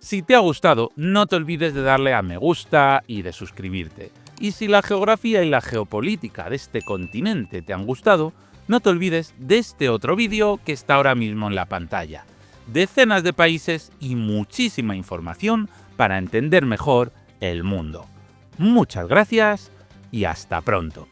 Si te ha gustado, no te olvides de darle a me gusta y de suscribirte. Y si la geografía y la geopolítica de este continente te han gustado, no te olvides de este otro vídeo que está ahora mismo en la pantalla. Decenas de países y muchísima información para entender mejor el mundo. Muchas gracias y hasta pronto.